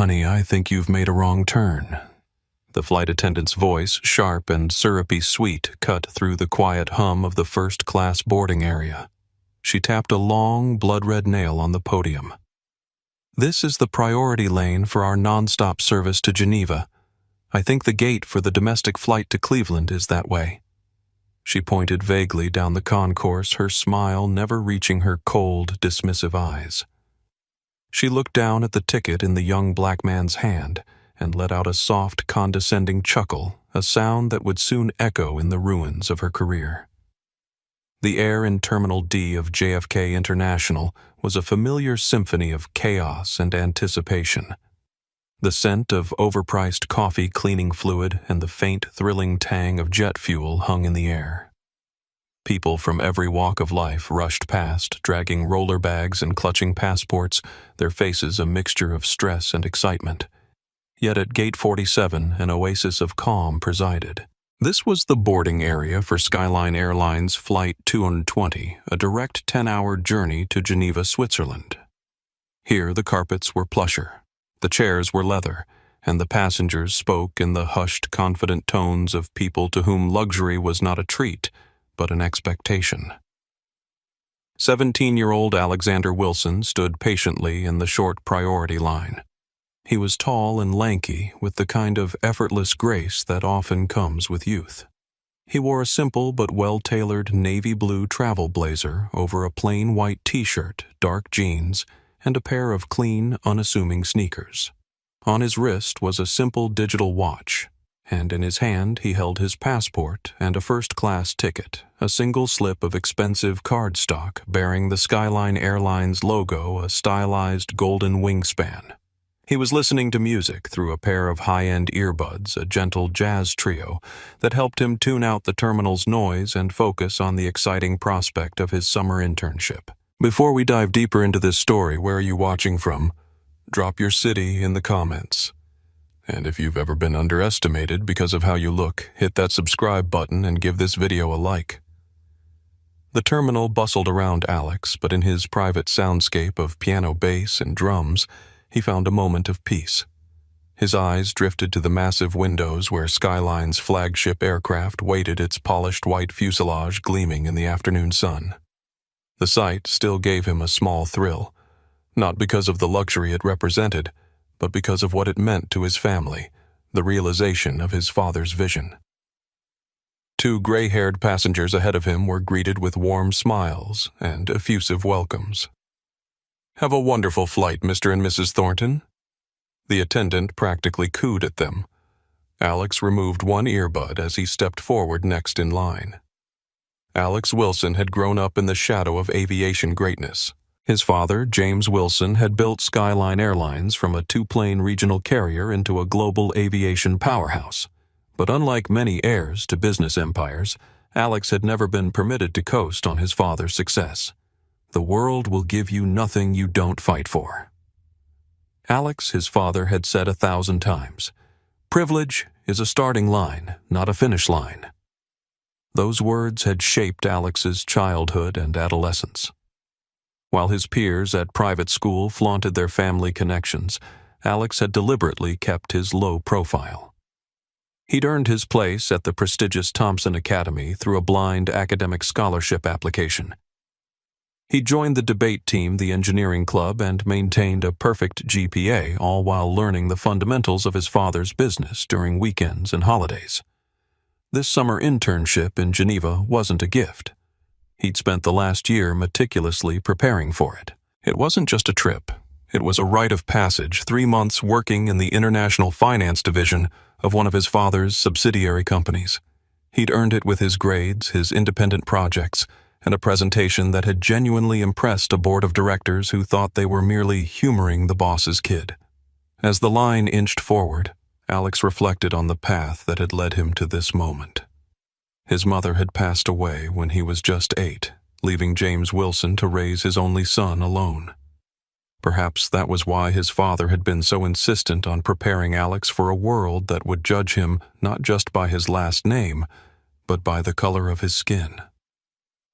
honey, I think you've made a wrong turn." The flight attendant's voice, sharp and syrupy sweet, cut through the quiet hum of the first-class boarding area. She tapped a long, blood-red nail on the podium. "This is the priority lane for our non-stop service to Geneva. I think the gate for the domestic flight to Cleveland is that way." She pointed vaguely down the concourse, her smile never reaching her cold, dismissive eyes. She looked down at the ticket in the young black man's hand and let out a soft, condescending chuckle, a sound that would soon echo in the ruins of her career. The air in Terminal D of JFK International was a familiar symphony of chaos and anticipation. The scent of overpriced coffee cleaning fluid and the faint, thrilling tang of jet fuel hung in the air. People from every walk of life rushed past, dragging roller bags and clutching passports, their faces a mixture of stress and excitement. Yet at Gate 47, an oasis of calm presided. This was the boarding area for Skyline Airlines Flight 220, a direct 10-hour journey to Geneva, Switzerland. Here the carpets were plusher, the chairs were leather, and the passengers spoke in the hushed, confident tones of people to whom luxury was not a treat, but an expectation. 17-year-old Alexander Wilson stood patiently in the short priority line. He was tall and lanky, with the kind of effortless grace that often comes with youth. He wore a simple but well-tailored navy blue travel blazer over a plain white t-shirt, dark jeans, and a pair of clean, unassuming sneakers. On his wrist was a simple digital watch, and in his hand he held his passport and a first-class ticket, a single slip of expensive cardstock bearing the Skyline Airlines logo, a stylized golden wingspan. He was listening to music through a pair of high-end earbuds, a gentle jazz trio that helped him tune out the terminal's noise and focus on the exciting prospect of his summer internship. Before we dive deeper into this story, where are you watching from? Drop your city in the comments. And if you've ever been underestimated because of how you look, hit that subscribe button and give this video a like. The terminal bustled around Alex, but in his private soundscape of piano bass and drums, he found a moment of peace. His eyes drifted to the massive windows where Skyline's flagship aircraft waited, its polished white fuselage gleaming in the afternoon sun. The sight still gave him a small thrill, not because of the luxury it represented, but because of what it meant to his family, the realization of his father's vision. Two gray-haired passengers ahead of him were greeted with warm smiles and effusive welcomes. "Have a wonderful flight, Mr. and Mrs. Thornton." The attendant practically cooed at them. Alex removed one earbud as he stepped forward next in line. Alex Wilson had grown up in the shadow of aviation greatness. His father, James Wilson, had built Skyline Airlines from a two-plane regional carrier into a global aviation powerhouse. But unlike many heirs to business empires, Alex had never been permitted to coast on his father's success. The world will give you nothing you don't fight for. Alex, his father, had said 1,000 times, "Privilege is a starting line, not a finish line." Those words had shaped Alex's childhood and adolescence. While his peers at private school flaunted their family connections, Alex had deliberately kept his low profile. He'd earned his place at the prestigious Thompson Academy through a blind academic scholarship application. He joined the debate team, the engineering club, and maintained a perfect GPA, all while learning the fundamentals of his father's business during weekends and holidays. This summer internship in Geneva wasn't a gift. He'd spent the last year meticulously preparing for it. It wasn't just a trip. It was a rite of passage, 3 months working in the international finance division of one of his father's subsidiary companies. He'd earned it with his grades, his independent projects, and a presentation that had genuinely impressed a board of directors who thought they were merely humoring the boss's kid. As the line inched forward, Alex reflected on the path that had led him to this moment. His mother had passed away when he was just 8, leaving James Wilson to raise his only son alone. Perhaps that was why his father had been so insistent on preparing Alex for a world that would judge him not just by his last name, but by the color of his skin.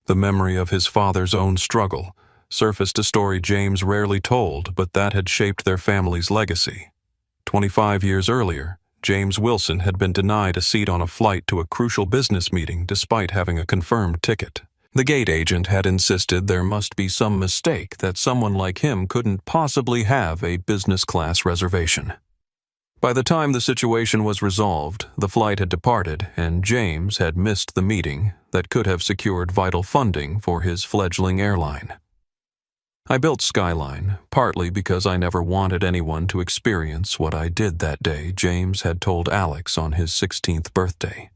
The memory of his father's own struggle surfaced, a story James rarely told, but that had shaped their family's legacy. 25 years earlier, James Wilson had been denied a seat on a flight to a crucial business meeting despite having a confirmed ticket. The gate agent had insisted there must be some mistake that someone like him couldn't possibly have a business class reservation. By the time the situation was resolved, the flight had departed and James had missed the meeting that could have secured vital funding for his fledgling airline. I built Skyline, partly because I never wanted anyone to experience what I did that day James had told Alex on his 16th birthday.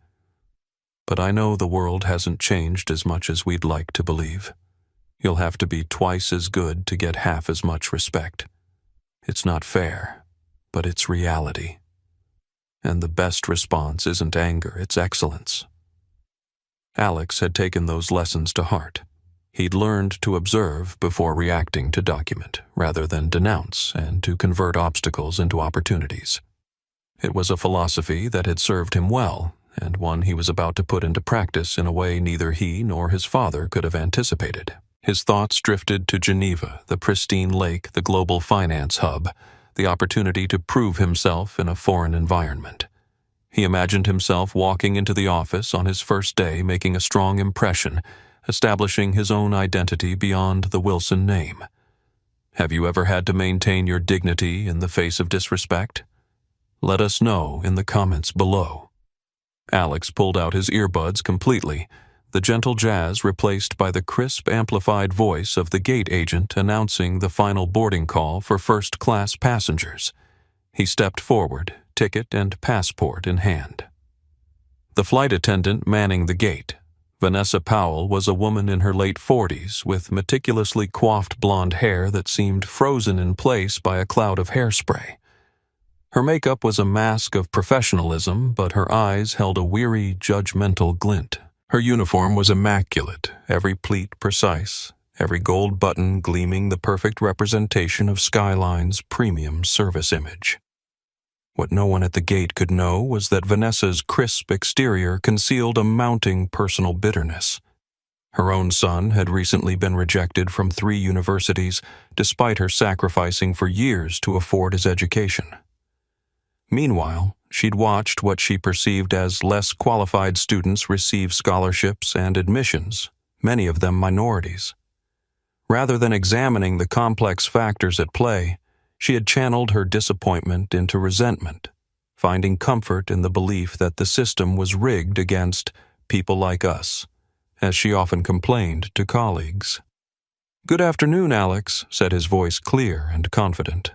But I know the world hasn't changed as much as we'd like to believe. You'll have to be twice as good to get half as much respect. It's not fair, but it's reality. And the best response isn't anger, it's excellence. Alex had taken those lessons to heart. He'd learned to observe before reacting to document, rather than denounce, and to convert obstacles into opportunities. It was a philosophy that had served him well, and one he was about to put into practice in a way neither he nor his father could have anticipated. His thoughts drifted to Geneva, the pristine lake, the global finance hub, the opportunity to prove himself in a foreign environment. He imagined himself walking into the office on his first day, making a strong impression, establishing his own identity beyond the Wilson name. Have you ever had to maintain your dignity in the face of disrespect? Let us know in the comments below. Alex pulled out his earbuds completely, the gentle jazz replaced by the crisp, amplified voice of the gate agent announcing the final boarding call for first-class passengers. He stepped forward, ticket and passport in hand. The flight attendant manning the gate, Vanessa Powell, was a woman in her late 40s with meticulously coiffed blonde hair that seemed frozen in place by a cloud of hairspray. Her makeup was a mask of professionalism, but her eyes held a weary, judgmental glint. Her uniform was immaculate, every pleat precise, every gold button gleaming the perfect representation of Skyline's premium service image. What no one at the gate could know was that Vanessa's crisp exterior concealed a mounting personal bitterness. Her own son had recently been rejected from 3 universities, despite her sacrificing for years to afford his education. Meanwhile, she'd watched what she perceived as less qualified students receive scholarships and admissions, many of them minorities. Rather than examining the complex factors at play, she had channeled her disappointment into resentment, finding comfort in the belief that the system was rigged against people like us, as she often complained to colleagues. "Good afternoon, Alex," said his voice clear and confident.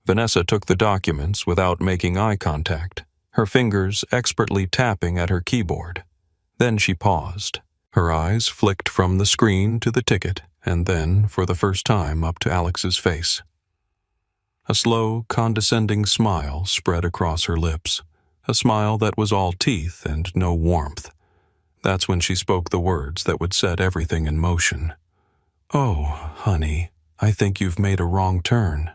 Vanessa took the documents without making eye contact, her fingers expertly tapping at her keyboard. Then she paused. Her eyes flicked from the screen to the ticket, and then, for the first time, up to Alex's face. A slow, condescending smile spread across her lips, a smile that was all teeth and no warmth. That's when she spoke the words that would set everything in motion. "Oh, honey, I think you've made a wrong turn."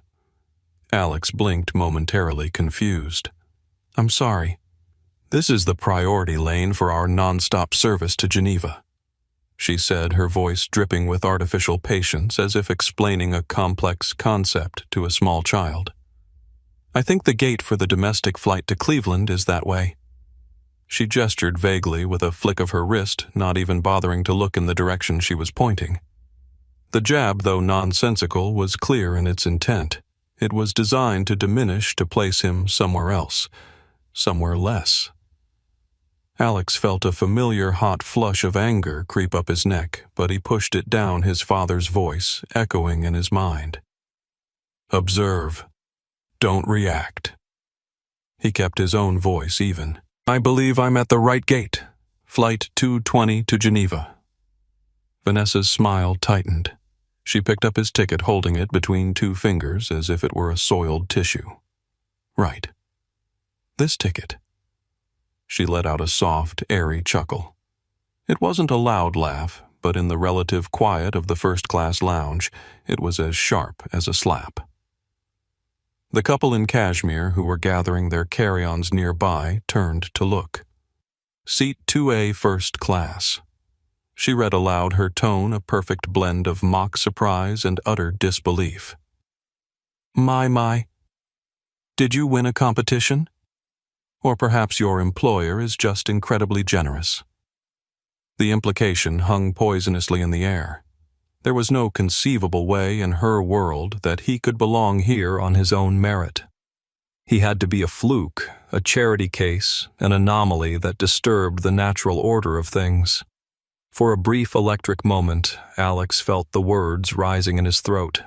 Alex blinked momentarily, confused. "I'm sorry. This is the priority lane for our non-stop service to Geneva," she said, her voice dripping with artificial patience as if explaining a complex concept to a small child. "I think the gate for the domestic flight to Cleveland is that way." She gestured vaguely with a flick of her wrist, not even bothering to look in the direction she was pointing. The jab, though nonsensical, was clear in its intent. It was designed to diminish to place him somewhere else, somewhere less. Alex felt a familiar hot flush of anger creep up his neck, but he pushed it down, his father's voice echoing in his mind. "Observe. Don't react." He kept his own voice even. "I believe I'm at the right gate. Flight 220 to Geneva." Vanessa's smile tightened. She picked up his ticket, holding it between 2 fingers as if it were a soiled tissue. "Right. This ticket." She let out a soft, airy chuckle. It wasn't a loud laugh, but in the relative quiet of the first-class lounge, it was as sharp as a slap. The couple in cashmere who were gathering their carry-ons nearby turned to look. "Seat 2A first class." She read aloud, her tone a perfect blend of mock surprise and utter disbelief. My. Did you win a competition? Or perhaps your employer is just incredibly generous. The implication hung poisonously in the air. There was no conceivable way in her world that he could belong here on his own merit. He had to be a fluke, a charity case, an anomaly that disturbed the natural order of things. For a brief electric moment, Alex felt the words rising in his throat.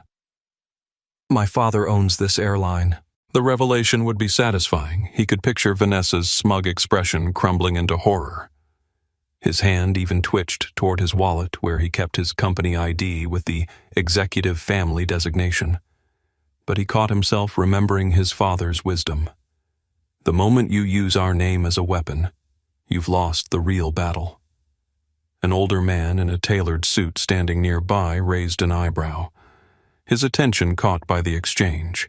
My father owns this airline. The revelation would be satisfying. He could picture Vanessa's smug expression crumbling into horror. His hand even twitched toward his wallet where he kept his company ID with the executive family designation. But he caught himself remembering his father's wisdom. The moment you use our name as a weapon, you've lost the real battle. An older man in a tailored suit standing nearby raised an eyebrow, his attention caught by the exchange.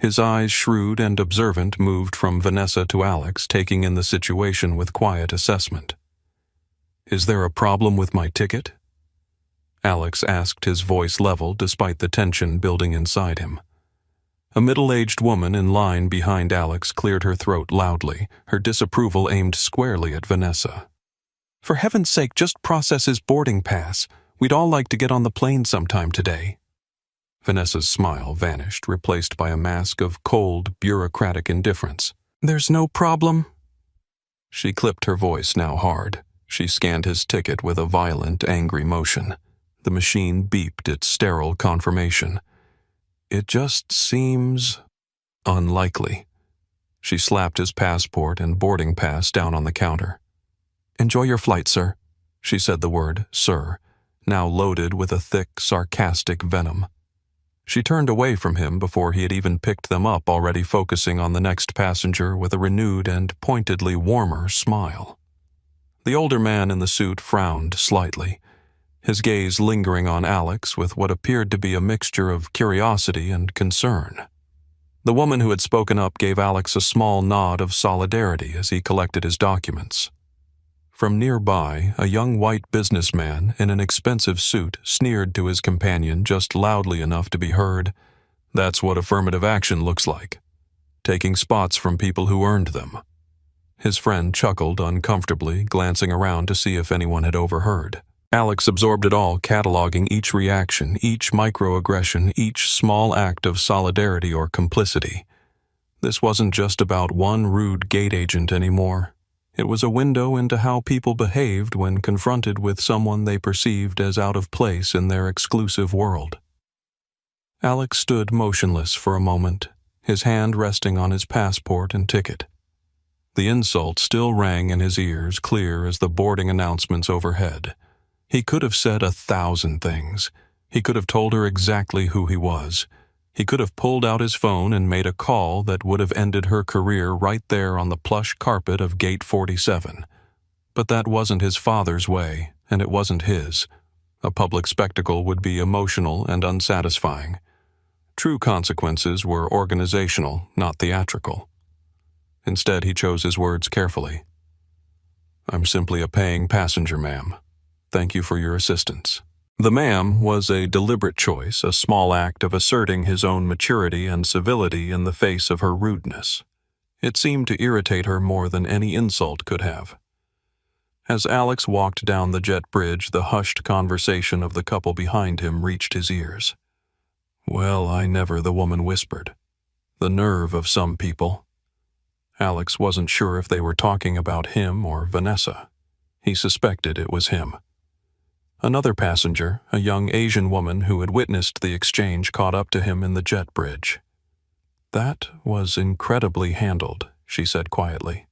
His eyes, shrewd and observant, moved from Vanessa to Alex, taking in the situation with quiet assessment. Is there a problem with my ticket? Alex asked, his voice level despite the tension building inside him. A middle-aged woman in line behind Alex cleared her throat loudly, her disapproval aimed squarely at Vanessa. For heaven's sake, just process his boarding pass. We'd all like to get on the plane sometime today. Vanessa's smile vanished, replaced by a mask of cold, bureaucratic indifference. There's no problem. She clipped her voice now hard. She scanned his ticket with a violent, angry motion. The machine beeped its sterile confirmation. It just seems unlikely. She slapped his passport and boarding pass down on the counter. Enjoy your flight, sir. She said the word, sir, now loaded with a thick, sarcastic venom. She turned away from him before he had even picked them up, already focusing on the next passenger with a renewed and pointedly warmer smile. The older man in the suit frowned slightly, his gaze lingering on Alex with what appeared to be a mixture of curiosity and concern. The woman who had spoken up gave Alex a small nod of solidarity as he collected his documents. From nearby, a young white businessman in an expensive suit sneered to his companion just loudly enough to be heard. That's what affirmative action looks like. Taking spots from people who earned them. His friend chuckled uncomfortably, glancing around to see if anyone had overheard. Alex absorbed it all, cataloging each reaction, each microaggression, each small act of solidarity or complicity. This wasn't just about one rude gate agent anymore. It was a window into how people behaved when confronted with someone they perceived as out of place in their exclusive world. Alex stood motionless for a moment, his hand resting on his passport and ticket. The insult still rang in his ears, clear as the boarding announcements overhead. He could have said 1,000 things. He could have told her exactly who he was. He could have pulled out his phone and made a call that would have ended her career right there on the plush carpet of Gate 47. But that wasn't his father's way, and it wasn't his. A public spectacle would be emotional and unsatisfying. True consequences were organizational, not theatrical. Instead, he chose his words carefully. I'm simply a paying passenger, ma'am. Thank you for your assistance. The ma'am was a deliberate choice, a small act of asserting his own maturity and civility in the face of her rudeness. It seemed to irritate her more than any insult could have. As Alex walked down the jet bridge, the hushed conversation of the couple behind him reached his ears. Well, I never, the woman whispered. The nerve of some people. Alex wasn't sure if they were talking about him or Vanessa. He suspected it was him. Another passenger, a young Asian woman who had witnessed the exchange, caught up to him in the jet bridge. That was incredibly handled, she said quietly.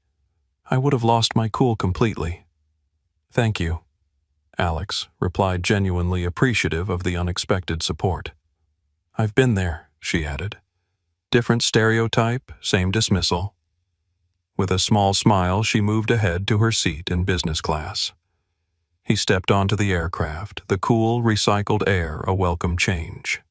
I would have lost my cool completely. Thank you, Alex replied, genuinely appreciative of the unexpected support. I've been there, she added. Different stereotype, same dismissal. With a small smile, she moved ahead to her seat in business class. He stepped onto the aircraft, the cool, recycled air a welcome change.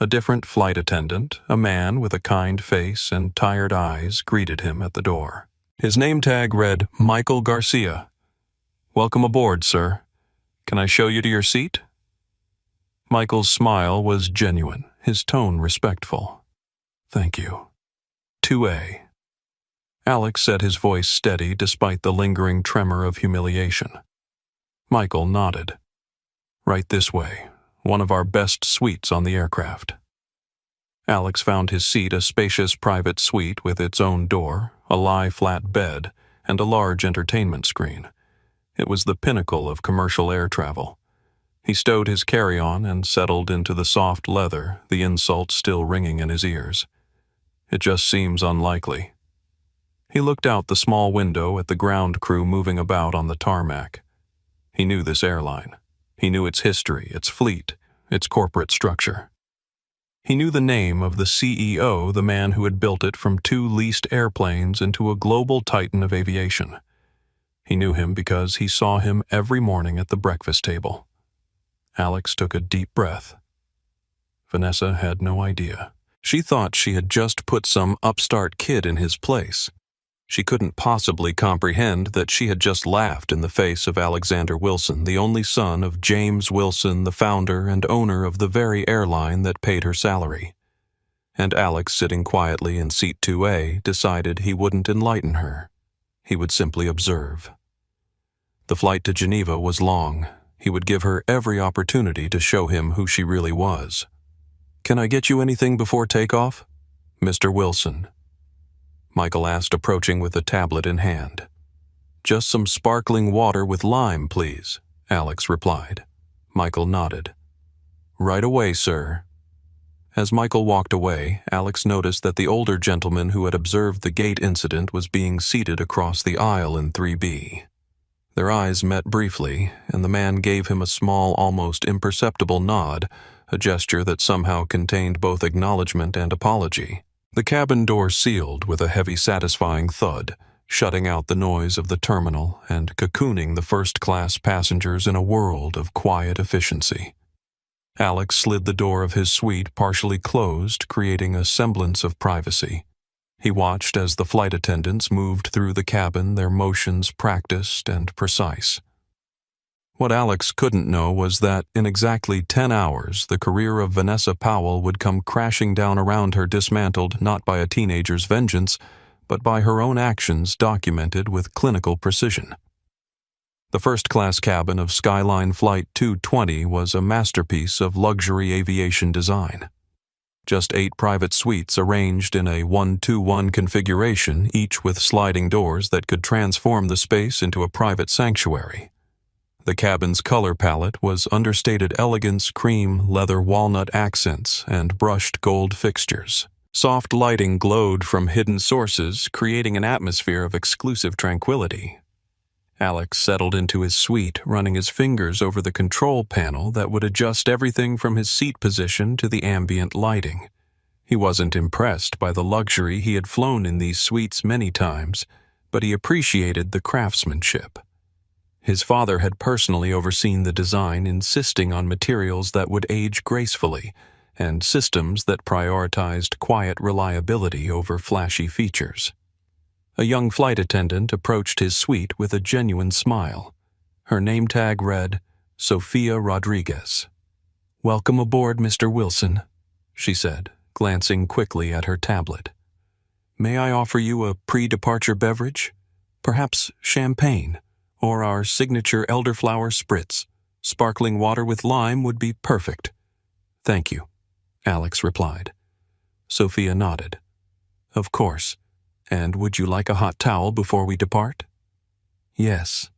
A different flight attendant, a man with a kind face and tired eyes, greeted him at the door. His name tag read, Michael Garcia. Welcome aboard, sir. Can I show you to your seat? Michael's smile was genuine, his tone respectful. Thank you. 2A. Alex said, his voice steady despite the lingering tremor of humiliation. Michael nodded. Right this way, one of our best suites on the aircraft. Alex found his seat a spacious private suite with its own door, a lie-flat bed, and a large entertainment screen. It was the pinnacle of commercial air travel. He stowed his carry-on and settled into the soft leather, the insult still ringing in his ears. It just seems unlikely. He looked out the small window at the ground crew moving about on the tarmac. He knew this airline. He knew its history, its fleet, its corporate structure. He knew the name of the CEO, the man who had built it from 2 leased airplanes into a global titan of aviation. He knew him because he saw him every morning at the breakfast table. Alex took a deep breath. Vanessa had no idea. She thought she had just put some upstart kid in his place. She couldn't possibly comprehend that she had just laughed in the face of Alexander Wilson, the only son of James Wilson, the founder and owner of the very airline that paid her salary. And Alex, sitting quietly in seat 2A, decided he wouldn't enlighten her. He would simply observe. The flight to Geneva was long. He would give her every opportunity to show him who she really was. "Can I get you anything before takeoff, Mr. Wilson?" Michael asked, approaching with a tablet in hand. "Just some sparkling water with lime, please," Alex replied. Michael nodded. "Right away, sir." As Michael walked away, Alex noticed that the older gentleman who had observed the gate incident was being seated across the aisle in 3B. Their eyes met briefly, and the man gave him a small, almost imperceptible nod, a gesture that somehow contained both acknowledgement and apology. The cabin door sealed with a heavy, satisfying thud, shutting out the noise of the terminal and cocooning the first-class passengers in a world of quiet efficiency. Alex slid the door of his suite partially closed, creating a semblance of privacy. He watched as the flight attendants moved through the cabin, their motions practiced and precise. What Alex couldn't know was that, in exactly 10 hours, the career of Vanessa Powell would come crashing down around her, dismantled not by a teenager's vengeance, but by her own actions documented with clinical precision. The first-class cabin of Skyline Flight 220 was a masterpiece of luxury aviation design. Just 8 private suites arranged in a 1-2-1 configuration, each with sliding doors that could transform the space into a private sanctuary. The cabin's color palette was understated elegance, cream, leather walnut accents, and brushed gold fixtures. Soft lighting glowed from hidden sources, creating an atmosphere of exclusive tranquility. Alex settled into his suite, running his fingers over the control panel that would adjust everything from his seat position to the ambient lighting. He wasn't impressed by the luxury. He had flown in these suites many times, but he appreciated the craftsmanship. His father had personally overseen the design, insisting on materials that would age gracefully and systems that prioritized quiet reliability over flashy features. A young flight attendant approached his suite with a genuine smile. Her name tag read, Sophia Rodriguez. "Welcome aboard, Mr. Wilson," she said, glancing quickly at her tablet. "May I offer you a pre-departure beverage? Perhaps champagne, or our signature elderflower spritz. Sparkling water with lime would be perfect." "Thank you," Alex replied. Sophia nodded. "Of course. And would you like a hot towel before we depart?" "Yes,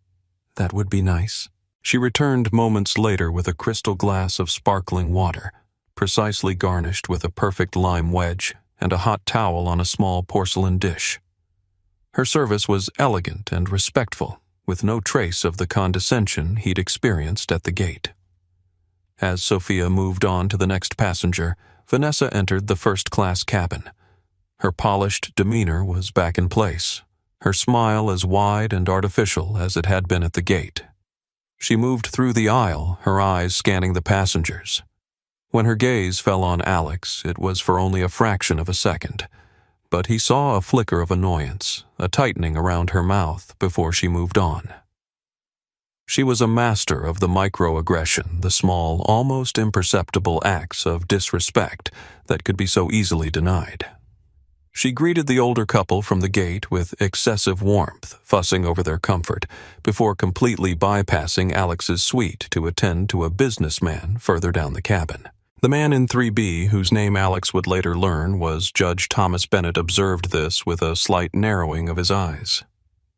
that would be nice." She returned moments later with a crystal glass of sparkling water, precisely garnished with a perfect lime wedge, and a hot towel on a small porcelain dish. Her service was elegant and respectful, with no trace of the condescension he'd experienced at the gate. As Sophia moved on to the next passenger, Vanessa entered the first-class cabin. Her polished demeanor was back in place, her smile as wide and artificial as it had been at the gate. She moved through the aisle, her eyes scanning the passengers. When her gaze fell on Alex, it was for only a fraction of a second, but he saw a flicker of annoyance, a tightening around her mouth before she moved on. She was a master of the microaggression, the small, almost imperceptible acts of disrespect that could be so easily denied. She greeted the older couple from the gate with excessive warmth, fussing over their comfort, before completely bypassing Alex's suite to attend to a businessman further down the cabin. The man in 3B, whose name Alex would later learn was Judge Thomas Bennett, observed this with a slight narrowing of his eyes.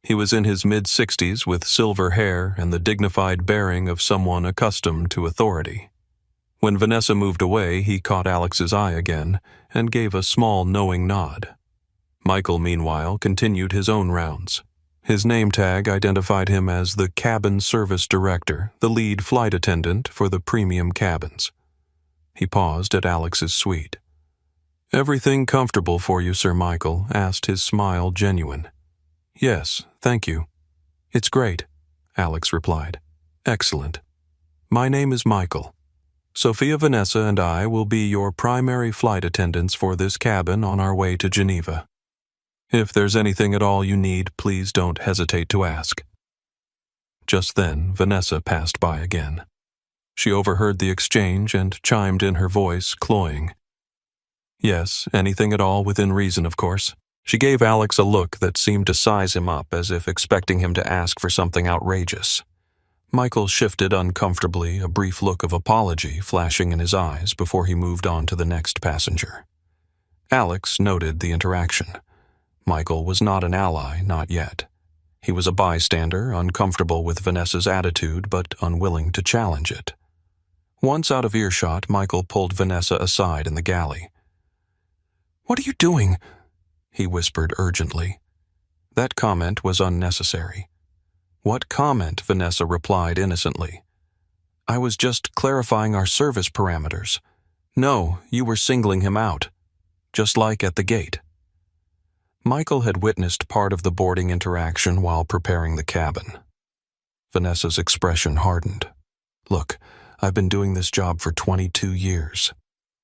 He was in his mid-60s with silver hair and the dignified bearing of someone accustomed to authority. When Vanessa moved away, he caught Alex's eye again and gave a small knowing nod. Michael, meanwhile, continued his own rounds. His name tag identified him as the cabin service director, the lead flight attendant for the premium cabins. He paused at Alex's suite. "Everything comfortable for you, Sir Michael?" asked, his smile genuine. "Yes, thank you." "It's great," Alex replied. "Excellent. My name is Michael. Sophia, Vanessa, and I will be your primary flight attendants for this cabin on our way to Geneva. If there's anything at all you need, please don't hesitate to ask." Just then, Vanessa passed by again. She overheard the exchange and chimed in, her voice cloying. "Yes, anything at all within reason, of course." She gave Alex a look that seemed to size him up, as if expecting him to ask for something outrageous. Michael shifted uncomfortably, a brief look of apology flashing in his eyes before he moved on to the next passenger. Alex noted the interaction. Michael was not an ally, not yet. He was a bystander, uncomfortable with Vanessa's attitude but unwilling to challenge it. Once out of earshot, Michael pulled Vanessa aside in the galley. "What are you doing?" he whispered urgently. That comment was unnecessary. "What comment?" Vanessa replied innocently. "I was just clarifying our service parameters." "No, you were singling him out. Just like at the gate." Michael had witnessed part of the boarding interaction while preparing the cabin. Vanessa's expression hardened. "Look, I've been doing this job for 22 years.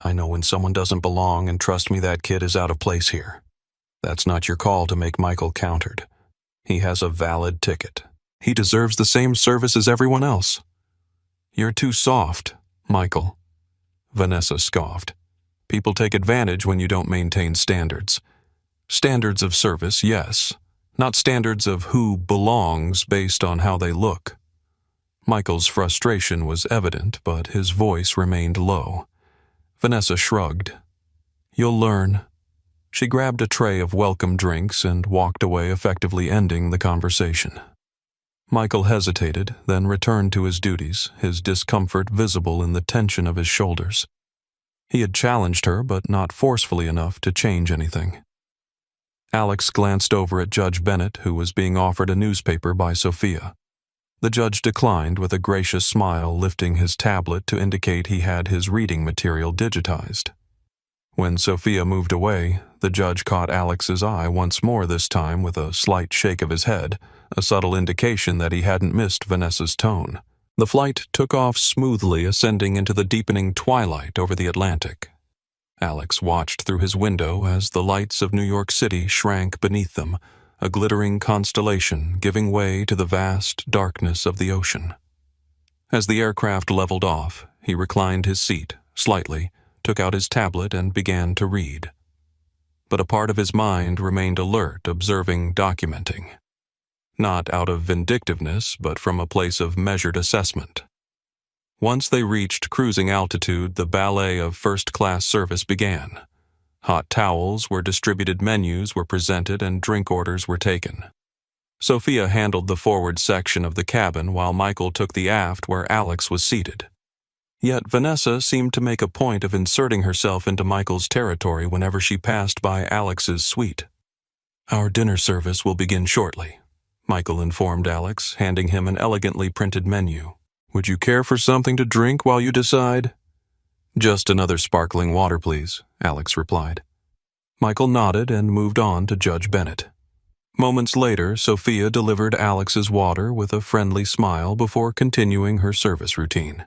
I know when someone doesn't belong, and trust me, that kid is out of place here." "That's not your call to make," Michael countered. "He has a valid ticket. He deserves the same service as everyone else." "You're too soft, Michael," Vanessa scoffed. "People take advantage when you don't maintain standards. Standards of service, yes, not standards of who belongs based on how they look." Michael's frustration was evident, but his voice remained low. Vanessa shrugged. "You'll learn." She grabbed a tray of welcome drinks and walked away, effectively ending the conversation. Michael hesitated, then returned to his duties, his discomfort visible in the tension of his shoulders. He had challenged her, but not forcefully enough to change anything. Alex glanced over at Judge Bennett, who was being offered a newspaper by Sophia. The judge declined with a gracious smile, lifting his tablet to indicate he had his reading material digitized. When Sophia moved away, the judge caught Alex's eye once more, this time with a slight shake of his head, a subtle indication that he hadn't missed Vanessa's tone. The flight took off smoothly, ascending into the deepening twilight over the Atlantic. Alex watched through his window as the lights of New York City shrank beneath them, a glittering constellation giving way to the vast darkness of the ocean. As the aircraft leveled off, he reclined his seat slightly, took out his tablet, and began to read. But a part of his mind remained alert, observing, documenting. Not out of vindictiveness, but from a place of measured assessment. Once they reached cruising altitude, the ballet of first-class service began. Hot towels were distributed, menus were presented, and drink orders were taken. Sophia handled the forward section of the cabin while Michael took the aft where Alex was seated. Yet Vanessa seemed to make a point of inserting herself into Michael's territory whenever she passed by Alex's suite. "Our dinner service will begin shortly," Michael informed Alex, handing him an elegantly printed menu. "Would you care for something to drink while you decide?" "Just another sparkling water, please," Alex replied. Michael nodded and moved on to Judge Bennett. Moments later, Sophia delivered Alex's water with a friendly smile before continuing her service routine.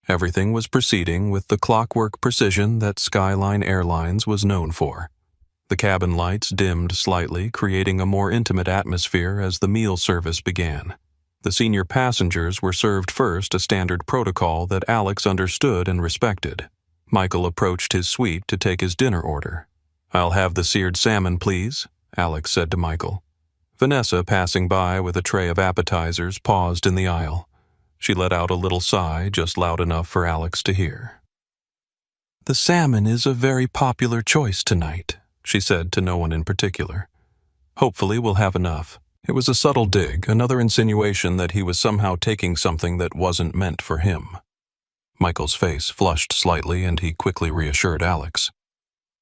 Everything was proceeding with the clockwork precision that Skyline Airlines was known for. The cabin lights dimmed slightly, creating a more intimate atmosphere as the meal service began. The senior passengers were served first, a standard protocol that Alex understood and respected. Michael approached his suite to take his dinner order. "I'll have the seared salmon, please," Alex said to Michael. Vanessa, passing by with a tray of appetizers, paused in the aisle. She let out a little sigh, just loud enough for Alex to hear. "The salmon is a very popular choice tonight," she said to no one in particular. "Hopefully we'll have enough." It was a subtle dig, another insinuation that he was somehow taking something that wasn't meant for him. Michael's face flushed slightly, and he quickly reassured Alex.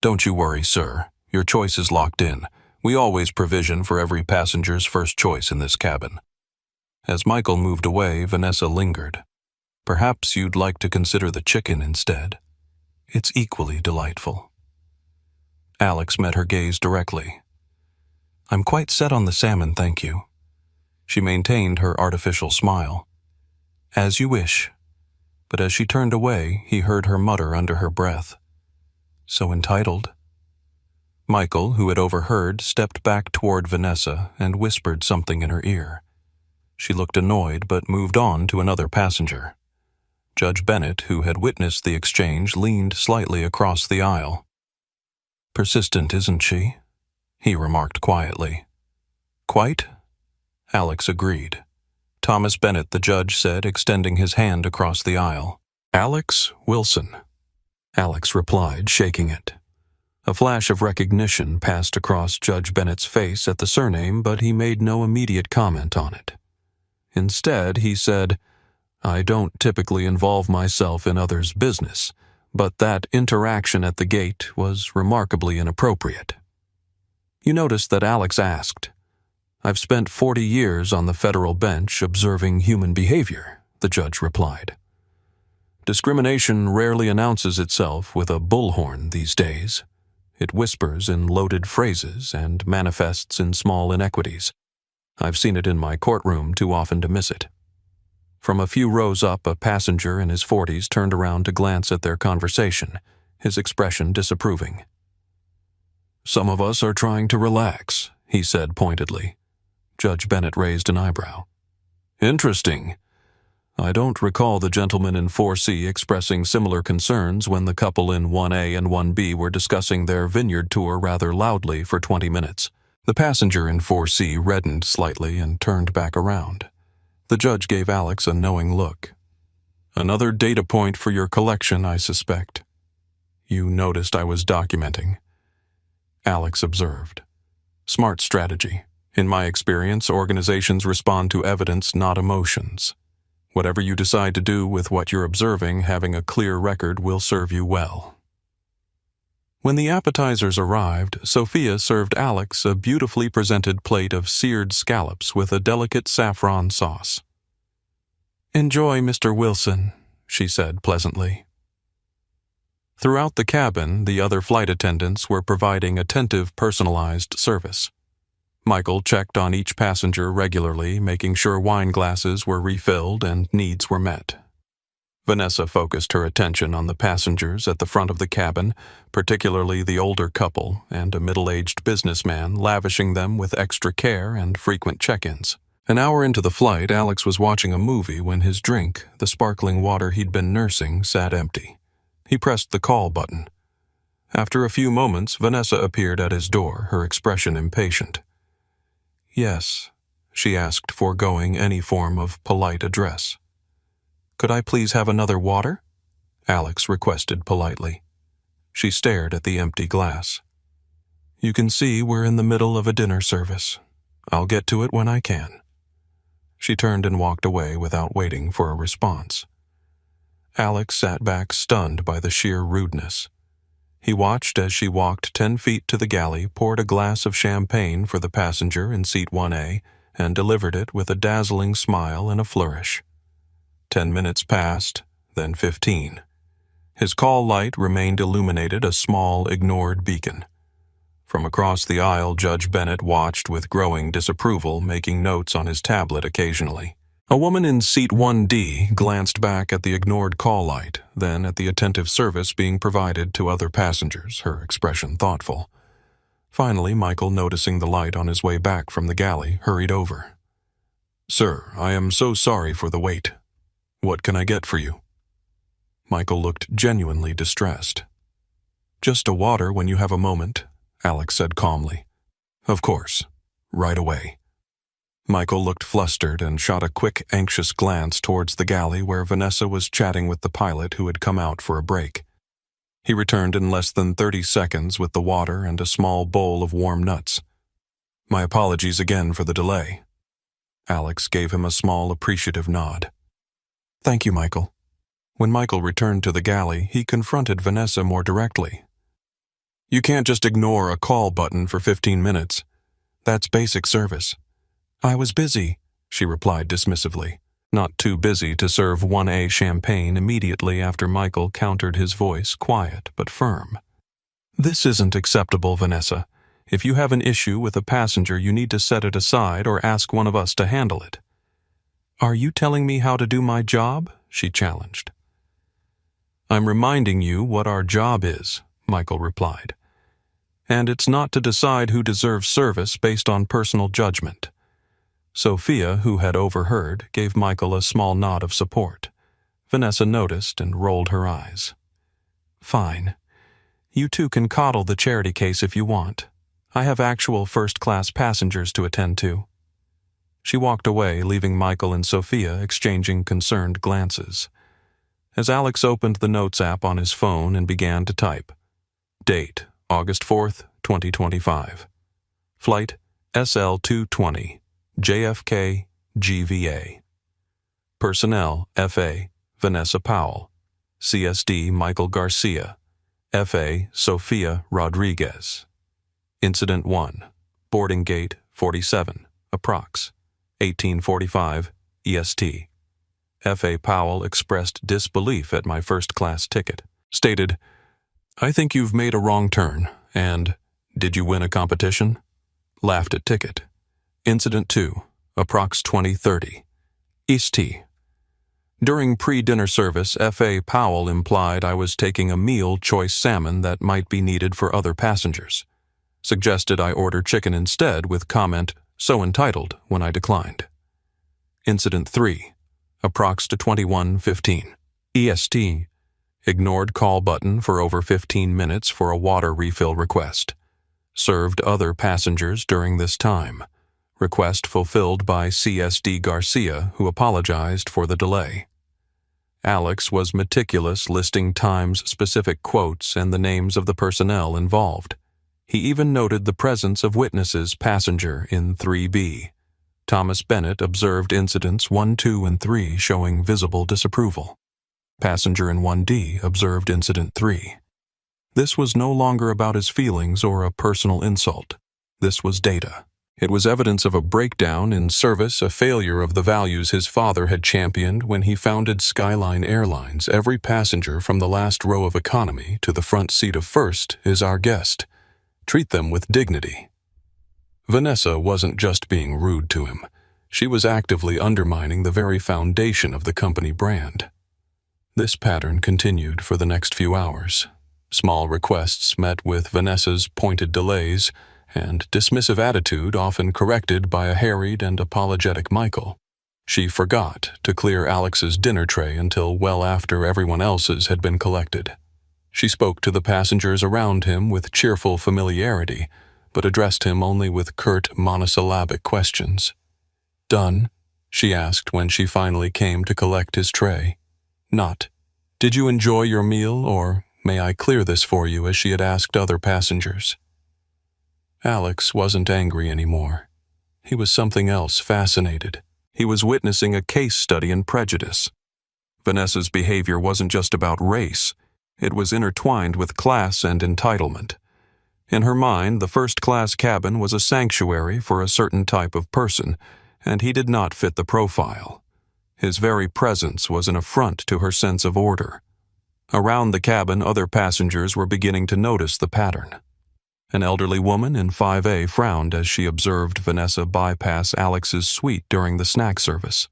"Don't you worry, sir. Your choice is locked in. We always provision for every passenger's first choice in this cabin." As Michael moved away, Vanessa lingered. "Perhaps you'd like to consider the chicken instead. It's equally delightful." Alex met her gaze directly. "I'm quite set on the salmon, thank you." She maintained her artificial smile. "As you wish." But as she turned away, he heard her mutter under her breath, "So entitled." Michael, who had overheard, stepped back toward Vanessa and whispered something in her ear. She looked annoyed but moved on to another passenger. Judge Bennett, who had witnessed the exchange, leaned slightly across the aisle. "Persistent, isn't she?" he remarked quietly. "Quite?" Alex agreed. Thomas Bennett, the judge said, extending his hand across the aisle. "Alex Wilson," Alex replied, shaking it. A flash of recognition passed across Judge Bennett's face at the surname, but he made no immediate comment on it. Instead, he said, "I don't typically involve myself in others' business, but that interaction at the gate was remarkably inappropriate." You notice that Alex asked. "I've spent 40 years on the federal bench observing human behavior," the judge replied. "Discrimination rarely announces itself with a bullhorn these days. It whispers in loaded phrases and manifests in small inequities. I've seen it in my courtroom too often to miss it." From a few rows up, a passenger in his 40s turned around to glance at their conversation, his expression disapproving. "Some of us are trying to relax," he said pointedly. Judge Bennett raised an eyebrow. "Interesting. I don't recall the gentleman in 4C expressing similar concerns when the couple in 1A and 1B were discussing their vineyard tour rather loudly for 20 minutes. The passenger in 4C reddened slightly and turned back around. The judge gave Alex a knowing look. "Another data point for your collection, I suspect. You noticed I was documenting." Alex observed. "Smart strategy. In my experience, organizations respond to evidence, not emotions. Whatever you decide to do with what you're observing, having a clear record will serve you well." When the appetizers arrived, Sophia served Alex a beautifully presented plate of seared scallops with a delicate saffron sauce. "Enjoy, Mr. Wilson," she said pleasantly. Throughout the cabin, the other flight attendants were providing attentive, personalized service. Michael checked on each passenger regularly, making sure wine glasses were refilled and needs were met. Vanessa focused her attention on the passengers at the front of the cabin, particularly the older couple and a middle-aged businessman, lavishing them with extra care and frequent check-ins. An hour into the flight, Alex was watching a movie when his drink, the sparkling water he'd been nursing, sat empty. He pressed the call button. After a few moments, Vanessa appeared at his door, her expression impatient. "Yes," she asked, foregoing any form of polite address. "Could I please have another water?" Alex requested politely. She stared at the empty glass. "You can see we're in the middle of a dinner service. I'll get to it when I can." She turned and walked away without waiting for a response. Alex sat back, stunned by the sheer rudeness. He watched as she walked 10 feet to the galley, poured a glass of champagne for the passenger in seat 1A, and delivered it with a dazzling smile and a flourish. 10 minutes passed, then 15. His call light remained illuminated, a small, ignored beacon. From across the aisle, Judge Bennett watched with growing disapproval, making notes on his tablet occasionally. A woman in seat 1D glanced back at the ignored call light, then at the attentive service being provided to other passengers, her expression thoughtful. Finally, Michael, noticing the light on his way back from the galley, hurried over. "Sir, I am so sorry for the wait. What can I get for you?" Michael looked genuinely distressed. "Just a water when you have a moment," Alex said calmly. Of course. Right away. Michael looked flustered and shot a quick, anxious glance towards the galley where Vanessa was chatting with the pilot who had come out for a break. He returned in less than 30 seconds with the water and a small bowl of warm nuts. My apologies again for the delay. Alex gave him a small, appreciative nod. Thank you, Michael. When Michael returned to the galley, he confronted Vanessa more directly. You can't just ignore a call button for 15 minutes. That's basic service. I was busy, she replied dismissively, not too busy to serve 1A champagne immediately after Michael countered his voice, quiet but firm. This isn't acceptable, Vanessa. If you have an issue with a passenger, you need to set it aside or ask one of us to handle it. Are you telling me how to do my job? She challenged. I'm reminding you what our job is, Michael replied. And it's not to decide who deserves service based on personal judgment. Sophia, who had overheard, gave Michael a small nod of support. Vanessa noticed and rolled her eyes. Fine. You two can coddle the charity case if you want. I have actual first-class passengers to attend to. She walked away, leaving Michael and Sophia exchanging concerned glances. As Alex opened the Notes app on his phone and began to type. Date, August 4th, 2025. Flight, SL-220. JFK, GVA. Personnel, FA, Vanessa Powell. CSD, Michael Garcia. FA, Sofia Rodriguez. Incident 1. Boarding gate 47, approx. 1845, EST. F.A. Powell expressed disbelief at my first-class ticket. Stated, I think you've made a wrong turn, and, did you win a competition? Laughed at ticket. Incident 2, approx 2030, EST. During pre-dinner service, F.A. Powell implied I was taking a meal choice salmon that might be needed for other passengers. Suggested I order chicken instead with comment, so entitled, when I declined. Incident 3, approx to 21:15, EST. Ignored call button for over 15 minutes for a water refill request. Served other passengers during this time. Request fulfilled by CSD Garcia, who apologized for the delay. Alex was meticulous, listing times-specific quotes and the names of the personnel involved. He even noted the presence of witnesses passenger in 3B. Thomas Bennett observed incidents 1, 2, and 3 showing visible disapproval. Passenger in 1D observed incident 3. This was no longer about his feelings or a personal insult. This was data. It was evidence of a breakdown in service, a failure of the values his father had championed when he founded Skyline Airlines. Every passenger from the last row of economy to the front seat of first is our guest. Treat them with dignity. Vanessa wasn't just being rude to him. She was actively undermining the very foundation of the company brand. This pattern continued for the next few hours. Small requests met with Vanessa's pointed delays and dismissive attitude, often corrected by a harried and apologetic Michael. She forgot to clear Alex's dinner tray until well after everyone else's had been collected. She spoke to the passengers around him with cheerful familiarity, but addressed him only with curt monosyllabic questions. Done? She asked when she finally came to collect his tray. Not, did you enjoy your meal, or may I clear this for you, as she had asked other passengers. Alex wasn't angry anymore. He was something else, fascinated. He was witnessing a case study in prejudice. Vanessa's behavior wasn't just about race. It was intertwined with class and entitlement. In her mind, the first-class cabin was a sanctuary for a certain type of person, and he did not fit the profile. His very presence was an affront to her sense of order. Around the cabin, other passengers were beginning to notice the pattern. An elderly woman in 5A frowned as she observed Vanessa bypass Alex's suite during the snack service.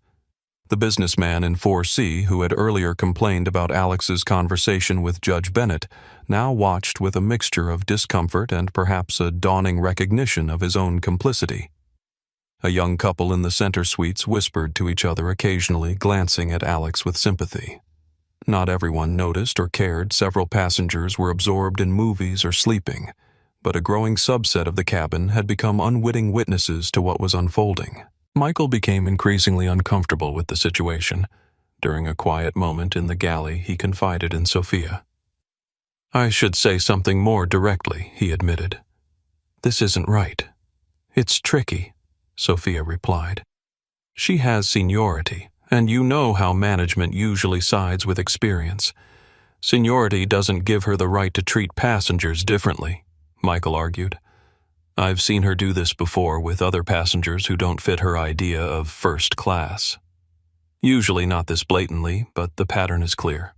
The businessman in 4C, who had earlier complained about Alex's conversation with Judge Bennett, now watched with a mixture of discomfort and perhaps a dawning recognition of his own complicity. A young couple in the center suites whispered to each other occasionally, glancing at Alex with sympathy. Not everyone noticed or cared. Several passengers were absorbed in movies or sleeping, but a growing subset of the cabin had become unwitting witnesses to what was unfolding. Michael became increasingly uncomfortable with the situation. During a quiet moment in the galley, he confided in Sophia. "I should say something more directly," he admitted. "This isn't right." "It's tricky," Sophia replied. "She has seniority, and you know how management usually sides with experience. Seniority doesn't give her the right to treat passengers differently," Michael argued. "I've seen her do this before with other passengers who don't fit her idea of first class. Usually not this blatantly, but the pattern is clear."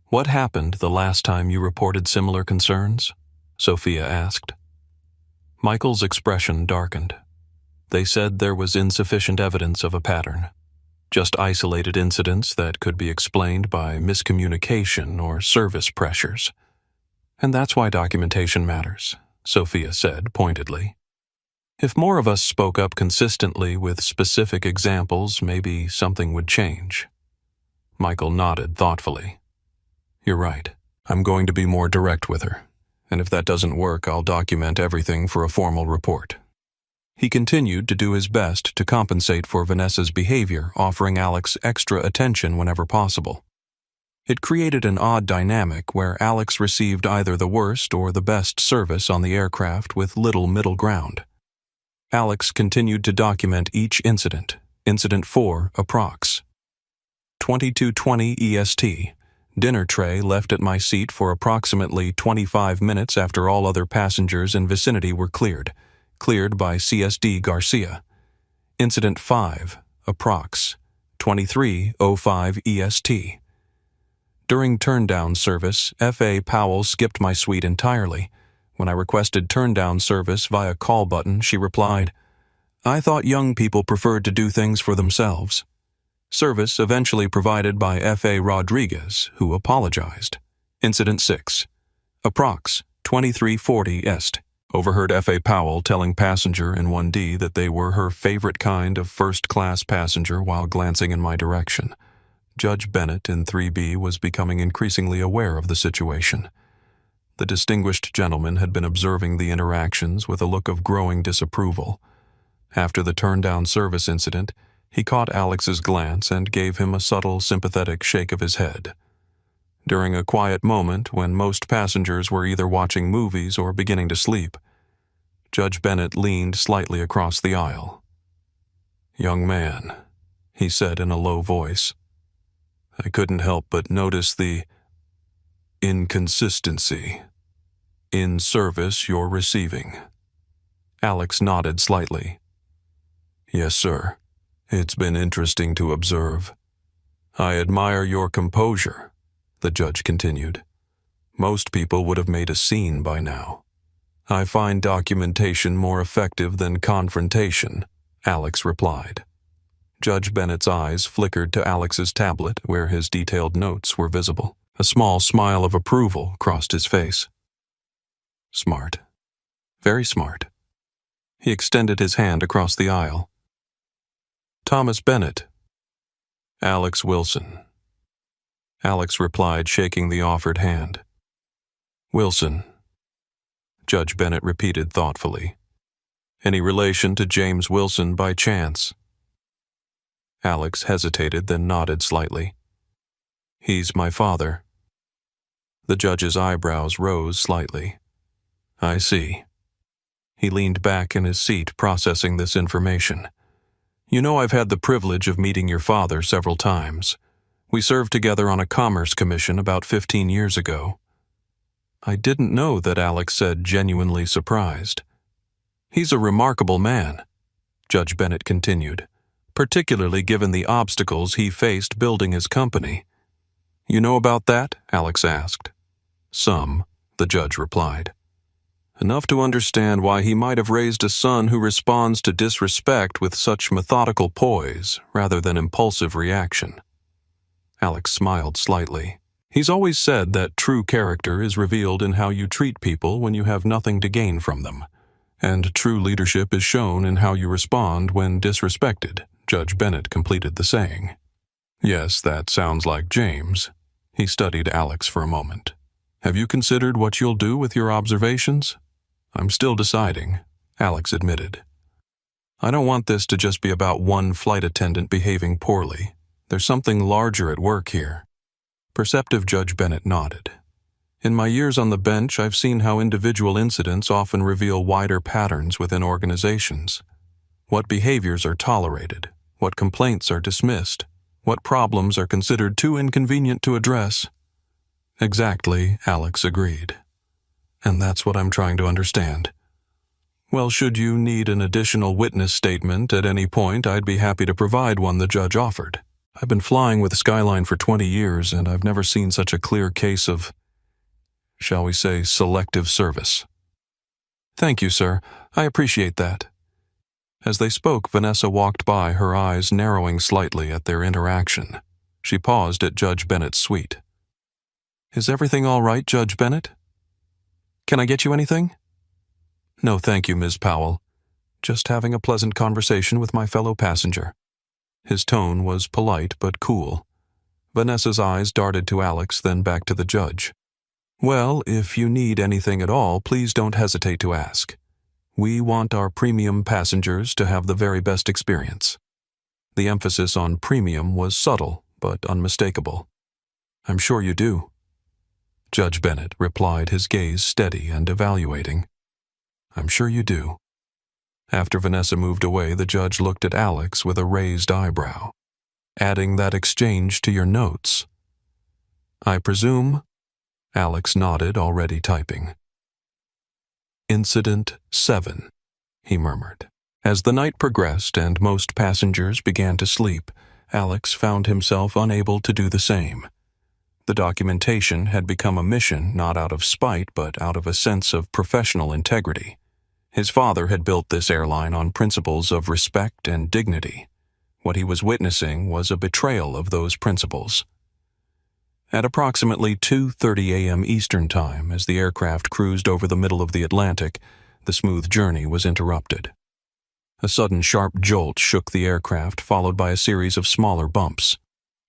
"What happened the last time you reported similar concerns?" Sophia asked. Michael's expression darkened. "They said there was insufficient evidence of a pattern. Just isolated incidents that could be explained by miscommunication or service pressures. And that's why documentation matters," Sophia said pointedly. "If more of us spoke up consistently with specific examples, maybe something would change." Michael nodded thoughtfully. "You're right. I'm going to be more direct with her. And if that doesn't work, I'll document everything for a formal report." He continued to do his best to compensate for Vanessa's behavior, offering Alex extra attention whenever possible. It created an odd dynamic where Alex received either the worst or the best service on the aircraft with little middle ground. Alex continued to document each incident. Incident 4, approx. 22:20 EST. Dinner tray left at my seat for approximately 25 minutes after all other passengers in vicinity were cleared. Cleared by CSD Garcia. Incident 5, approx. 23:05 EST. During turn-down service, F.A. Powell skipped my suite entirely. When I requested turn-down service via call button, she replied, "I thought young people preferred to do things for themselves." Service eventually provided by F.A. Rodriguez, who apologized. Incident 6, approx. 23:40 EST. Overheard F.A. Powell telling passenger in 1D that they were her favorite kind of first-class passenger while glancing in my direction. Judge Bennett in 3B was becoming increasingly aware of the situation. The distinguished gentleman had been observing the interactions with a look of growing disapproval. After the turn-down service incident, he caught Alex's glance and gave him a subtle, sympathetic shake of his head. During a quiet moment when most passengers were either watching movies or beginning to sleep, Judge Bennett leaned slightly across the aisle. "Young man," he said in a low voice, "I couldn't help but notice the inconsistency in service you're receiving." Alex nodded slightly. "Yes, sir. It's been interesting to observe. I admire your composure," the judge continued. "Most people would have made a scene by now. I find documentation more effective than confrontation," Alex replied. Judge Bennett's eyes flickered to Alex's tablet where his detailed notes were visible. A small smile of approval crossed his face. "Smart. Very smart." He extended his hand across the aisle. "Thomas Bennett." "Alex Wilson." Alex replied, shaking the offered hand. "Wilson," Judge Bennett repeated thoughtfully. "Any relation to James Wilson by chance?" Alex hesitated, then nodded slightly. "He's my father." The judge's eyebrows rose slightly. "I see." He leaned back in his seat, processing this information. "You know, I've had the privilege of meeting your father several times. We served together on a commerce commission about 15 years ago." I didn't know that, Alex said, genuinely surprised. "He's a remarkable man," Judge Bennett continued, "particularly given the obstacles he faced building his company." "You know about that?" Alex asked. "Some," the judge replied. "Enough to understand why he might have raised a son who responds to disrespect with such methodical poise rather than impulsive reaction." Alex smiled slightly. "He's always said that true character is revealed in how you treat people when you have nothing to gain from them. And true leadership is shown in how you respond when disrespected," Judge Bennett completed the saying. "Yes, that sounds like James." He studied Alex for a moment. "Have you considered what you'll do with your observations?" I'm still deciding, Alex admitted. I don't want this to just be about one flight attendant behaving poorly. There's something larger at work here. Perceptive Judge Bennett nodded. In my years on the bench, I've seen how individual incidents often reveal wider patterns within organizations. What behaviors are tolerated, what complaints are dismissed, what problems are considered too inconvenient to address. Exactly, Alex agreed. And that's what I'm trying to understand. Well, should you need an additional witness statement at any point, I'd be happy to provide one, the judge offered. I've been flying with Skyline for 20 years, and I've never seen such a clear case of, shall we say, selective service. Thank you, sir. I appreciate that. As they spoke, Vanessa walked by, her eyes narrowing slightly at their interaction. She paused at Judge Bennett's suite. Is everything all right, Judge Bennett? Can I get you anything? No, thank you, Ms. Powell. Just having a pleasant conversation with my fellow passenger. His tone was polite but cool. Vanessa's eyes darted to Alex, then back to the judge. Well, if you need anything at all, please don't hesitate to ask. We want our premium passengers to have the very best experience. The emphasis on premium was subtle but unmistakable. I'm sure you do. Judge Bennett replied, his gaze steady and evaluating. I'm sure you do. After Vanessa moved away, the judge looked at Alex with a raised eyebrow. Adding that exchange to your notes. I presume? Alex nodded, already typing. Incident 7, he murmured. As the night progressed and most passengers began to sleep, Alex found himself unable to do the same. The documentation had become a mission not out of spite but out of a sense of professional integrity. His father had built this airline on principles of respect and dignity. What he was witnessing was a betrayal of those principles. At approximately 2:30 a.m. Eastern Time, as the aircraft cruised over the middle of the Atlantic, the smooth journey was interrupted. A sudden sharp jolt shook the aircraft, followed by a series of smaller bumps.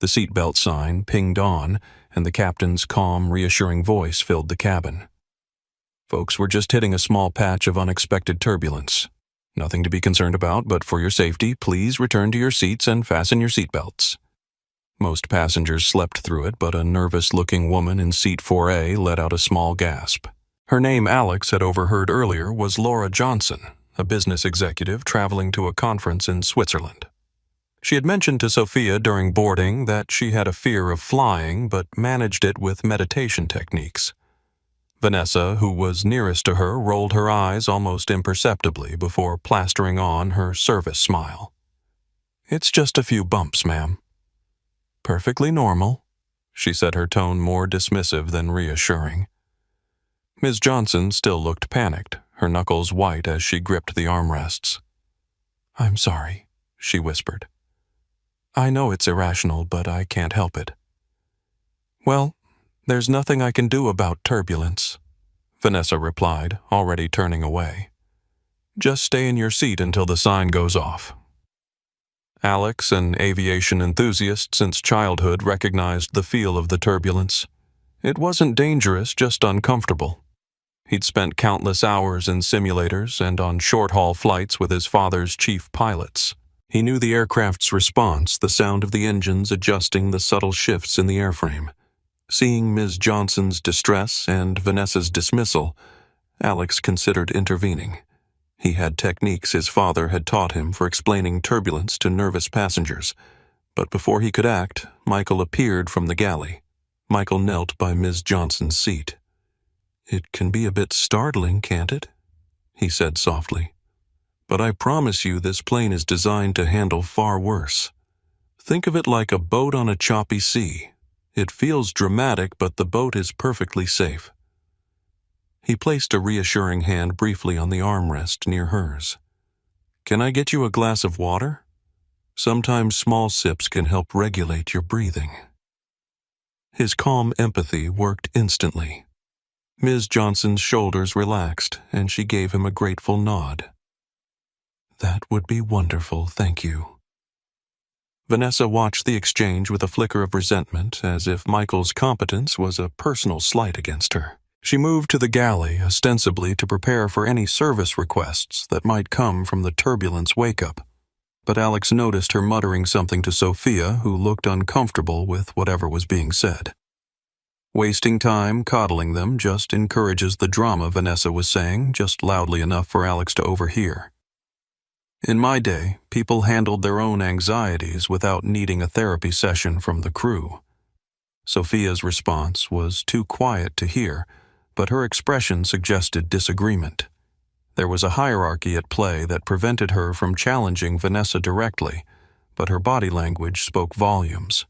The seatbelt sign pinged on, and the captain's calm, reassuring voice filled the cabin. Folks, we're just hitting a small patch of unexpected turbulence. Nothing to be concerned about, but for your safety, please return to your seats and fasten your seatbelts. Most passengers slept through it, but a nervous-looking woman in seat 4A let out a small gasp. Her name, Alex had overheard earlier, was Laura Johnson, a business executive traveling to a conference in Switzerland. She had mentioned to Sophia during boarding that she had a fear of flying, but managed it with meditation techniques. Vanessa, who was nearest to her, rolled her eyes almost imperceptibly before plastering on her service smile. It's just a few bumps, ma'am. Perfectly normal, she said, her tone more dismissive than reassuring. Ms. Johnson still looked panicked, her knuckles white as she gripped the armrests. I'm sorry, she whispered. I know it's irrational, but I can't help it. Well, there's nothing I can do about turbulence, Vanessa replied, already turning away. Just stay in your seat until the sign goes off. Alex, an aviation enthusiast since childhood, recognized the feel of the turbulence. It wasn't dangerous, just uncomfortable. He'd spent countless hours in simulators and on short-haul flights with his father's chief pilots. He knew the aircraft's response, the sound of the engines adjusting the subtle shifts in the airframe. Seeing Ms. Johnson's distress and Vanessa's dismissal, Alex considered intervening. He had techniques his father had taught him for explaining turbulence to nervous passengers. But before he could act, Michael appeared from the galley. Michael knelt by Ms. Johnson's seat. It can be a bit startling, can't it? He said softly. But I promise you this plane is designed to handle far worse. Think of it like a boat on a choppy sea. It feels dramatic, but the boat is perfectly safe. He placed a reassuring hand briefly on the armrest near hers. Can I get you a glass of water? Sometimes small sips can help regulate your breathing. His calm empathy worked instantly. Ms. Johnson's shoulders relaxed, and she gave him a grateful nod. That would be wonderful, thank you. Vanessa watched the exchange with a flicker of resentment, as if Michael's competence was a personal slight against her. She moved to the galley ostensibly to prepare for any service requests that might come from the turbulence wake-up, but Alex noticed her muttering something to Sophia, who looked uncomfortable with whatever was being said. Wasting time coddling them just encourages the drama, Vanessa was saying, just loudly enough for Alex to overhear. In my day, people handled their own anxieties without needing a therapy session from the crew. Sophia's response was too quiet to hear, but her expression suggested disagreement. There was a hierarchy at play that prevented her from challenging Vanessa directly, but her body language spoke volumes.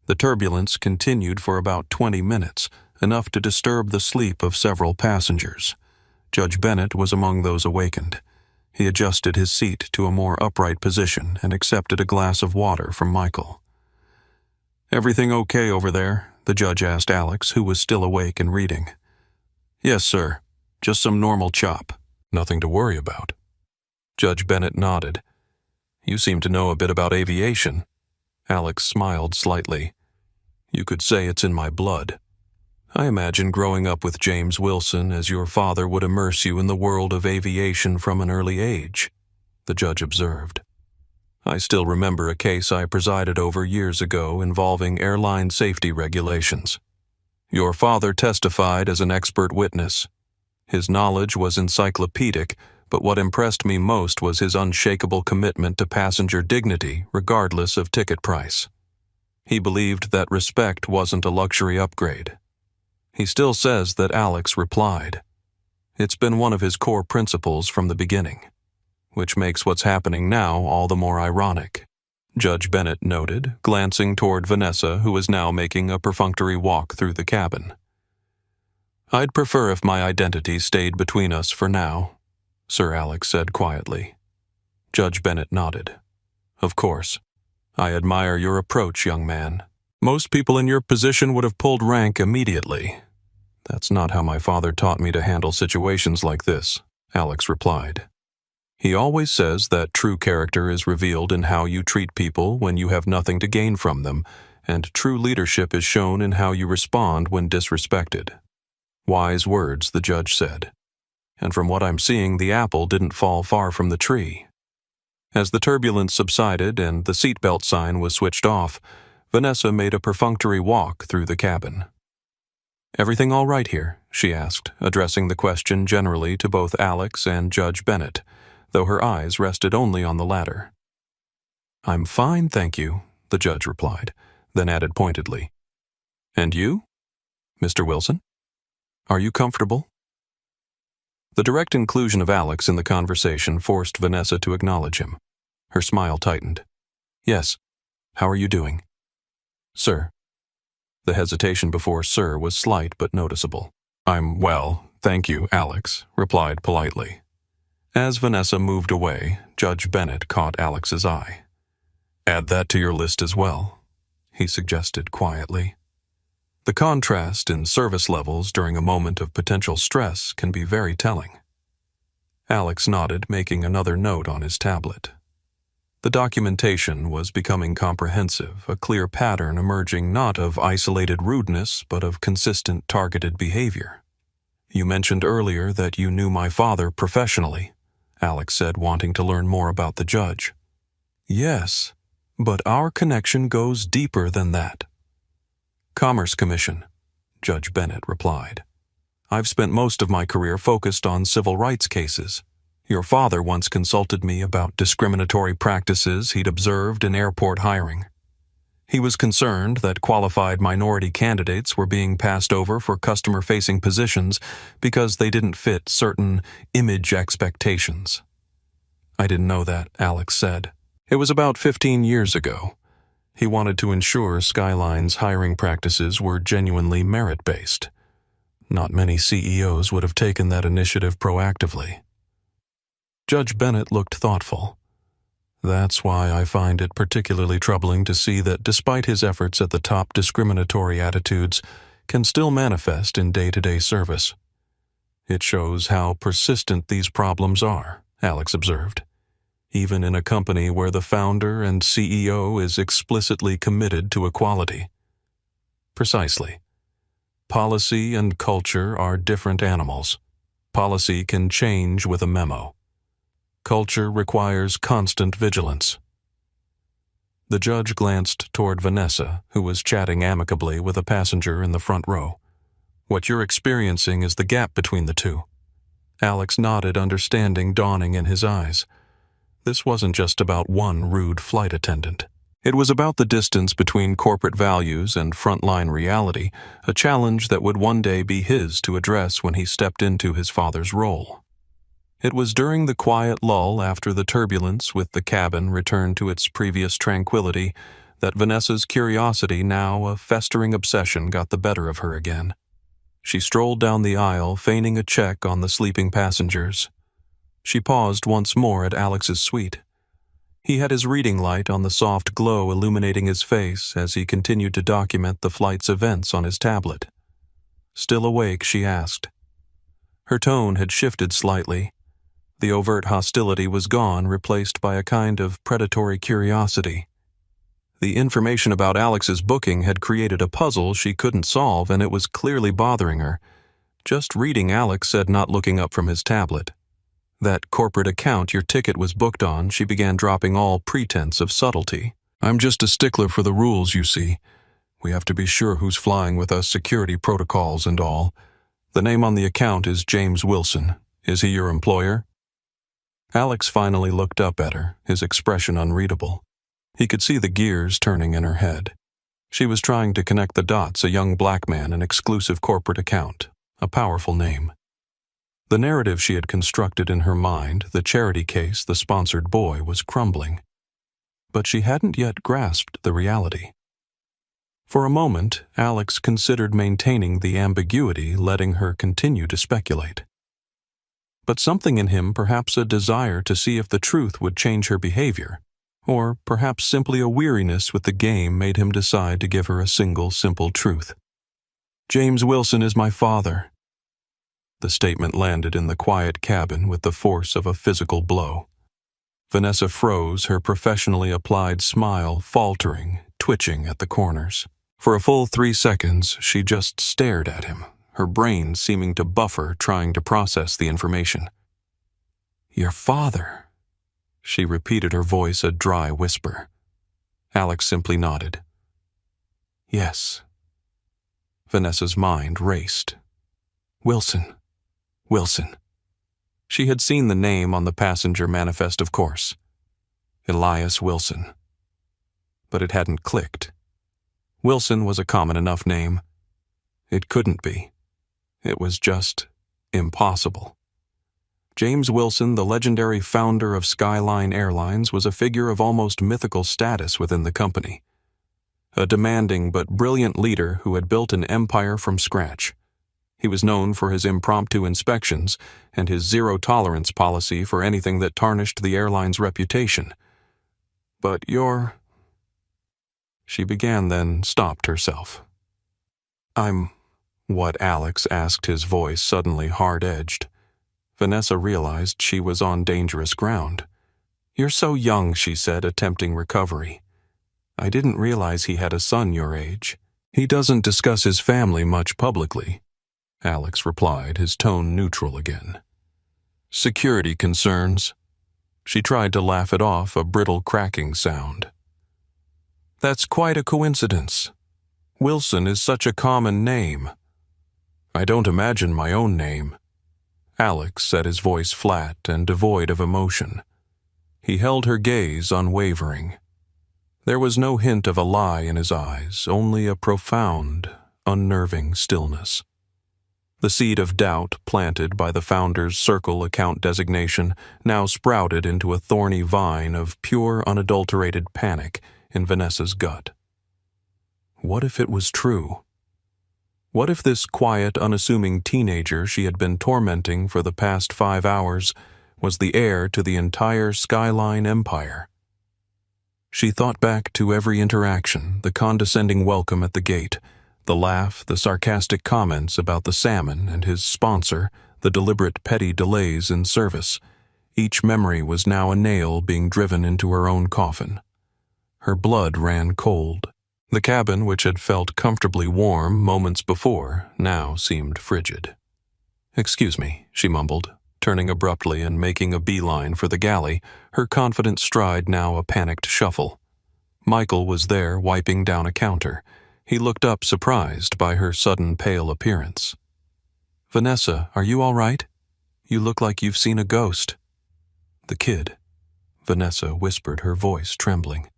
The turbulence continued for about 20 minutes, enough to disturb the sleep of several passengers. Judge Bennett was among those awakened. He adjusted his seat to a more upright position and accepted a glass of water from Michael. "Everything okay over there?" the judge asked Alex, who was still awake and reading. "Yes, sir. Just some normal chop. Nothing to worry about." Judge Bennett nodded. "You seem to know a bit about aviation." Alex smiled slightly. "You could say it's in my blood. I imagine growing up with James Wilson as your father would immerse you in the world of aviation from an early age," the judge observed. "I still remember a case I presided over years ago involving airline safety regulations. Your father testified as an expert witness. His knowledge was encyclopedic, but what impressed me most was his unshakable commitment to passenger dignity regardless of ticket price. He believed that respect wasn't a luxury upgrade. He still says that Alex replied. It's been one of his core principles from the beginning, which makes what's happening now all the more ironic," Judge Bennett noted, glancing toward Vanessa, who was now making a perfunctory walk through the cabin. "I'd prefer if my identity stayed between us for now," Sir Alex said quietly. Judge Bennett nodded. "Of course. I admire your approach, young man. Most people in your position would have pulled rank immediately. That's not how my father taught me to handle situations like this," Alex replied. "He always says that true character is revealed in how you treat people when you have nothing to gain from them, and true leadership is shown in how you respond when disrespected." Wise words, the judge said. And from what I'm seeing, the apple didn't fall far from the tree. As the turbulence subsided and the seatbelt sign was switched off, Vanessa made a perfunctory walk through the cabin. "Everything all right here?" she asked, addressing the question generally to both Alex and Judge Bennett, though her eyes rested only on the latter. "I'm fine, thank you," the judge replied, then added pointedly. "And you? Mr. Wilson? Are you comfortable?" The direct inclusion of Alex in the conversation forced Vanessa to acknowledge him. Her smile tightened. "Yes. How are you doing?" "Sir." The hesitation before "sir" was slight but noticeable. "I'm well, thank you," Alex replied politely. As Vanessa moved away, Judge Bennett caught Alex's eye. "Add that to your list as well," he suggested quietly. The contrast in service levels during a moment of potential stress can be very telling. Alex nodded, making another note on his tablet. The documentation was becoming comprehensive, a clear pattern emerging not of isolated rudeness, but of consistent targeted behavior. "You mentioned earlier that you knew my father professionally," Alex said, wanting to learn more about the judge. "Yes, but our connection goes deeper than that." "Commerce Commission," Judge Bennett replied. "I've spent most of my career focused on civil rights cases. Your father once consulted me about discriminatory practices he'd observed in airport hiring. He was concerned that qualified minority candidates were being passed over for customer-facing positions because they didn't fit certain image expectations." "I didn't know that," Alex said. "It was about 15 years ago. He wanted to ensure Skyline's hiring practices were genuinely merit-based. Not many CEOs would have taken that initiative proactively." Judge Bennett looked thoughtful. "That's why I find it particularly troubling to see that despite his efforts at the top, discriminatory attitudes can still manifest in day-to-day service. It shows how persistent these problems are," Alex observed, "even in a company where the founder and CEO is explicitly committed to equality." "Precisely. Policy and culture are different animals. Policy can change with a memo. Culture requires constant vigilance. The judge glanced toward Vanessa, who was chatting amicably with a passenger in the front row. What you're experiencing is the gap between the two. Alex nodded, understanding dawning in his eyes. This wasn't just about one rude flight attendant. It was about the distance between corporate values and frontline reality, a challenge that would one day be his to address when he stepped into his father's role. It was during the quiet lull after the turbulence with the cabin returned to its previous tranquility that Vanessa's curiosity, now a festering obsession, got the better of her again. She strolled down the aisle, feigning a check on the sleeping passengers. She paused once more at Alex's suite. He had his reading light on, the soft glow illuminating his face as he continued to document the flight's events on his tablet. Still awake, she asked. Her tone had shifted slightly. The overt hostility was gone, replaced by a kind of predatory curiosity. The information about Alex's booking had created a puzzle she couldn't solve, and it was clearly bothering her. Just reading Alex said, not looking up from his tablet. That corporate account your ticket was booked on, she began, dropping all pretense of subtlety. I'm just a stickler for the rules, you see. We have to be sure who's flying with us, security protocols and all. The name on the account is James Wilson. Is he your employer? Alex finally looked up at her, his expression unreadable. He could see the gears turning in her head. She was trying to connect the dots, a young black man, an exclusive corporate account, a powerful name. The narrative she had constructed in her mind, the charity case, the sponsored boy, was crumbling. But she hadn't yet grasped the reality. For a moment, Alex considered maintaining the ambiguity, letting her continue to speculate. But something in him, perhaps a desire to see if the truth would change her behavior, or perhaps simply a weariness with the game, made him decide to give her a single, simple truth. James Wilson is my father. The statement landed in the quiet cabin with the force of a physical blow. Vanessa froze, her professionally applied smile faltering, twitching at the corners. For a full 3 seconds, she just stared at him, her brain seeming to buffer, trying to process the information. Your father, she repeated, her voice a dry whisper. Alex simply nodded. Yes. Vanessa's mind raced. Wilson. She had seen the name on the passenger manifest, of course. Elias Wilson. But it hadn't clicked. Wilson was a common enough name. It couldn't be. It was just impossible. James Wilson, the legendary founder of Skyline Airlines, was a figure of almost mythical status within the company. A demanding but brilliant leader who had built an empire from scratch. He was known for his impromptu inspections and his zero-tolerance policy for anything that tarnished the airline's reputation. But she began, then stopped herself. I'm what Alex asked, his voice suddenly hard-edged. Vanessa realized she was on dangerous ground. You're so young, she said, attempting recovery. I didn't realize he had a son your age. He doesn't discuss his family much publicly, Alex replied, his tone neutral again. Security concerns. She tried to laugh it off, a brittle cracking sound. That's quite a coincidence. Wilson is such a common name. I don't imagine my own name. Alex said, his voice flat and devoid of emotion. He held her gaze unwavering. There was no hint of a lie in his eyes, only a profound, unnerving stillness. The seed of doubt planted by the founder's Circle account designation now sprouted into a thorny vine of pure, unadulterated panic in Vanessa's gut. What if it was true? What if this quiet, unassuming teenager she had been tormenting for the past 5 hours was the heir to the entire Skyline empire? She thought back to every interaction, the condescending welcome at the gate, the laugh, the sarcastic comments about the salmon and his sponsor, the deliberate petty delays in service. Each memory was now a nail being driven into her own coffin. Her blood ran cold. The cabin, which had felt comfortably warm moments before, now seemed frigid. "Excuse me," she mumbled, turning abruptly and making a beeline for the galley, her confident stride now a panicked shuffle. Michael was there, wiping down a counter. He looked up, surprised by her sudden pale appearance. "Vanessa, are you all right? You look like you've seen a ghost." "The kid," Vanessa whispered, her voice trembling.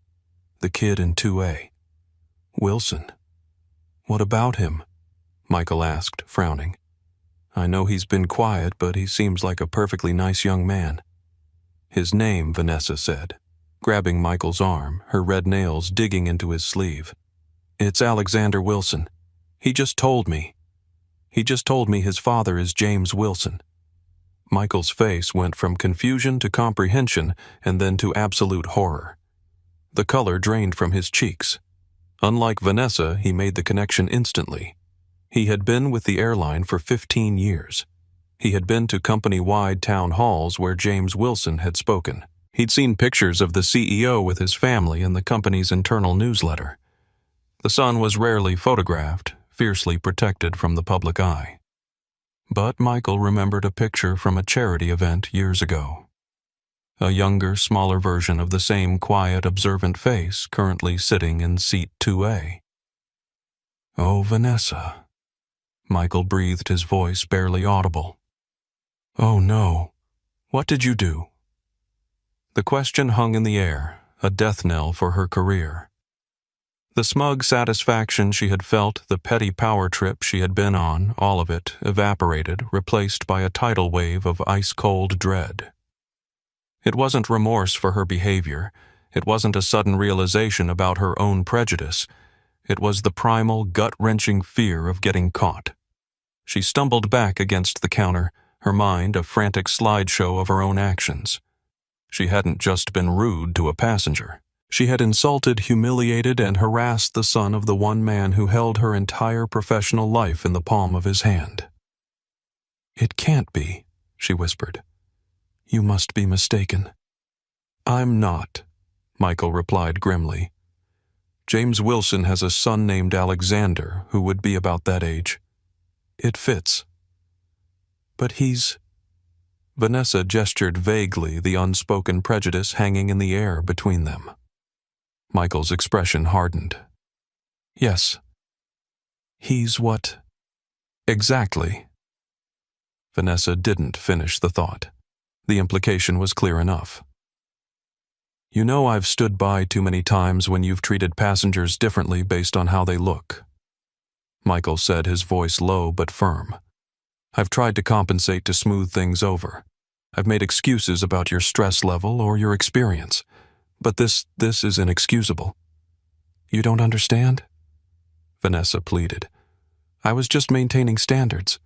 "The kid in 2A. Wilson." "What about him?" Michael asked, frowning. "I know he's been quiet, but he seems like a perfectly nice young man." "His name," Vanessa said, grabbing Michael's arm, her red nails digging into his sleeve. "It's Alexander Wilson. He just told me his father is James Wilson." Michael's face went from confusion to comprehension and then to absolute horror. The color drained from his cheeks. Unlike Vanessa, he made the connection instantly. He had been with the airline for 15 years. He had been to company-wide town halls where James Wilson had spoken. He'd seen pictures of the CEO with his family in the company's internal newsletter. The son was rarely photographed, fiercely protected from the public eye. But Michael remembered a picture from a charity event years ago. A younger, smaller version of the same quiet, observant face currently sitting in seat 2A. "Oh, Vanessa." Michael breathed, his voice barely audible. "Oh no. What did you do?" The question hung in the air, a death knell for her career. The smug satisfaction she had felt, the petty power trip she had been on, all of it evaporated, replaced by a tidal wave of ice-cold dread. It wasn't remorse for her behavior. It wasn't a sudden realization about her own prejudice. It was the primal, gut-wrenching fear of getting caught. She stumbled back against the counter, her mind a frantic slideshow of her own actions. She hadn't just been rude to a passenger. She had insulted, humiliated, and harassed the son of the one man who held her entire professional life in the palm of his hand. "It can't be," she whispered. "You must be mistaken." "I'm not," Michael replied grimly. "James Wilson has a son named Alexander who would be about that age. It fits." "But he's—" Vanessa gestured vaguely, the unspoken prejudice hanging in the air between them. Michael's expression hardened. "Yes. He's what?" "Exactly." Vanessa didn't finish the thought. The implication was clear enough. "You know I've stood by too many times when you've treated passengers differently based on how they look," Michael said, his voice low but firm. "I've tried to compensate to smooth things over. I've made excuses about your stress level or your experience. But this is inexcusable." "You don't understand?" Vanessa pleaded. "I was just maintaining standards.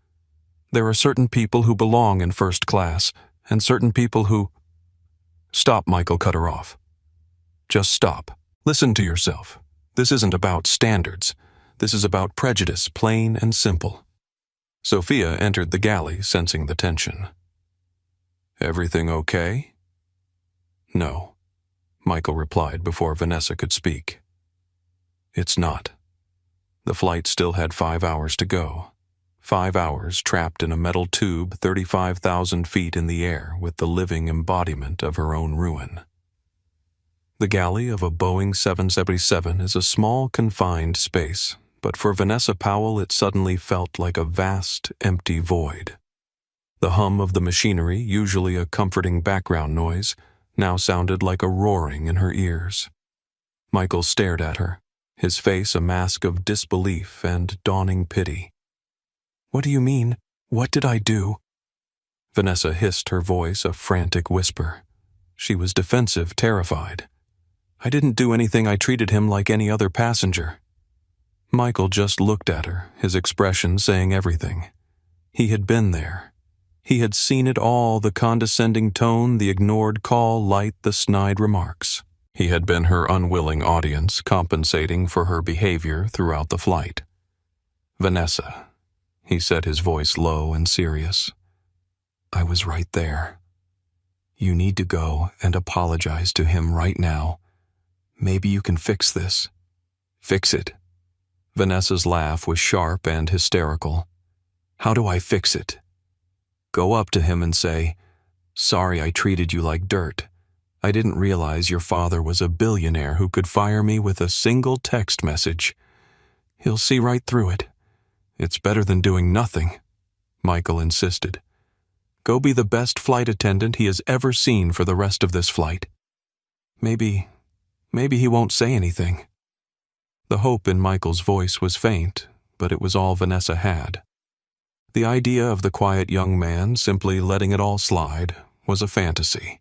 There are certain people who belong in first class, and certain people who—" "Stop," Michael cut her off. "Just stop. Listen to yourself. This isn't about standards. This is about prejudice, plain and simple." Sophia entered the galley, sensing the tension. "Everything okay?" "No," Michael replied before Vanessa could speak. "It's not. The flight still had 5 hours to go. 5 hours trapped in a metal tube 35,000 feet in the air with the living embodiment of her own ruin." The galley of a Boeing 777 is a small, confined space, but for Vanessa Powell it suddenly felt like a vast, empty void. The hum of the machinery, usually a comforting background noise, now sounded like a roaring in her ears. Michael stared at her, his face a mask of disbelief and dawning pity. "What do you mean? What did I do?" Vanessa hissed, her voice a frantic whisper. She was defensive, terrified. "I didn't do anything. I treated him like any other passenger." Michael just looked at her, his expression saying everything. He had been there. He had seen it all, the condescending tone, the ignored call light, the snide remarks. He had been her unwilling audience, compensating for her behavior throughout the flight. "Vanessa," he said, his voice low and serious, "I was right there. You need to go and apologize to him right now. Maybe you can fix this. Fix it. Vanessa's laugh was sharp and hysterical. How do I fix it? Go up to him and say, "Sorry I treated you like dirt. I didn't realize your father was a billionaire who could fire me with a single text message. He'll see right through it. It's better than doing nothing," Michael insisted. "Go be the best flight attendant he has ever seen for the rest of this flight. Maybe he won't say anything." The hope in Michael's voice was faint, but it was all Vanessa had. The idea of the quiet young man simply letting it all slide was a fantasy.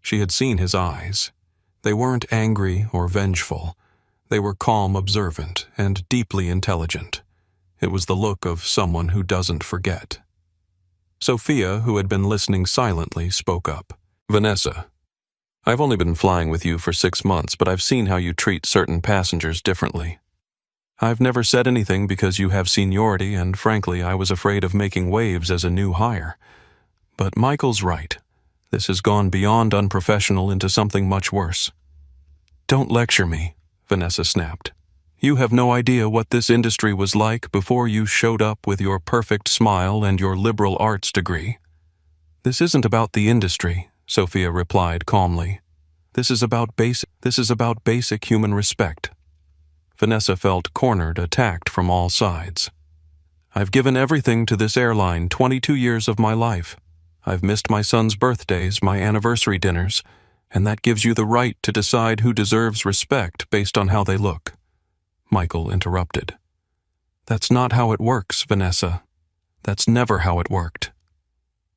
She had seen his eyes. They weren't angry or vengeful. They were calm, observant, and deeply intelligent. It was the look of someone who doesn't forget. Sophia, who had been listening silently, spoke up. "Vanessa, I've only been flying with you for 6 months, but I've seen how you treat certain passengers differently. I've never said anything because you have seniority, and frankly, I was afraid of making waves as a new hire. But Michael's right. This has gone beyond unprofessional into something much worse." "Don't lecture me," Vanessa snapped. "You have no idea what this industry was like before you showed up with your perfect smile and your liberal arts degree." "This isn't about the industry," Sophia replied calmly. This is about basic human respect." Vanessa felt cornered, attacked from all sides. "I've given everything to this airline 22 years of my life. I've missed my son's birthdays, my anniversary dinners, and that gives you the right to decide who deserves respect based on how they look." Michael interrupted. "That's not how it works, Vanessa. That's never how it worked."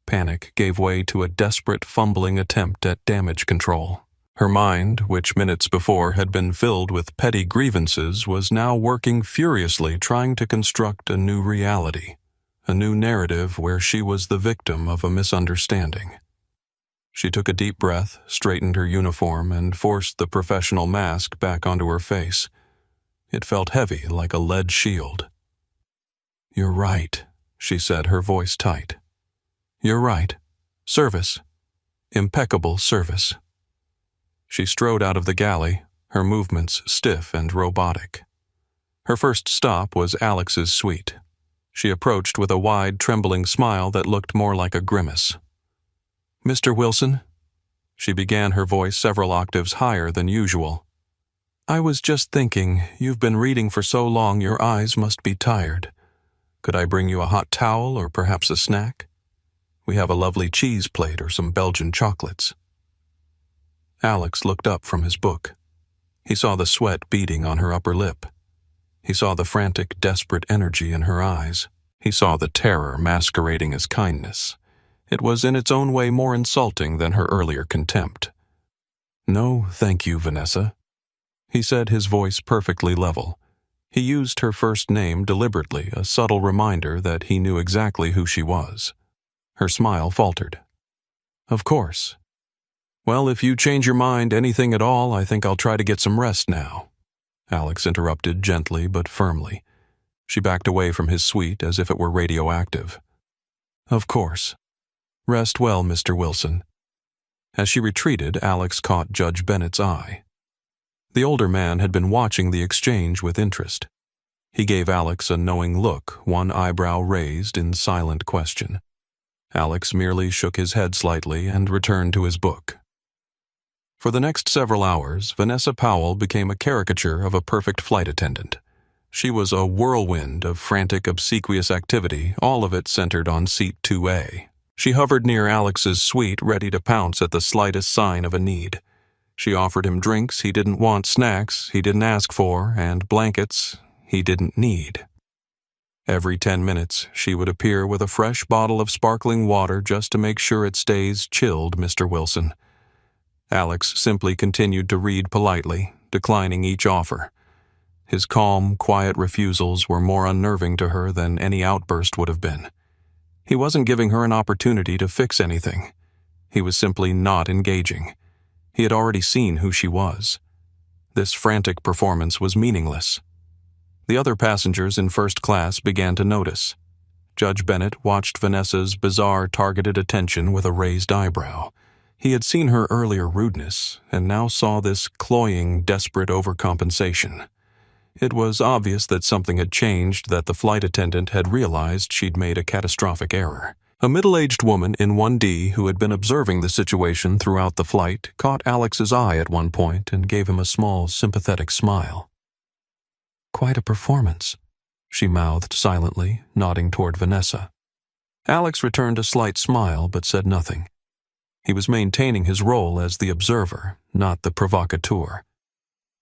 Panic gave way to a desperate, fumbling attempt at damage control. Her mind, which minutes before had been filled with petty grievances, was now working furiously trying to construct a new reality, a new narrative where she was the victim of a misunderstanding. She took a deep breath, straightened her uniform, and forced the professional mask back onto her face. It felt heavy, like a lead shield. "You're right," she said, her voice tight. "You're right. Service. Impeccable service." She strode out of the galley, her movements stiff and robotic. Her first stop was Alex's suite. She approached with a wide, trembling smile that looked more like a grimace. "Mr. Wilson?" She began, her voice several octaves higher than usual. "I was just thinking, you've been reading for so long your eyes must be tired. Could I bring you a hot towel or perhaps a snack? We have a lovely cheese plate or some Belgian chocolates." Alex looked up from his book. He saw the sweat beading on her upper lip. He saw the frantic, desperate energy in her eyes. He saw the terror masquerading as kindness. It was in its own way more insulting than her earlier contempt. "No, thank you, Vanessa," he said, his voice perfectly level. He used her first name deliberately, a subtle reminder that he knew exactly who she was. Her smile faltered. "Of course. Well, if you change your mind anything at all, I think I'll try to get some rest now," Alex interrupted gently but firmly. She backed away from his suite as if it were radioactive. "Of course. Rest well, Mr. Wilson." As she retreated, Alex caught Judge Bennett's eye. The older man had been watching the exchange with interest. He gave Alex a knowing look, one eyebrow raised in silent question. Alex merely shook his head slightly and returned to his book. For the next several hours, Vanessa Powell became a caricature of a perfect flight attendant. She was a whirlwind of frantic, obsequious activity, all of it centered on seat 2A. She hovered near Alex's suite, ready to pounce at the slightest sign of a need. She offered him drinks he didn't want, snacks he didn't ask for, and blankets he didn't need. Every 10 minutes, she would appear with a fresh bottle of sparkling water just to make sure it stays chilled, Mr. Wilson. Alex simply continued to read politely, declining each offer. His calm, quiet refusals were more unnerving to her than any outburst would have been. He wasn't giving her an opportunity to fix anything. He was simply not engaging. He had already seen who she was. This frantic performance was meaningless. The other passengers in first class began to notice. Judge Bennett watched Vanessa's bizarre targeted attention with a raised eyebrow. He had seen her earlier rudeness, and now saw this cloying, desperate overcompensation. It was obvious that something had changed, that the flight attendant had realized she'd made a catastrophic error. A middle-aged woman in 1D who had been observing the situation throughout the flight caught Alex's eye at one point and gave him a small, sympathetic smile. "Quite a performance," she mouthed silently, nodding toward Vanessa. Alex returned a slight smile but said nothing. He was maintaining his role as the observer, not the provocateur.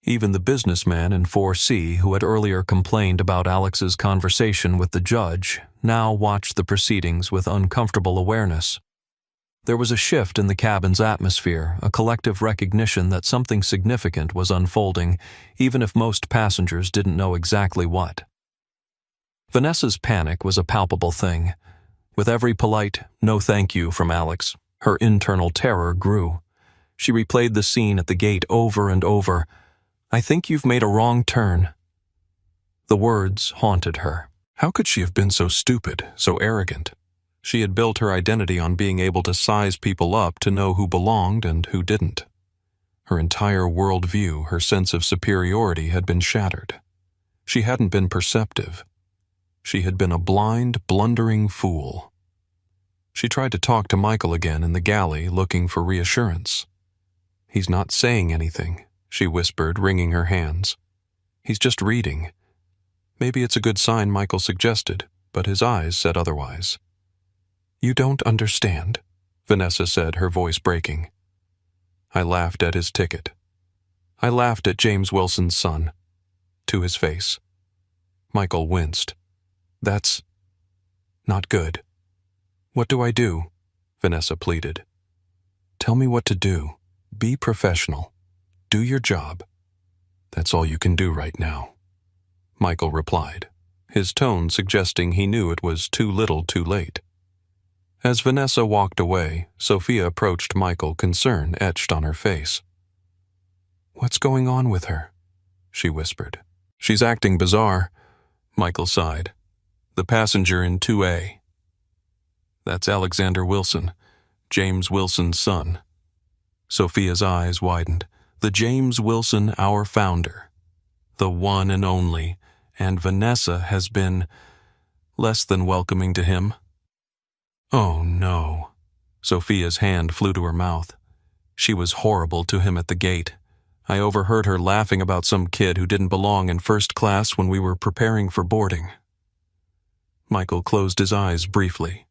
Even the businessman in 4C who had earlier complained about Alex's conversation with the judge now watched the proceedings with uncomfortable awareness. There was a shift in the cabin's atmosphere, a collective recognition that something significant was unfolding, even if most passengers didn't know exactly what. Vanessa's panic was a palpable thing. With every polite "no thank you" from Alex, her internal terror grew. She replayed the scene at the gate over and over. "I think you've made a wrong turn." The words haunted her. How could she have been so stupid, so arrogant? She had built her identity on being able to size people up to know who belonged and who didn't. Her entire worldview, her sense of superiority had been shattered. She hadn't been perceptive. She had been a blind, blundering fool. She tried to talk to Michael again in the galley, looking for reassurance. "He's not saying anything," she whispered, wringing her hands. "He's just reading." Maybe it's a good sign, Michael suggested, but his eyes said otherwise. "You don't understand," Vanessa said, her voice breaking. "I laughed at his ticket. I laughed at James Wilson's son." To his face. Michael winced. "That's not good." "What do I do?" Vanessa pleaded. "Tell me what to do. Be professional. Do your job. That's all you can do right now," Michael replied, his tone suggesting he knew it was too little too late. As Vanessa walked away, Sophia approached Michael, concern etched on her face. "What's going on with her?" she whispered. "She's acting bizarre," Michael sighed. "The passenger in 2A. That's Alexander Wilson, James Wilson's son." Sophia's eyes widened. "The James Wilson, our founder. The one and only, and Vanessa has been less than welcoming to him." "Oh, no." Sophia's hand flew to her mouth. "She was horrible to him at the gate. I overheard her laughing about some kid who didn't belong in first class when we were preparing for boarding." Michael closed his eyes briefly.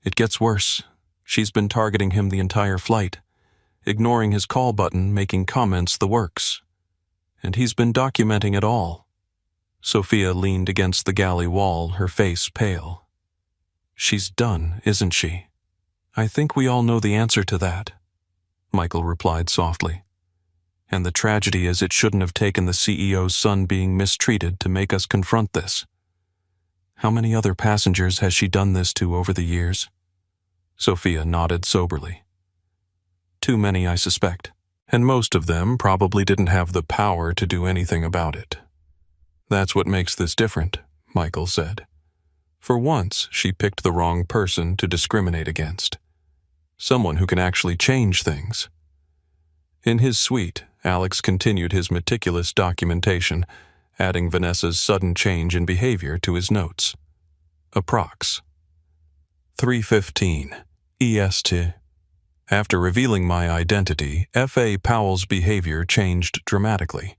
"It gets worse. She's been targeting him the entire flight, ignoring his call button, making comments, the works. And he's been documenting it all." Sophia leaned against the galley wall, her face pale. "She's done, isn't she?" "I think we all know the answer to that," Michael replied softly. "And the tragedy is it shouldn't have taken the CEO's son being mistreated to make us confront this. How many other passengers has she done this to over the years?" Sophia nodded soberly. "Too many, I suspect. And most of them probably didn't have the power to do anything about it." "That's what makes this different," Michael said. "For once, she picked the wrong person to discriminate against. Someone who can actually change things." In his suite, Alex continued his meticulous documentation, adding Vanessa's sudden change in behavior to his notes. Approx. 3:15 EST. After revealing my identity, F.A. Powell's behavior changed dramatically.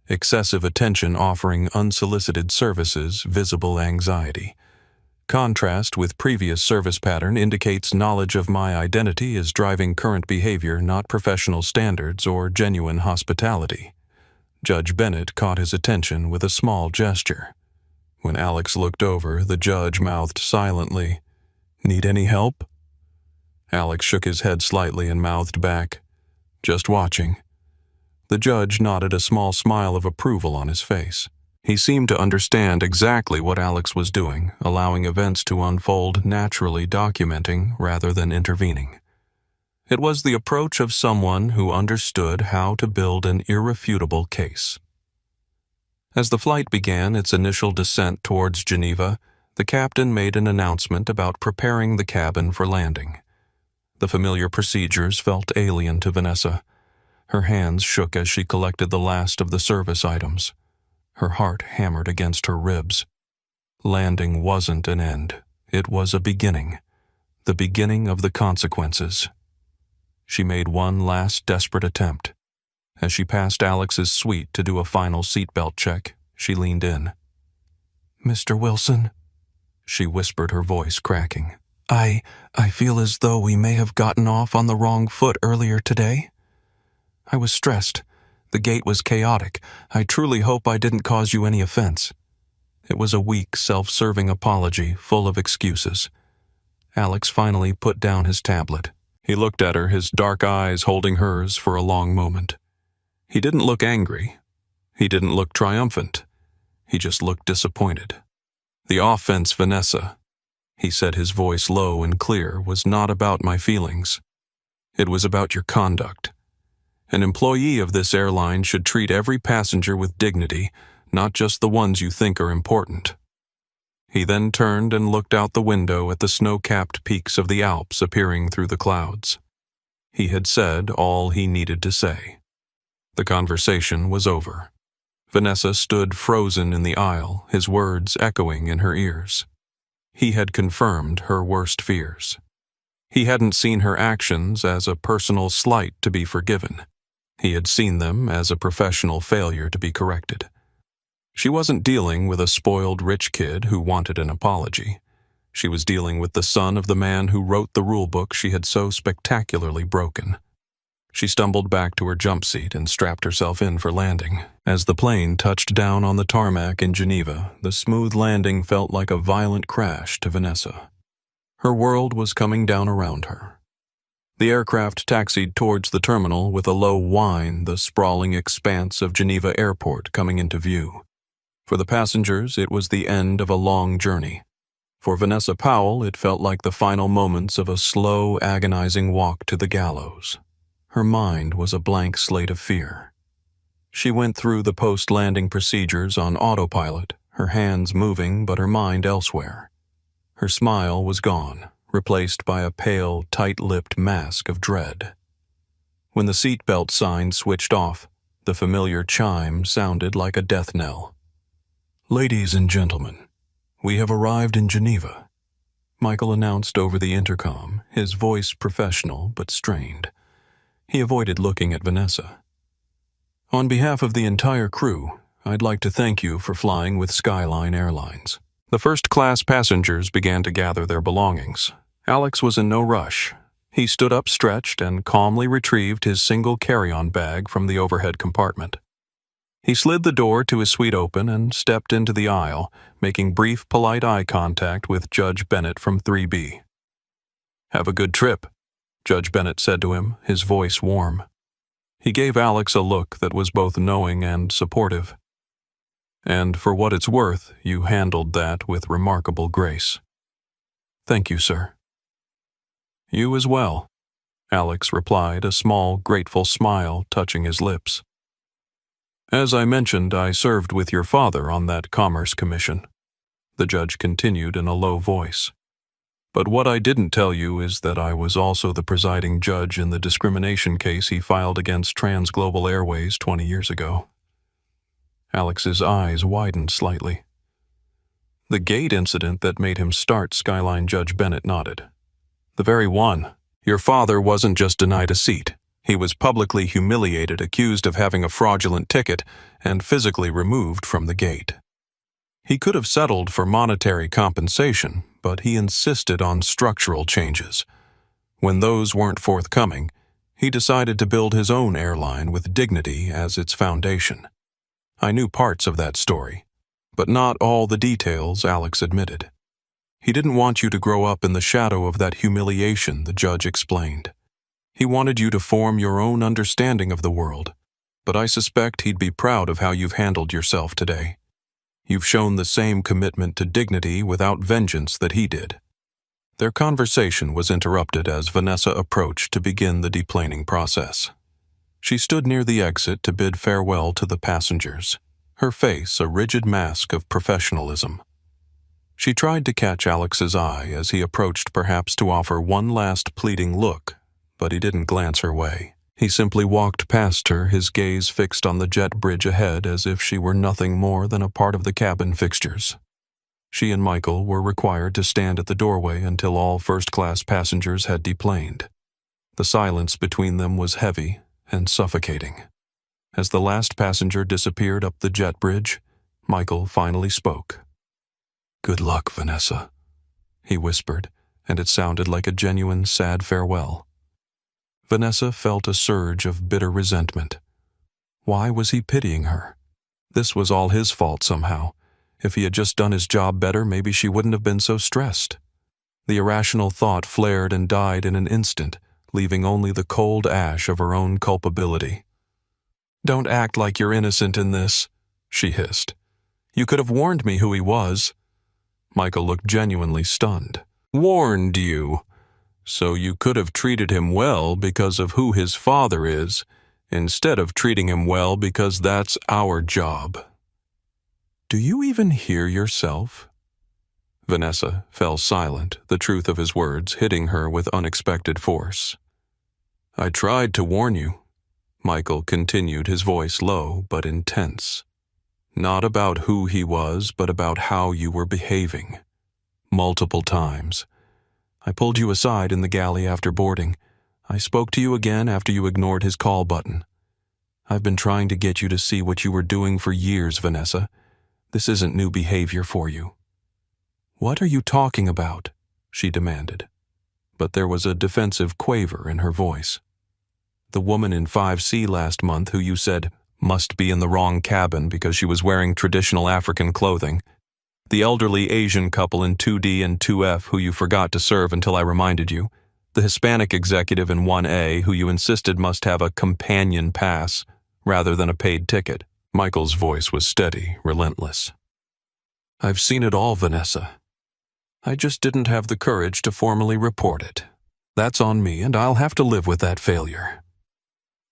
Excessive attention offering unsolicited services, visible anxiety. Contrast with previous service pattern indicates knowledge of my identity is driving current behavior, not professional standards or genuine hospitality. Judge Bennett caught his attention with a small gesture. When Alex looked over, the judge mouthed silently, "Need any help?" Alex shook his head slightly and mouthed back, "Just watching." The judge nodded, a small smile of approval on his face. He seemed to understand exactly what Alex was doing, allowing events to unfold naturally, documenting rather than intervening. It was the approach of someone who understood how to build an irrefutable case. As the flight began its initial descent towards Geneva, the captain made an announcement about preparing the cabin for landing. The familiar procedures felt alien to Vanessa. Her hands shook as she collected the last of the service items. Her heart hammered against her ribs. Landing wasn't an end. It was a beginning. The beginning of the consequences. She made one last desperate attempt. As she passed Alex's suite to do a final seatbelt check, she leaned in. "Mr. Wilson," she whispered, her voice cracking. I feel as though we may have gotten off on the wrong foot earlier today. I was stressed. The gate was chaotic. I truly hope I didn't cause you any offense." It was a weak, self-serving apology, full of excuses. Alex finally put down his tablet. He looked at her, his dark eyes holding hers for a long moment. He didn't look angry. He didn't look triumphant. He just looked disappointed. "The offense, Vanessa," he said, his voice low and clear, "was not about my feelings. It was about your conduct. An employee of this airline should treat every passenger with dignity, not just the ones you think are important." He then turned and looked out the window at the snow-capped peaks of the Alps appearing through the clouds. He had said all he needed to say. The conversation was over. Vanessa stood frozen in the aisle, his words echoing in her ears. He had confirmed her worst fears. He hadn't seen her actions as a personal slight to be forgiven. He had seen them as a professional failure to be corrected. She wasn't dealing with a spoiled rich kid who wanted an apology. She was dealing with the son of the man who wrote the rulebook she had so spectacularly broken. She stumbled back to her jump seat and strapped herself in for landing. As the plane touched down on the tarmac in Geneva, the smooth landing felt like a violent crash to Vanessa. Her world was coming down around her. The aircraft taxied towards the terminal with a low whine, the sprawling expanse of Geneva Airport coming into view. For the passengers, it was the end of a long journey. For Vanessa Powell, it felt like the final moments of a slow, agonizing walk to the gallows. Her mind was a blank slate of fear. She went through the post-landing procedures on autopilot, her hands moving but her mind elsewhere. Her smile was gone, replaced by a pale, tight-lipped mask of dread. When the seatbelt sign switched off, the familiar chime sounded like a death knell. "Ladies and gentlemen, we have arrived in Geneva," Michael announced over the intercom, his voice professional but strained. He avoided looking at Vanessa. "On behalf of the entire crew, I'd like to thank you for flying with Skyline Airlines." The first-class passengers began to gather their belongings. Alex was in no rush. He stood up stretched and calmly retrieved his single carry-on bag from the overhead compartment. He slid the door to his suite open and stepped into the aisle, making brief, polite eye contact with Judge Bennett from 3B. "Have a good trip," Judge Bennett said to him, his voice warm. He gave Alex a look that was both knowing and supportive. "And for what it's worth, you handled that with remarkable grace." "Thank you, sir." "You as well," Alex replied, a small, grateful smile touching his lips. "As I mentioned, I served with your father on that Commerce Commission," the judge continued in a low voice. "But what I didn't tell you is that I was also the presiding judge in the discrimination case he filed against Transglobal Airways 20 years ago." Alex's eyes widened slightly. "The gate incident that made him start Skyline?" Judge Bennett nodded. "The very one. Your father wasn't just denied a seat. He was publicly humiliated, accused of having a fraudulent ticket, and physically removed from the gate. He could have settled for monetary compensation, but he insisted on structural changes. When those weren't forthcoming, he decided to build his own airline with dignity as its foundation. I knew parts of that story, but not all the details," Alex admitted. "He didn't want you to grow up in the shadow of that humiliation," the judge explained. "He wanted you to form your own understanding of the world, but I suspect he'd be proud of how you've handled yourself today. You've shown the same commitment to dignity without vengeance that he did." Their conversation was interrupted as Vanessa approached to begin the deplaning process. She stood near the exit to bid farewell to the passengers, her face a rigid mask of professionalism. She tried to catch Alex's eye as he approached, perhaps to offer one last pleading look, but he didn't glance her way. He simply walked past her, his gaze fixed on the jet bridge ahead as if she were nothing more than a part of the cabin fixtures. She and Michael were required to stand at the doorway until all first-class passengers had deplaned. The silence between them was heavy and suffocating. As the last passenger disappeared up the jet bridge, Michael finally spoke. "Good luck, Vanessa," he whispered, and it sounded like a genuine, sad farewell. Vanessa felt a surge of bitter resentment. Why was he pitying her? This was all his fault somehow. If he had just done his job better, maybe she wouldn't have been so stressed. The irrational thought flared and died in an instant, leaving only the cold ash of her own culpability. "Don't act like you're innocent in this," she hissed. "You could have warned me who he was." Michael looked genuinely stunned. "Warned you? So you could have treated him well because of who his father is, instead of treating him well because that's our job. Do you even hear yourself?" Vanessa fell silent, the truth of his words hitting her with unexpected force. "I tried to warn you," Michael continued, his voice low but intense. "Not about who he was, but about how you were behaving. Multiple times. I pulled you aside in the galley after boarding. I spoke to you again after you ignored his call button. I've been trying to get you to see what you were doing for years, Vanessa. This isn't new behavior for you." "What are you talking about?" she demanded. But there was a defensive quaver in her voice. "The woman in 5C last month who you said must be in the wrong cabin because she was wearing traditional African clothing. The elderly Asian couple in 2D and 2F who you forgot to serve until I reminded you. The Hispanic executive in 1A who you insisted must have a companion pass rather than a paid ticket." Michael's voice was steady, relentless. "I've seen it all, Vanessa. I just didn't have the courage to formally report it. That's on me, and I'll have to live with that failure."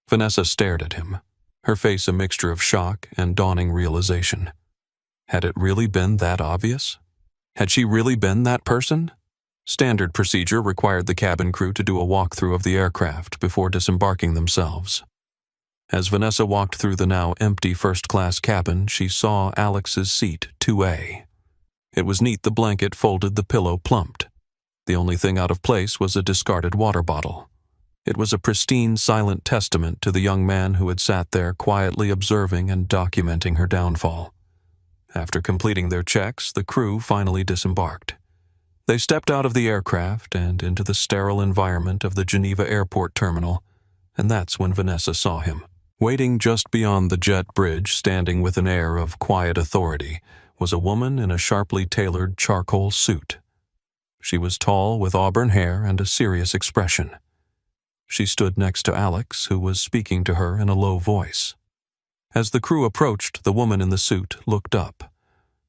Vanessa stared at him, her face a mixture of shock and dawning realization. Had it really been that obvious? Had she really been that person? Standard procedure required the cabin crew to do a walkthrough of the aircraft before disembarking themselves. As Vanessa walked through the now empty first-class cabin, she saw Alex's seat 2A. It was neat the blanket folded, the pillow plumped. The only thing out of place was a discarded water bottle. It was a pristine, silent testament to the young man who had sat there quietly observing and documenting her downfall. After completing their checks, the crew finally disembarked. They stepped out of the aircraft and into the sterile environment of the Geneva airport terminal, and that's when Vanessa saw him. Waiting just beyond the jet bridge, standing with an air of quiet authority, was a woman in a sharply tailored charcoal suit. She was tall, with auburn hair and a serious expression. She stood next to Alex, who was speaking to her in a low voice. As the crew approached, the woman in the suit looked up.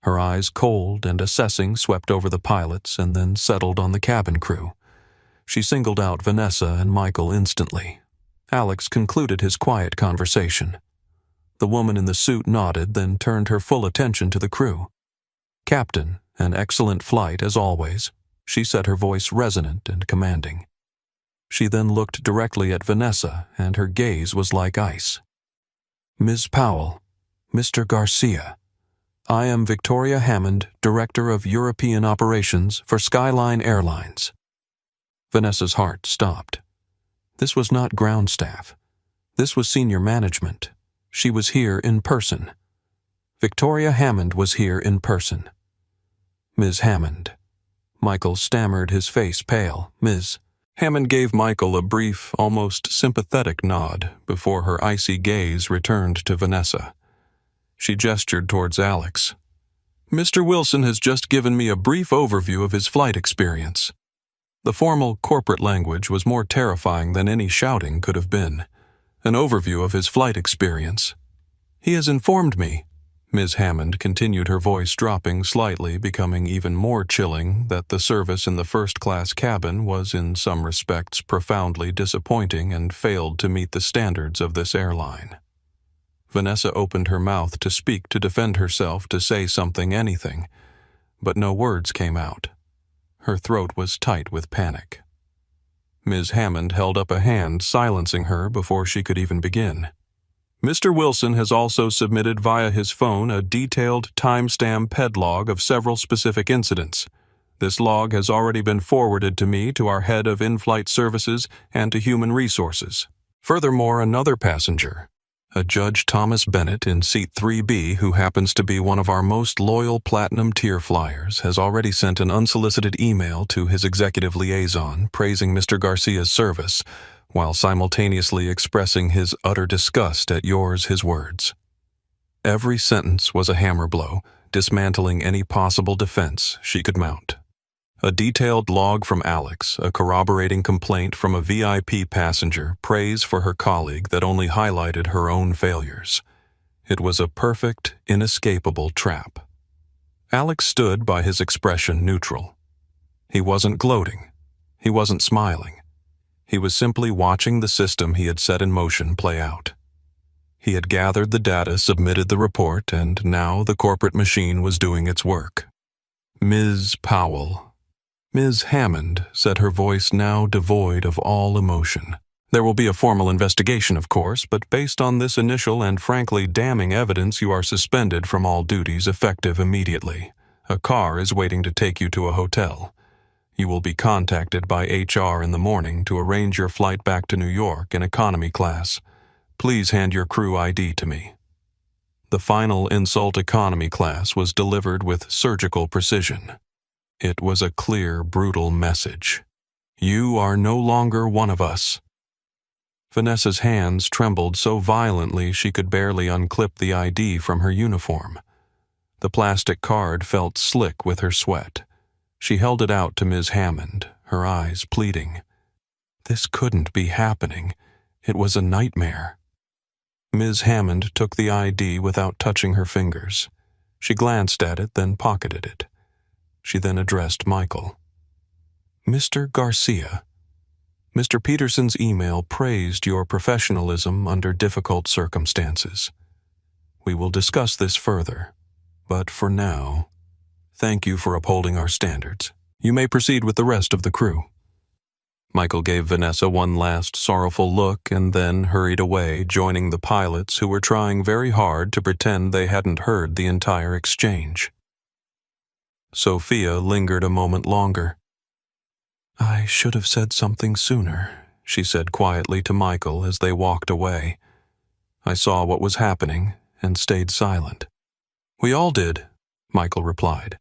Her eyes, cold and assessing, swept over the pilots and then settled on the cabin crew. She singled out Vanessa and Michael instantly. Alex concluded his quiet conversation. The woman in the suit nodded, then turned her full attention to the crew. "Captain, an excellent flight as always," she said, her voice resonant and commanding. She then looked directly at Vanessa, and her gaze was like ice. "Ms. Powell, Mr. Garcia, I am Victoria Hammond, Director of European Operations for Skyline Airlines." Vanessa's heart stopped. This was not ground staff. This was senior management. She was here in person. Victoria Hammond was here in person. "Ms. Hammond." Michael stammered, his face pale. "Ms." Hammond gave Michael a brief, almost sympathetic nod before her icy gaze returned to Vanessa. She gestured towards Alex. "Mr. Wilson has just given me a brief overview of his flight experience." The formal corporate language was more terrifying than any shouting could have been. An overview of his flight experience. "He has informed me," Ms. Hammond continued, her voice dropping slightly, becoming even more chilling, "that the service in the first-class cabin was in some respects profoundly disappointing and failed to meet the standards of this airline." Vanessa opened her mouth to speak, to defend herself, to say something, anything, but no words came out. Her throat was tight with panic. Ms. Hammond held up a hand, silencing her before she could even begin. Mr. Wilson has also submitted via his phone a detailed timestamp PED log of several specific incidents. This log has already been forwarded to me, to our head of in-flight services, and to human resources. Furthermore, another passenger, a Judge Thomas Bennett in seat 3B, who happens to be one of our most loyal Platinum tier flyers, has already sent an unsolicited email to his executive liaison praising Mr. Garcia's service, while simultaneously expressing his utter disgust at his words. Every sentence was a hammer blow, dismantling any possible defense she could mount. A detailed log from Alex, a corroborating complaint from a VIP passenger, praise for her colleague that only highlighted her own failures. It was a perfect, inescapable trap. Alex stood by his expression neutral. He wasn't gloating. He wasn't smiling. He was simply watching the system he had set in motion play out. He had gathered the data, submitted the report, and now the corporate machine was doing its work. Ms. Powell. Ms. Hammond, said her voice now devoid of all emotion. There will be a formal investigation, of course, but based on this initial and frankly damning evidence, you are suspended from all duties effective immediately. A car is waiting to take you to a hotel. You will be contacted by HR in the morning to arrange your flight back to New York in economy class. Please hand your crew ID to me. The final insult economy class was delivered with surgical precision. It was a clear, brutal message. You are no longer one of us. Vanessa's hands trembled so violently she could barely unclip the ID from her uniform. The plastic card felt slick with her sweat. She held it out to Ms. Hammond, her eyes pleading. This couldn't be happening. It was a nightmare. Ms. Hammond took the ID without touching her fingers. She glanced at it, then pocketed it. She then addressed Michael. Mr. Garcia, Mr. Peterson's email praised your professionalism under difficult circumstances. We will discuss this further, but for now, thank you for upholding our standards. You may proceed with the rest of the crew. Michael gave Vanessa one last sorrowful look and then hurried away, joining the pilots who were trying very hard to pretend they hadn't heard the entire exchange. Sophia lingered a moment longer. I should have said something sooner, she said quietly to Michael as they walked away. I saw what was happening and stayed silent. We all did, Michael replied.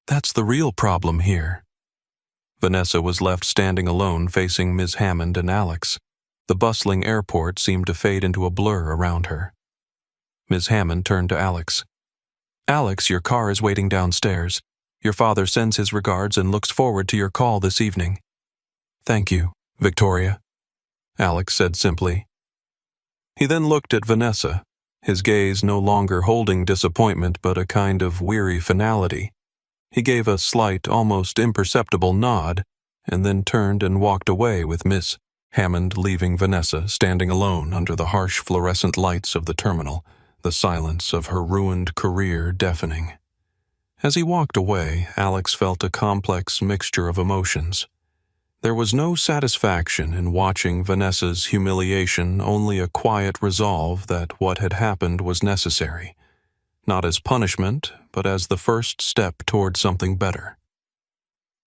That's the real problem here. Vanessa was left standing alone facing Ms. Hammond and Alex. The bustling airport seemed to fade into a blur around her. Ms. Hammond turned to Alex. Alex, your car is waiting downstairs. Your father sends his regards and looks forward to your call this evening. Thank you, Victoria, Alex said simply. He then looked at Vanessa, his gaze no longer holding disappointment but a kind of weary finality. He gave a slight, almost imperceptible nod, and then turned and walked away with Miss Hammond, leaving Vanessa standing alone under the harsh fluorescent lights of the terminal, the silence of her ruined career deafening. As he walked away, Alex felt a complex mixture of emotions. There was no satisfaction in watching Vanessa's humiliation, only a quiet resolve that what had happened was necessary, not as punishment, but as the first step toward something better.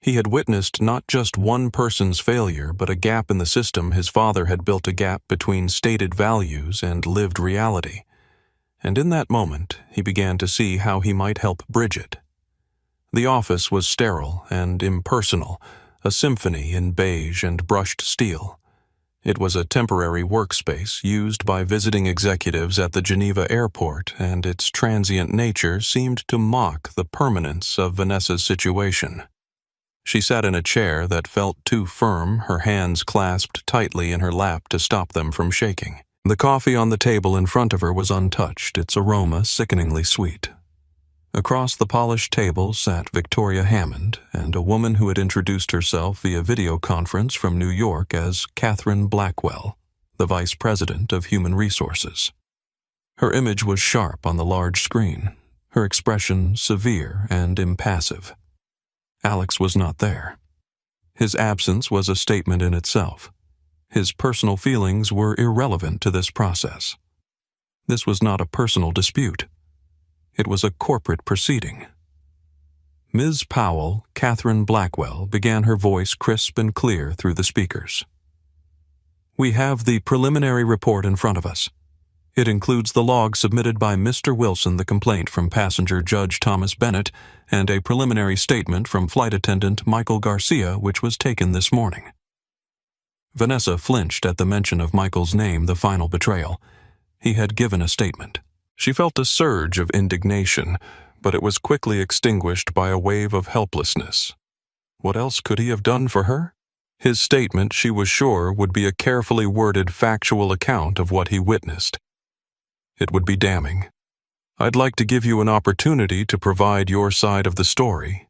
He had witnessed not just one person's failure, but a gap in the system. His father had built a gap between stated values and lived reality, and in that moment he began to see how he might help bridge it. The office was sterile and impersonal, a symphony in beige and brushed steel. It was a temporary workspace used by visiting executives at the Geneva airport, and its transient nature seemed to mock the permanence of Vanessa's situation. She sat in a chair that felt too firm, her hands clasped tightly in her lap to stop them from shaking. The coffee on the table in front of her was untouched, its aroma sickeningly sweet. Across the polished table sat Victoria Hammond and a woman who had introduced herself via video conference from New York as Catherine Blackwell, the Vice President of Human Resources. Her image was sharp on the large screen, her expression severe and impassive. Alex was not there. His absence was a statement in itself. His personal feelings were irrelevant to this process. This was not a personal dispute. It was a corporate proceeding. Ms. Powell, Catherine Blackwell, began, her voice crisp and clear through the speakers. We have the preliminary report in front of us. It includes the log submitted by Mr. Wilson, the complaint from passenger Judge Thomas Bennett, and a preliminary statement from flight attendant Michael Garcia, which was taken this morning. Vanessa flinched at the mention of Michael's name, the final betrayal. He had given a statement. She felt a surge of indignation, but it was quickly extinguished by a wave of helplessness. What else could he have done for her? His statement, she was sure, would be a carefully worded factual account of what he witnessed. It would be damning. I'd like to give you an opportunity to provide your side of the story.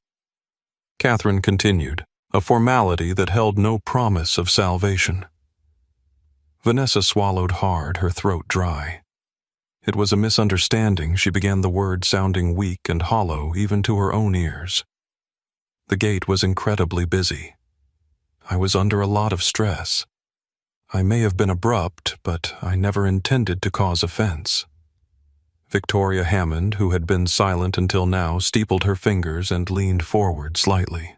Catherine continued, a formality that held no promise of salvation. Vanessa swallowed hard, her throat dry. It was a misunderstanding. She began the word sounding weak and hollow even to her own ears. The gate was incredibly busy. I was under a lot of stress. I may have been abrupt, but I never intended to cause offense. Victoria Hammond, who had been silent until now, steepled her fingers and leaned forward slightly.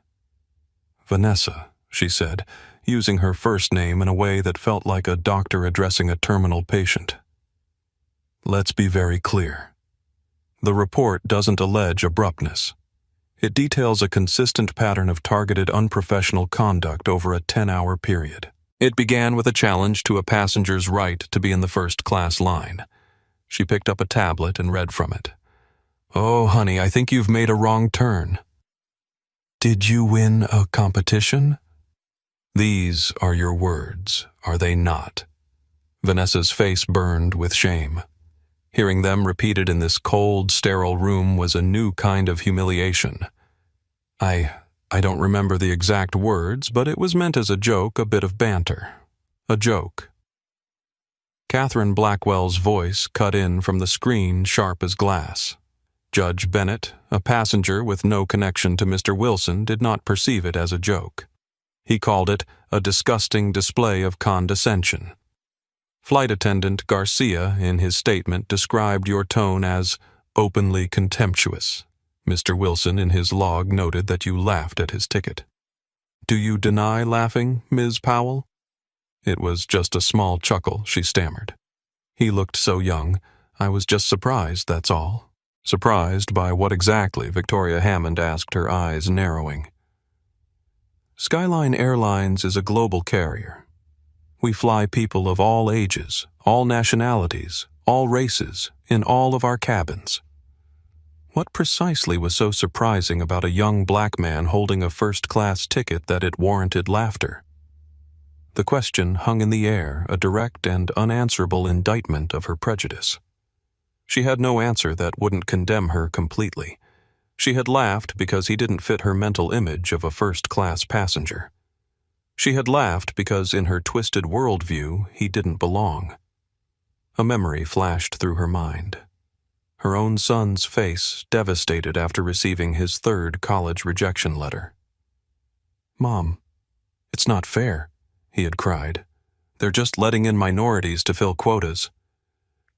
Vanessa, she said, using her first name in a way that felt like a doctor addressing a terminal patient. Let's be very clear. The report doesn't allege abruptness. It details a consistent pattern of targeted unprofessional conduct over a 10-hour period. It began with a challenge to a passenger's right to be in the first-class line. She picked up a tablet and read from it. Oh, honey, I think you've made a wrong turn. Did you win a competition? These are your words, are they not? Vanessa's face burned with shame. Hearing them repeated in this cold, sterile room was a new kind of humiliation. I don't remember the exact words, but it was meant as a joke, a bit of banter. A joke. Catherine Blackwell's voice cut in from the screen sharp as glass. Judge Bennett, a passenger with no connection to Mr. Wilson, did not perceive it as a joke. He called it a disgusting display of condescension. Flight attendant Garcia, in his statement, described your tone as openly contemptuous. Mr. Wilson, in his log, noted that you laughed at his ticket. Do you deny laughing, Ms. Powell? It was just a small chuckle, she stammered. He looked so young. I was just surprised, that's all. Surprised by what exactly, Victoria Hammond asked, her eyes narrowing. Skyline Airlines is a global carrier. We fly people of all ages, all nationalities, all races, in all of our cabins. What precisely was so surprising about a young black man holding a first-class ticket that it warranted laughter? The question hung in the air, a direct and unanswerable indictment of her prejudice. She had no answer that wouldn't condemn her completely. She had laughed because he didn't fit her mental image of a first-class passenger. She had laughed because in her twisted worldview, he didn't belong. A memory flashed through her mind. Her own son's face, devastated after receiving his third college rejection letter. Mom, it's not fair, he had cried. They're just letting in minorities to fill quotas.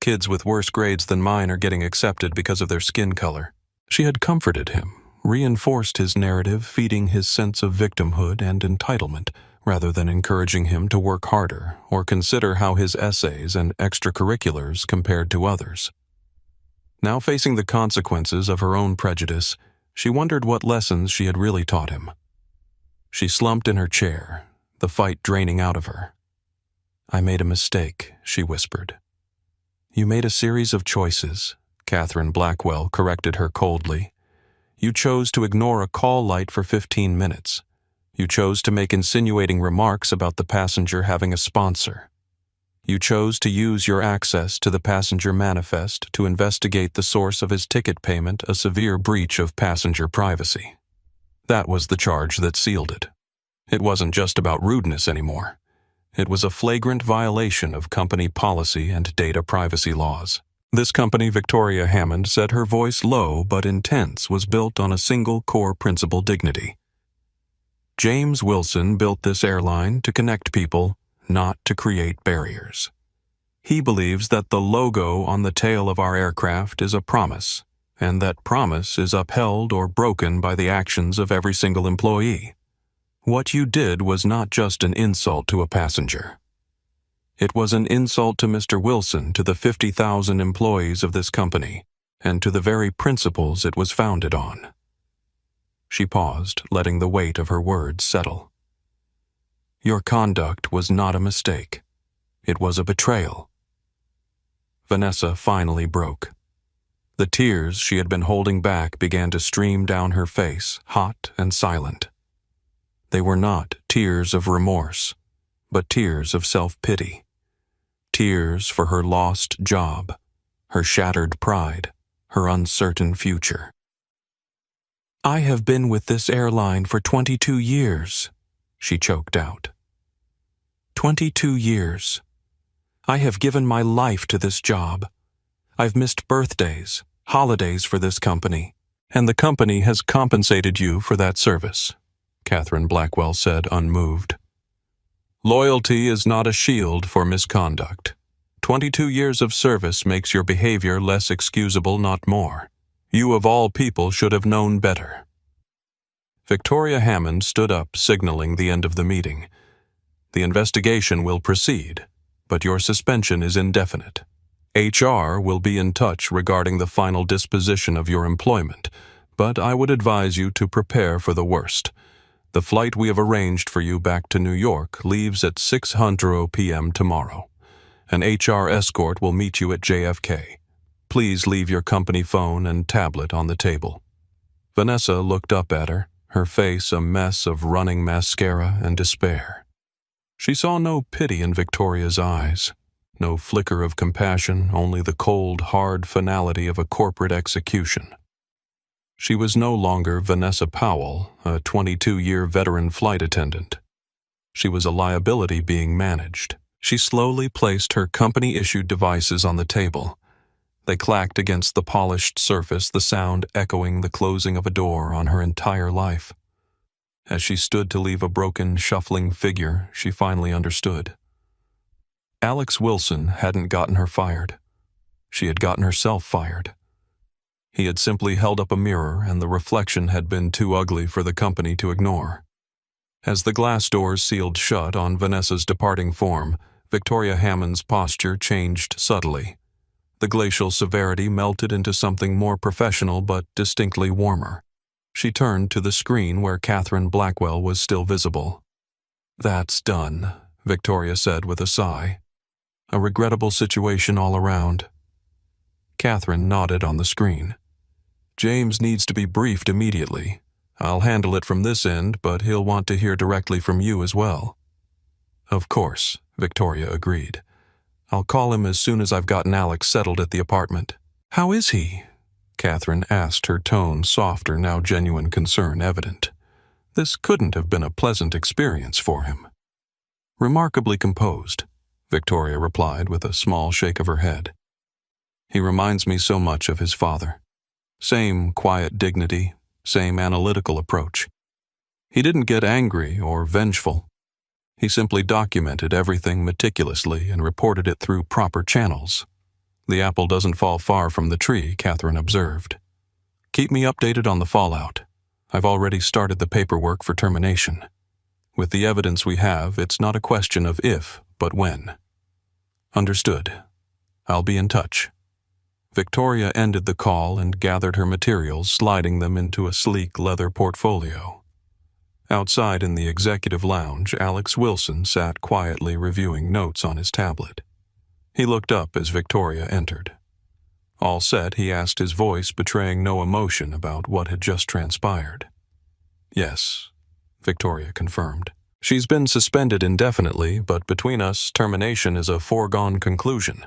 Kids with worse grades than mine are getting accepted because of their skin color. She had comforted him, reinforced his narrative, feeding his sense of victimhood and entitlement, rather than encouraging him to work harder or consider how his essays and extracurriculars compared to others. Now facing the consequences of her own prejudice, she wondered what lessons she had really taught him. She slumped in her chair, the fight draining out of her. I made a mistake, she whispered. You made a series of choices, Catherine Blackwell corrected her coldly. You chose to ignore a call light for 15 minutes. You chose to make insinuating remarks about the passenger having a sponsor. You chose to use your access to the passenger manifest to investigate the source of his ticket payment, a severe breach of passenger privacy. That was the charge that sealed it. It wasn't just about rudeness anymore. It was a flagrant violation of company policy and data privacy laws. This company, Victoria Hammond, said, her voice low but intense, was built on a single core principle: dignity. James Wilson built this airline to connect people, not to create barriers. He believes that the logo on the tail of our aircraft is a promise, and that promise is upheld or broken by the actions of every single employee. What you did was not just an insult to a passenger. It was an insult to Mr. Wilson, to the 50,000 employees of this company, and to the very principles it was founded on. She paused, letting the weight of her words settle. Your conduct was not a mistake. It was a betrayal. Vanessa finally broke. The tears she had been holding back began to stream down her face, hot and silent. They were not tears of remorse, but tears of self-pity. Tears for her lost job, her shattered pride, her uncertain future. I have been with this airline for 22 years, she choked out. 22 years. I have given my life to this job. I've missed birthdays, holidays for this company, and the company has compensated you for that service, Catherine Blackwell said, unmoved. Loyalty is not a shield for misconduct. 22 years of service makes your behavior less excusable, not more. You of all people should have known better. Victoria Hammond stood up, signaling the end of the meeting. The investigation will proceed, but your suspension is indefinite. HR will be in touch regarding the final disposition of your employment, but I would advise you to prepare for the worst. The flight we have arranged for you back to New York leaves at 6:00 p.m. tomorrow. An HR escort will meet you at JFK. Please leave your company phone and tablet on the table. Vanessa looked up at her, her face a mess of running mascara and despair. She saw no pity in Victoria's eyes, no flicker of compassion, only the cold, hard finality of a corporate execution. She was no longer Vanessa Powell, a 22-year veteran flight attendant. She was a liability being managed. She slowly placed her company-issued devices on the table. They clacked against the polished surface, the sound echoing the closing of a door on her entire life. As she stood to leave a broken, shuffling figure, she finally understood. Alex Wilson hadn't gotten her fired. She had gotten herself fired. He had simply held up a mirror, and the reflection had been too ugly for the company to ignore. As the glass doors sealed shut on Vanessa's departing form, Victoria Hammond's posture changed subtly. The glacial severity melted into something more professional but distinctly warmer. She turned to the screen where Catherine Blackwell was still visible. That's done, Victoria said with a sigh. A regrettable situation all around. Catherine nodded on the screen. James needs to be briefed immediately. I'll handle it from this end, but he'll want to hear directly from you as well. Of course, Victoria agreed. I'll call him as soon as I've gotten Alex settled at the apartment. How is he? Catherine asked, her tone softer, now genuine concern evident. This couldn't have been a pleasant experience for him. Remarkably composed, Victoria replied with a small shake of her head. He reminds me so much of his father. Same quiet dignity, same analytical approach. He didn't get angry or vengeful. He simply documented everything meticulously and reported it through proper channels. The apple doesn't fall far from the tree, Catherine observed. Keep me updated on the fallout. I've already started the paperwork for termination. With the evidence we have, it's not a question of if, but when. Understood. I'll be in touch. Victoria ended the call and gathered her materials, sliding them into a sleek leather portfolio. Outside in the executive lounge, Alex Wilson sat quietly reviewing notes on his tablet. He looked up as Victoria entered. All set, he asked, his voice betraying no emotion about what had just transpired. Yes, Victoria confirmed. She's been suspended indefinitely, but between us, termination is a foregone conclusion.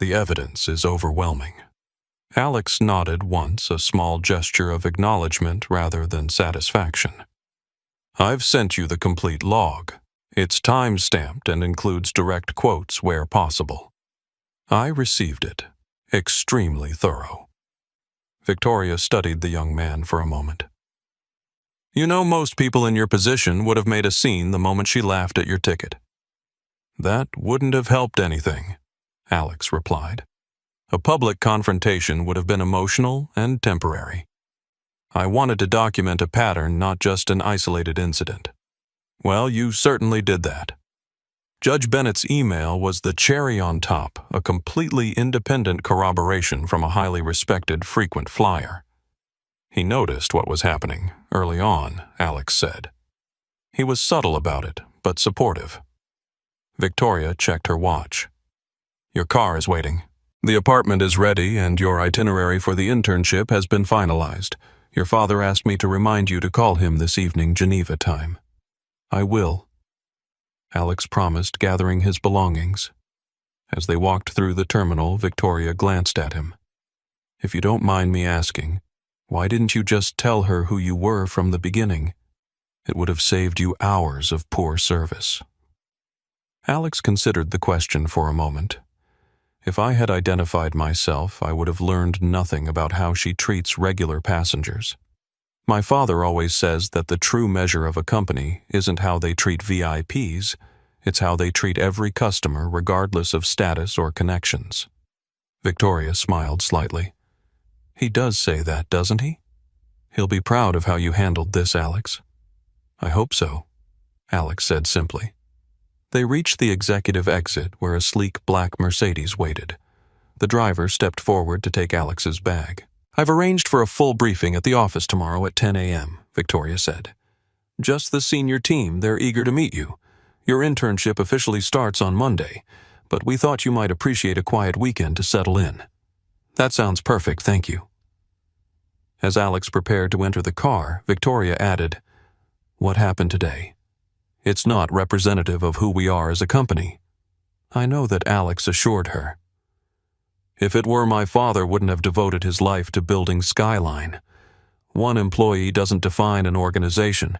The evidence is overwhelming. Alex nodded once, a small gesture of acknowledgement rather than satisfaction. I've sent you the complete log. It's time-stamped and includes direct quotes where possible. I received it. Extremely thorough. Victoria studied the young man for a moment. You know, most people in your position would have made a scene the moment she laughed at your ticket. That wouldn't have helped anything, Alex replied. A public confrontation would have been emotional and temporary. I wanted to document a pattern, not just an isolated incident. Well, you certainly did that. Judge Bennett's email was the cherry on top, a completely independent corroboration from a highly respected frequent flyer. He noticed what was happening early on, Alex said. He was subtle about it, but supportive. Victoria checked her watch. Your car is waiting. The apartment is ready and your itinerary for the internship has been finalized. Your father asked me to remind you to call him this evening, Geneva time. I will, Alex promised, gathering his belongings. As they walked through the terminal, Victoria glanced at him. If you don't mind me asking, why didn't you just tell her who you were from the beginning? It would have saved you hours of poor service. Alex considered the question for a moment. If I had identified myself, I would have learned nothing about how she treats regular passengers. My father always says that the true measure of a company isn't how they treat VIPs, it's how they treat every customer regardless of status or connections. Victoria smiled slightly. He does say that, doesn't he? He'll be proud of how you handled this, Alex. I hope so, Alex said simply. They reached the executive exit where a sleek black Mercedes waited. The driver stepped forward to take Alex's bag. I've arranged for a full briefing at the office tomorrow at 10 a.m., Victoria said. Just the senior team, they're eager to meet you. Your internship officially starts on Monday, but we thought you might appreciate a quiet weekend to settle in. That sounds perfect, thank you. As Alex prepared to enter the car, Victoria added, What happened today? It's not representative of who we are as a company. I know that Alex assured her. If it were, my father wouldn't have devoted his life to building Skyline. One employee doesn't define an organization,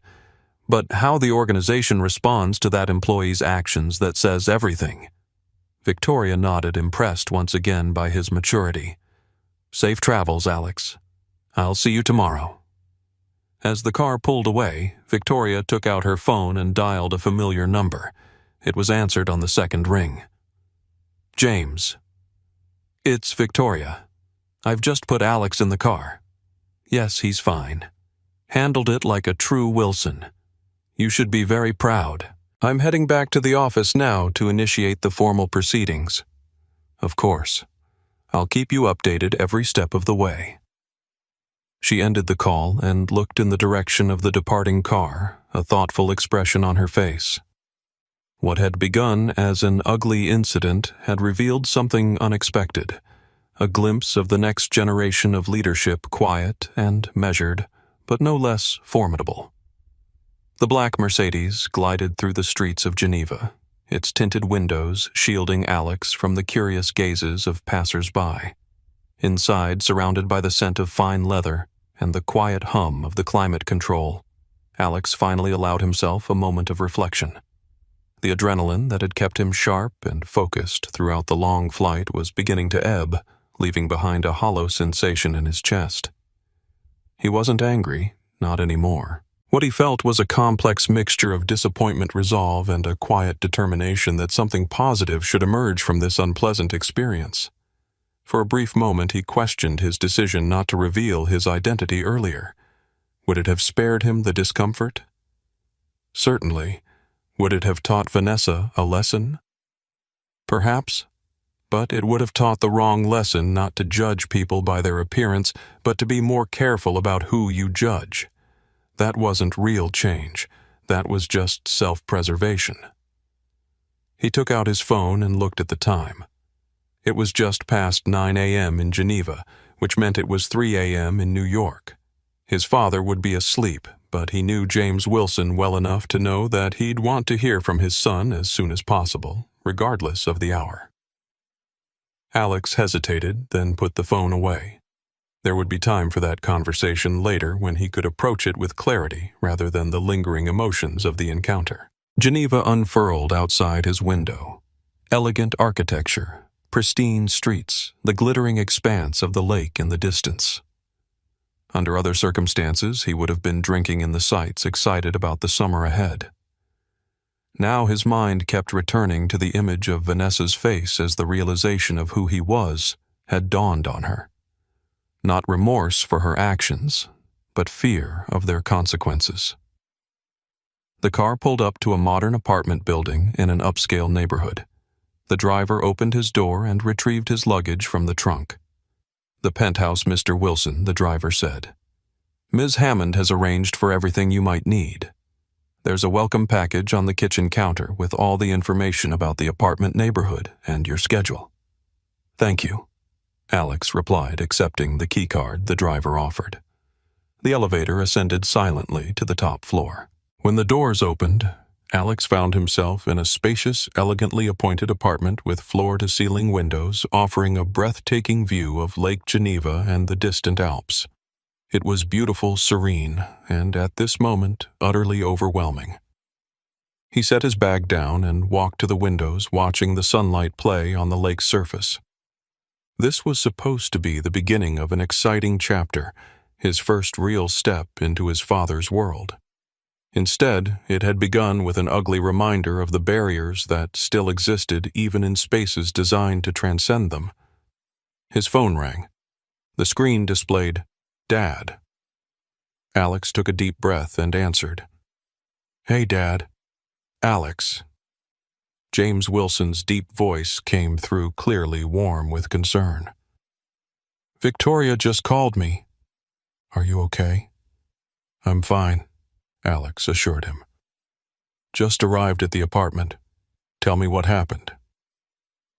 but how the organization responds to that employee's actions that says everything. Victoria nodded, impressed once again by his maturity. Safe travels, Alex. I'll see you tomorrow. As the car pulled away, Victoria took out her phone and dialed a familiar number. It was answered on the second ring. James. It's Victoria. I've just put Alex in the car. Yes, he's fine. Handled it like a true Wilson. You should be very proud. I'm heading back to the office now to initiate the formal proceedings. Of course. I'll keep you updated every step of the way. She ended the call and looked in the direction of the departing car, a thoughtful expression on her face. What had begun as an ugly incident had revealed something unexpected, a glimpse of the next generation of leadership, quiet and measured, but no less formidable. The black Mercedes glided through the streets of Geneva, its tinted windows shielding Alex from the curious gazes of passers-by. Inside, surrounded by the scent of fine leather and the quiet hum of the climate control, Alex finally allowed himself a moment of reflection. The adrenaline that had kept him sharp and focused throughout the long flight was beginning to ebb, leaving behind a hollow sensation in his chest. He wasn't angry, not anymore. What he felt was a complex mixture of disappointment, resolve, and a quiet determination that something positive should emerge from this unpleasant experience. For a brief moment he questioned his decision not to reveal his identity earlier. Would it have spared him the discomfort? Certainly. Would it have taught Vanessa a lesson? Perhaps, but it would have taught the wrong lesson not to judge people by their appearance, but to be more careful about who you judge. That wasn't real change. That was just self-preservation. He took out his phone and looked at the time. It was just past 9 a.m. in Geneva, which meant it was 3 a.m. in New York. His father would be asleep, but he knew James Wilson well enough to know that he'd want to hear from his son as soon as possible, regardless of the hour. Alex hesitated, then put the phone away. There would be time for that conversation later when he could approach it with clarity rather than the lingering emotions of the encounter. Geneva unfurled outside his window. Elegant architecture, pristine streets, the glittering expanse of the lake in the distance. Under other circumstances, he would have been drinking in the sights, excited about the summer ahead. Now his mind kept returning to the image of Vanessa's face as the realization of who he was had dawned on her. Not remorse for her actions, but fear of their consequences. The car pulled up to a modern apartment building in an upscale neighborhood. The driver opened his door and retrieved his luggage from the trunk. "The penthouse, Mr. Wilson," the driver said. "Ms. Hammond has arranged for everything you might need. There's a welcome package on the kitchen counter with all the information about the apartment neighborhood and your schedule." "Thank you," Alex replied, accepting the keycard the driver offered. The elevator ascended silently to the top floor. When the doors opened, Alex found himself in a spacious, elegantly appointed apartment with floor-to-ceiling windows offering a breathtaking view of Lake Geneva and the distant Alps. It was beautiful, serene, and at this moment, utterly overwhelming. He set his bag down and walked to the windows, watching the sunlight play on the lake's surface. This was supposed to be the beginning of an exciting chapter, his first real step into his father's world. Instead, it had begun with an ugly reminder of the barriers that still existed even in spaces designed to transcend them. His phone rang. The screen displayed, "Dad." Alex took a deep breath and answered. "Hey, Dad. Alex." James Wilson's deep voice came through clearly, warm with concern. "Victoria just called me. Are you okay?" "I'm fine," Alex assured him. "Just arrived at the apartment. Tell me what happened."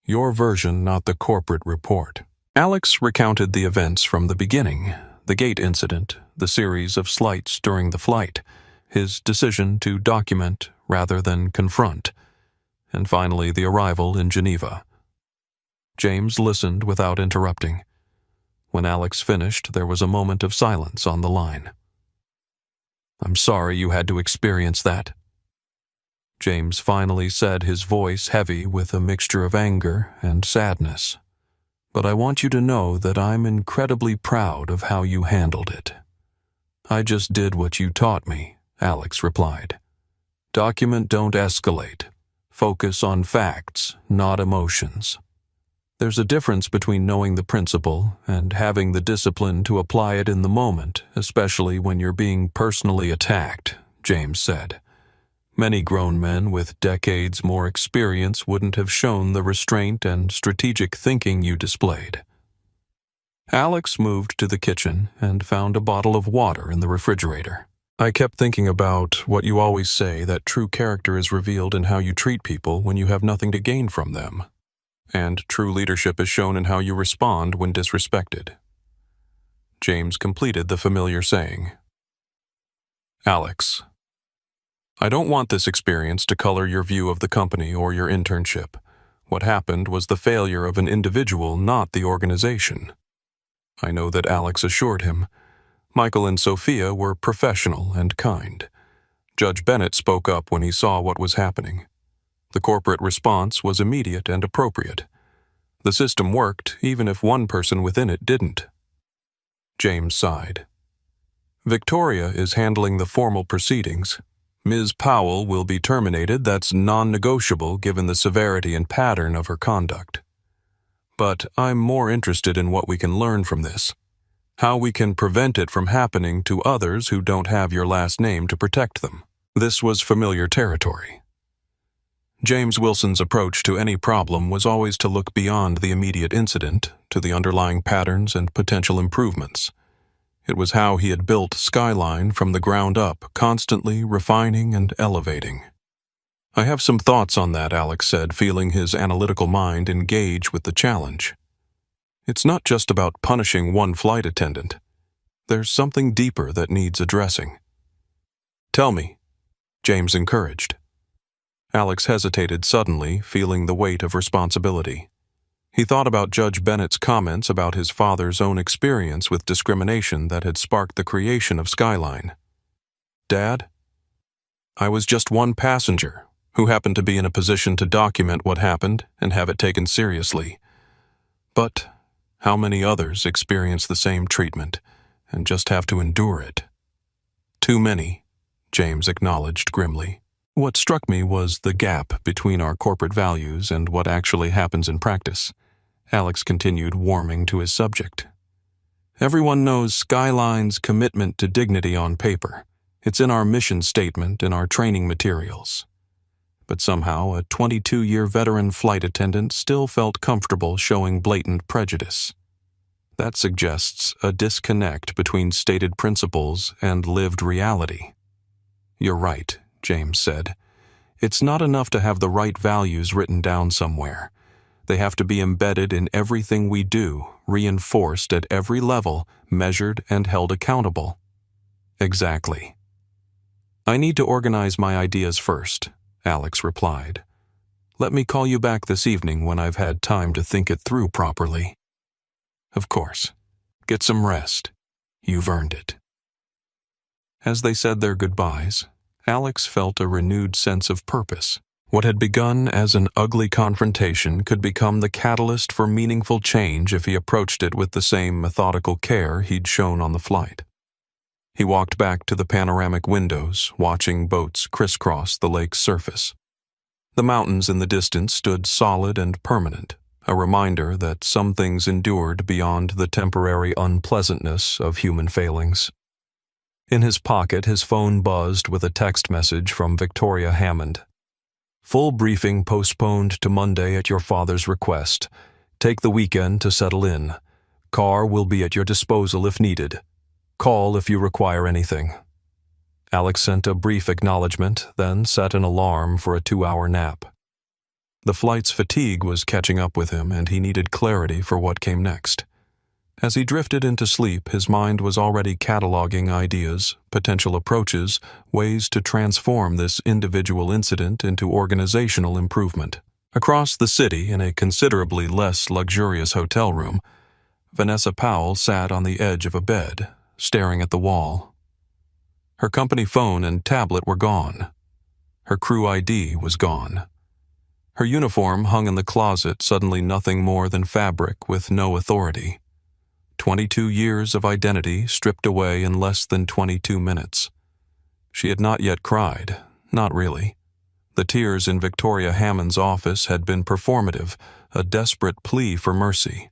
"Your version, not the corporate report." Alex recounted the events from the beginning, the gate incident, the series of slights during the flight, his decision to document rather than confront, and finally the arrival in Geneva. James listened without interrupting. When Alex finished, there was a moment of silence on the line. "I'm sorry you had to experience that," James finally said, his voice heavy with a mixture of anger and sadness. "But I want you to know that I'm incredibly proud of how you handled it." "I just did what you taught me," Alex replied. "Document, don't escalate. Focus on facts, not emotions." "There's a difference between knowing the principle and having the discipline to apply it in the moment, especially when you're being personally attacked," James said. "Many grown men with decades more experience wouldn't have shown the restraint and strategic thinking you displayed." Alex moved to the kitchen and found a bottle of water in the refrigerator. "I kept thinking about what you always say, that true character is revealed in how you treat people when you have nothing to gain from them. And true leadership is shown in how you respond when disrespected." James completed the familiar saying. "Alex, I don't want this experience to color your view of the company or your internship. What happened was the failure of an individual, not the organization." I know that Alex assured him. Michael and Sophia were professional and kind. Judge Bennett spoke up when he saw what was happening. The corporate response was immediate and appropriate. The system worked even if one person within it didn't. James sighed. "Victoria is handling the formal proceedings. Ms. Powell will be terminated. That's non-negotiable given the severity and pattern of her conduct. But I'm more interested in what we can learn from this, how we can prevent it from happening to others who don't have your last name to protect them." This was familiar territory. James Wilson's approach to any problem was always to look beyond the immediate incident to the underlying patterns and potential improvements. It was how he had built Skyline from the ground up, constantly refining and elevating. "I have some thoughts on that," Alex said, feeling his analytical mind engage with the challenge. "It's not just about punishing one flight attendant. There's something deeper that needs addressing." "Tell me," James encouraged. Alex hesitated suddenly, feeling the weight of responsibility. He thought about Judge Bennett's comments about his father's own experience with discrimination that had sparked the creation of Skyline. "Dad, I was just one passenger who happened to be in a position to document what happened and have it taken seriously. But how many others experience the same treatment and just have to endure it. Too many, James acknowledged grimly. What struck me was the gap between our corporate values and what actually happens in practice. Alex continued, warming to his subject. Everyone knows Skyline's commitment to dignity on paper. It's in our mission statement and our training materials. But somehow, a 22-year veteran flight attendant still felt comfortable showing blatant prejudice. That suggests a disconnect between stated principles and lived reality. You're right, James said. It's not enough to have the right values written down somewhere. They have to be embedded in everything we do, reinforced at every level, measured and held accountable. Exactly. I need to organize my ideas first, Alex replied. Let me call you back this evening when I've had time to think it through properly. Of course. Get some rest. You've earned it. As they said their goodbyes, Alex felt a renewed sense of purpose. What had begun as an ugly confrontation could become the catalyst for meaningful change if he approached it with the same methodical care he'd shown on the flight. He walked back to the panoramic windows, watching boats crisscross the lake's surface. The mountains in the distance stood solid and permanent, a reminder that some things endured beyond the temporary unpleasantness of human failings. In his pocket, his phone buzzed with a text message from Victoria Hammond. Full briefing postponed to Monday at your father's request. Take the weekend to settle in. Car will be at your disposal if needed. Call if you require anything. Alex sent a brief acknowledgement, then set an alarm for a 2-hour nap. The flight's fatigue was catching up with him, and he needed clarity for what came next. As he drifted into sleep, his mind was already cataloging ideas, potential approaches, ways to transform this individual incident into organizational improvement. Across the city, in a considerably less luxurious hotel room, Vanessa Powell sat on the edge of a bed, staring at the wall. Her company phone and tablet were gone. Her crew ID was gone. Her uniform hung in the closet, suddenly nothing more than fabric with no authority. 22 years of identity stripped away in less than 22 minutes. She had not yet cried, not really. The tears in Victoria Hammond's office had been performative, a desperate plea for mercy.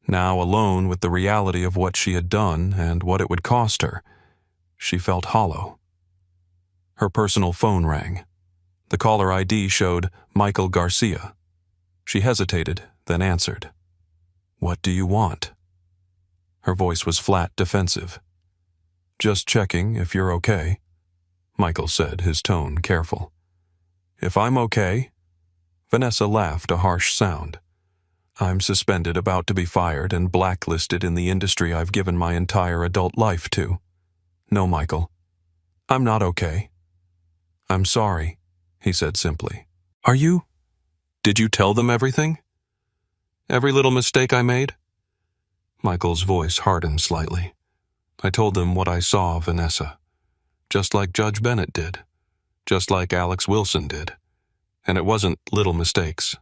Now, alone with the reality of what she had done and what it would cost her, she felt hollow. Her personal phone rang. The caller ID showed Michael Garcia. She hesitated, then answered. What do you want? Her voice was flat, defensive. Just checking if you're okay, Michael said, his tone careful. If I'm okay? Vanessa laughed, a harsh sound. I'm suspended, about to be fired, and blacklisted in the industry I've given my entire adult life to. No, Michael. I'm not okay. I'm sorry, he said simply. Are you? Did you tell them everything? Every little mistake I made? Michael's voice hardened slightly. I told them what I saw, Vanessa. Just like Judge Bennett did. Just like Alex Wilson did. And it wasn't little mistakes.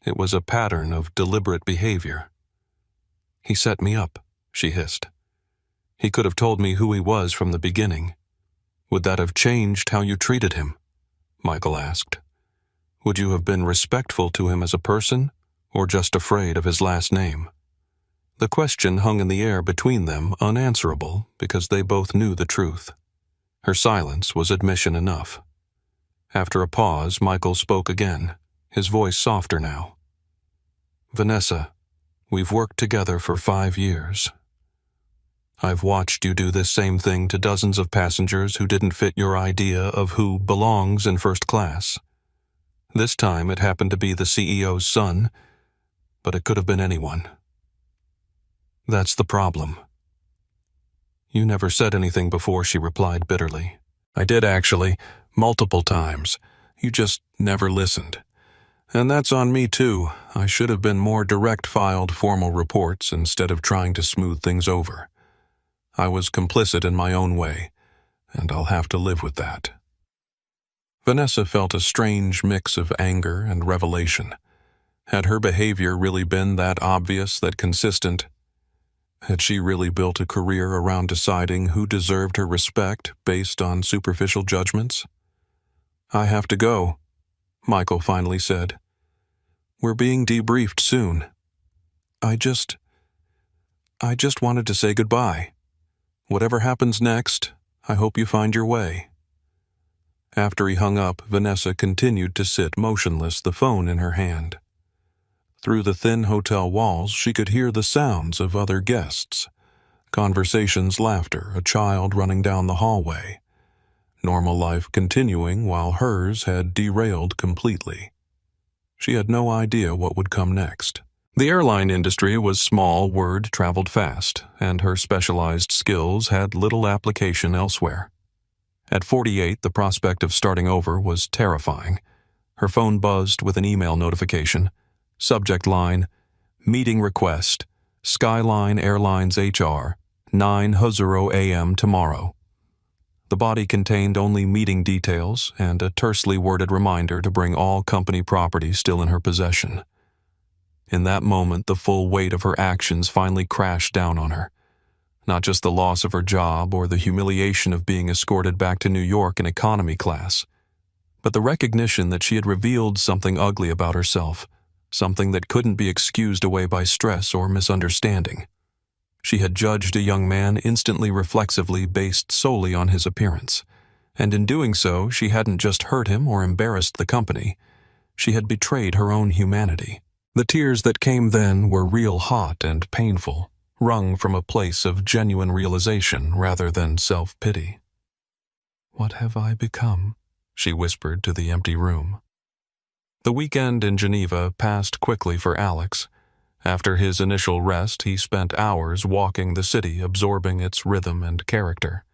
It was a pattern of deliberate behavior. He set me up, she hissed. He could have told me who he was from the beginning. Would that have changed how you treated him? Michael asked. Would you have been respectful to him as a person, or just afraid of his last name? The question hung in the air between them, unanswerable, because they both knew the truth. Her silence was admission enough. After a pause, Michael spoke again, his voice softer now. Vanessa, we've worked together for 5 years. I've watched you do this same thing to dozens of passengers who didn't fit your idea of who belongs in first class. This time it happened to be the CEO's son, but it could have been anyone. That's the problem. You never said anything before, she replied bitterly. I did actually, multiple times. You just never listened. And that's on me too. I should have been more direct, filed formal reports instead of trying to smooth things over. I was complicit in my own way, and I'll have to live with that. Vanessa felt a strange mix of anger and revelation. Had her behavior really been that obvious, that consistent? Had she really built a career around deciding who deserved her respect based on superficial judgments? "I have to go," Michael finally said. "We're being debriefed soon. I just wanted to say goodbye. Whatever happens next, I hope you find your way." After he hung up, Vanessa continued to sit motionless, the phone in her hand. Through the thin hotel walls, she could hear the sounds of other guests. Conversations, laughter, a child running down the hallway. Normal life continuing while hers had derailed completely. She had no idea what would come next. The airline industry was small, word traveled fast, and her specialized skills had little application elsewhere. At 48, the prospect of starting over was terrifying. Her phone buzzed with an email notification. Subject line, "Meeting request, Skyline Airlines HR, 9:00 a.m. tomorrow." The body contained only meeting details and a tersely worded reminder to bring all company property still in her possession. In that moment, the full weight of her actions finally crashed down on her. Not just the loss of her job or the humiliation of being escorted back to New York in economy class, but the recognition that she had revealed something ugly about herself, something that couldn't be excused away by stress or misunderstanding. She had judged a young man instantly reflexively based solely on his appearance, and in doing so, she hadn't just hurt him or embarrassed the company. She had betrayed her own humanity. The tears that came then were real hot and painful, wrung from a place of genuine realization rather than self-pity. "What have I become?" she whispered to the empty room. The weekend in Geneva passed quickly for Alex. After his initial rest, he spent hours walking the city, absorbing its rhythm and character.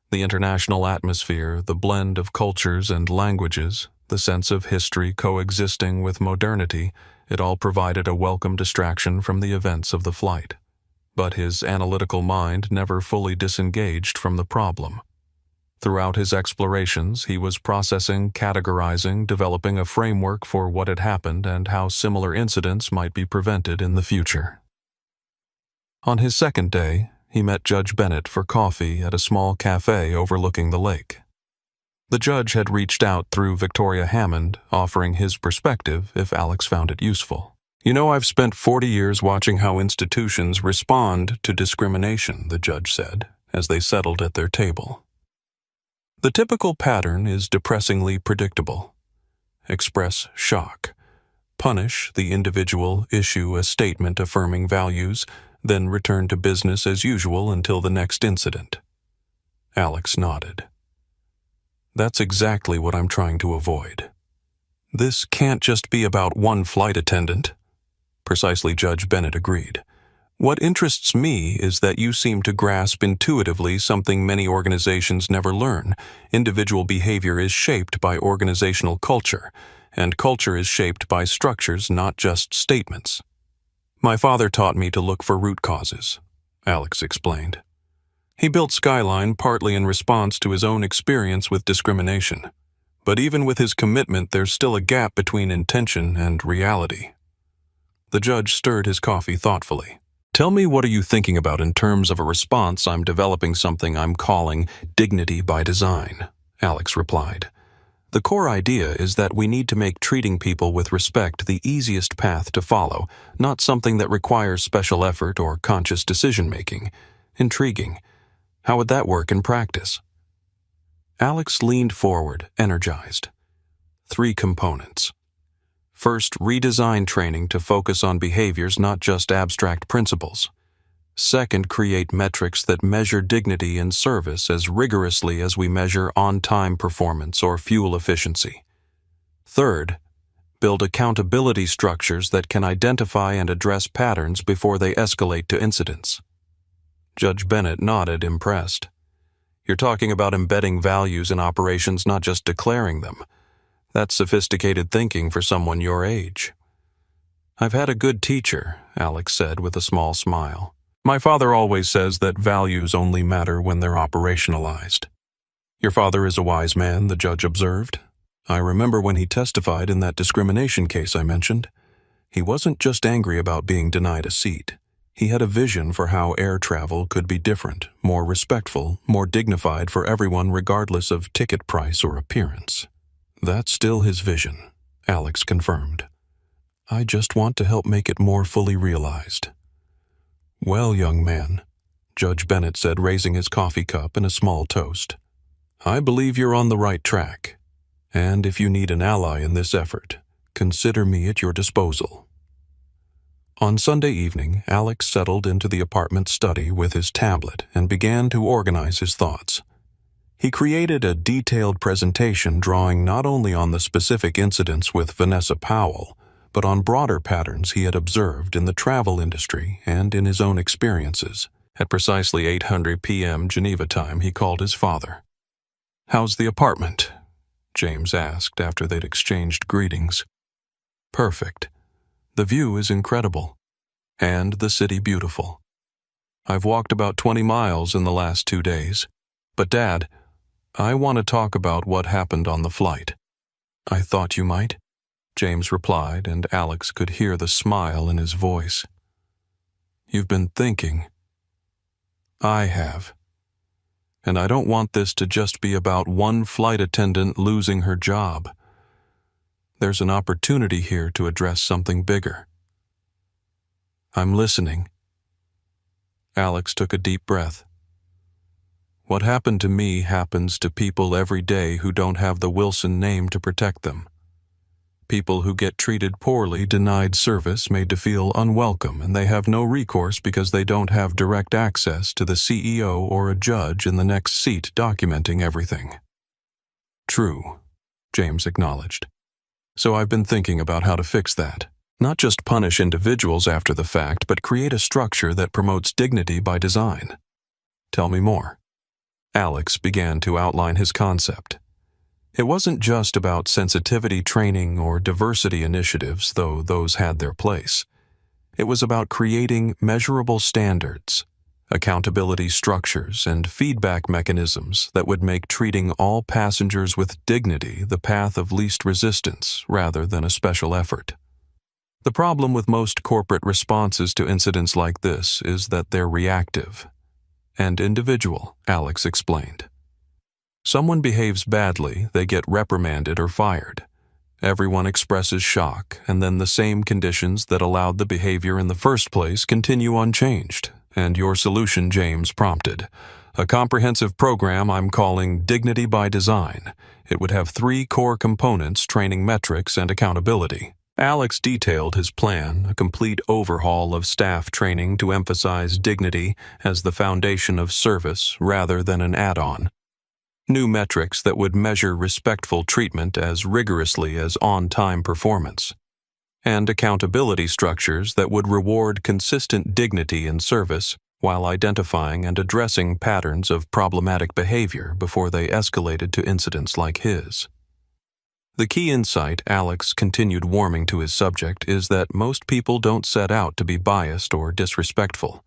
The international atmosphere, the blend of cultures and languages, the sense of history coexisting with modernity, it all provided a welcome distraction from the events of the flight. But his analytical mind never fully disengaged from the problem. Throughout his explorations, he was processing, categorizing, developing a framework for what had happened and how similar incidents might be prevented in the future. On his second day, he met Judge Bennett for coffee at a small cafe overlooking the lake. The judge had reached out through Victoria Hammond, offering his perspective if Alex found it useful. "You know, I've spent 40 years watching how institutions respond to discrimination," the judge said, as they settled at their table. "The typical pattern is depressingly predictable. Express shock. Punish the individual, issue a statement affirming values, then return to business as usual until the next incident." Alex nodded. "That's exactly what I'm trying to avoid. This can't just be about one flight attendant." Precisely, Judge Bennett agreed. "What interests me is that you seem to grasp intuitively something many organizations never learn. Individual behavior is shaped by organizational culture, and culture is shaped by structures, not just statements." "My father taught me to look for root causes," Alex explained. He built Skyline partly in response to his own experience with discrimination. But even with his commitment, there's still a gap between intention and reality. The judge stirred his coffee thoughtfully. "Tell me, what are you thinking about in terms of a response? I'm developing something I'm calling dignity by design," Alex replied. "The core idea is that we need to make treating people with respect the easiest path to follow, not something that requires special effort or conscious decision-making. Intriguing. How would that work in practice?" Alex leaned forward, energized. 3 components. First, redesign training to focus on behaviors, not just abstract principles. Second, create metrics that measure dignity in service as rigorously as we measure on-time performance or fuel efficiency. Third, build accountability structures that can identify and address patterns before they escalate to incidents. Judge Bennett nodded, impressed. "You're talking about embedding values in operations, not just declaring them. That's sophisticated thinking for someone your age." "I've had a good teacher," Alex said with a small smile. "My father always says that values only matter when they're operationalized." "Your father is a wise man," the judge observed. "I remember when he testified in that discrimination case I mentioned. He wasn't just angry about being denied a seat. He had a vision for how air travel could be different, more respectful, more dignified for everyone regardless of ticket price or appearance. That's still his vision, Alex confirmed. I just want to help make it more fully realized. Well, young man, Judge Bennett said, raising his coffee cup in a small toast. I believe you're on the right track, and if you need an ally in this effort, consider me at your disposal. On Sunday evening, Alex settled into the apartment study with his tablet and began to organize his thoughts. He created a detailed presentation drawing not only on the specific incidents with Vanessa Powell, but on broader patterns he had observed in the travel industry and in his own experiences. At precisely 8:00 p.m. Geneva time, he called his father. "How's the apartment?" James asked after they'd exchanged greetings. "Perfect. The view is incredible, and the city beautiful. I've walked about 20 miles in the last 2 days. But Dad, I want to talk about what happened on the flight." "I thought you might," James replied, and Alex could hear the smile in his voice. "You've been thinking." "I have. And I don't want this to just be about one flight attendant losing her job. There's an opportunity here to address something bigger." "I'm listening." Alex took a deep breath. "What happened to me happens to people every day who don't have the Wilson name to protect them. People who get treated poorly, denied service, made to feel unwelcome, and they have no recourse because they don't have direct access to the CEO or a judge in the next seat documenting everything." "True," James acknowledged. "So I've been thinking about how to fix that. Not just punish individuals after the fact, but create a structure that promotes dignity by design." "Tell me more." Alex began to outline his concept. It wasn't just about sensitivity training or diversity initiatives, though those had their place. It was about creating measurable standards, accountability structures, and feedback mechanisms that would make treating all passengers with dignity the path of least resistance rather than a special effort. The problem with most corporate responses to incidents like this is that they're reactive and individual, Alex explained. Someone behaves badly, they get reprimanded or fired. Everyone expresses shock, and then the same conditions that allowed the behavior in the first place continue unchanged. And your solution, James, prompted a comprehensive program I'm calling Dignity by Design. It would have 3 core components: training, metrics, and accountability. Alex detailed his plan, a complete overhaul of staff training to emphasize dignity as the foundation of service rather than an add-on. New metrics that would measure respectful treatment as rigorously as on-time performance. And accountability structures that would reward consistent dignity in service while identifying and addressing patterns of problematic behavior before they escalated to incidents like his. The key insight, Alex continued warming to his subject, is that most people don't set out to be biased or disrespectful.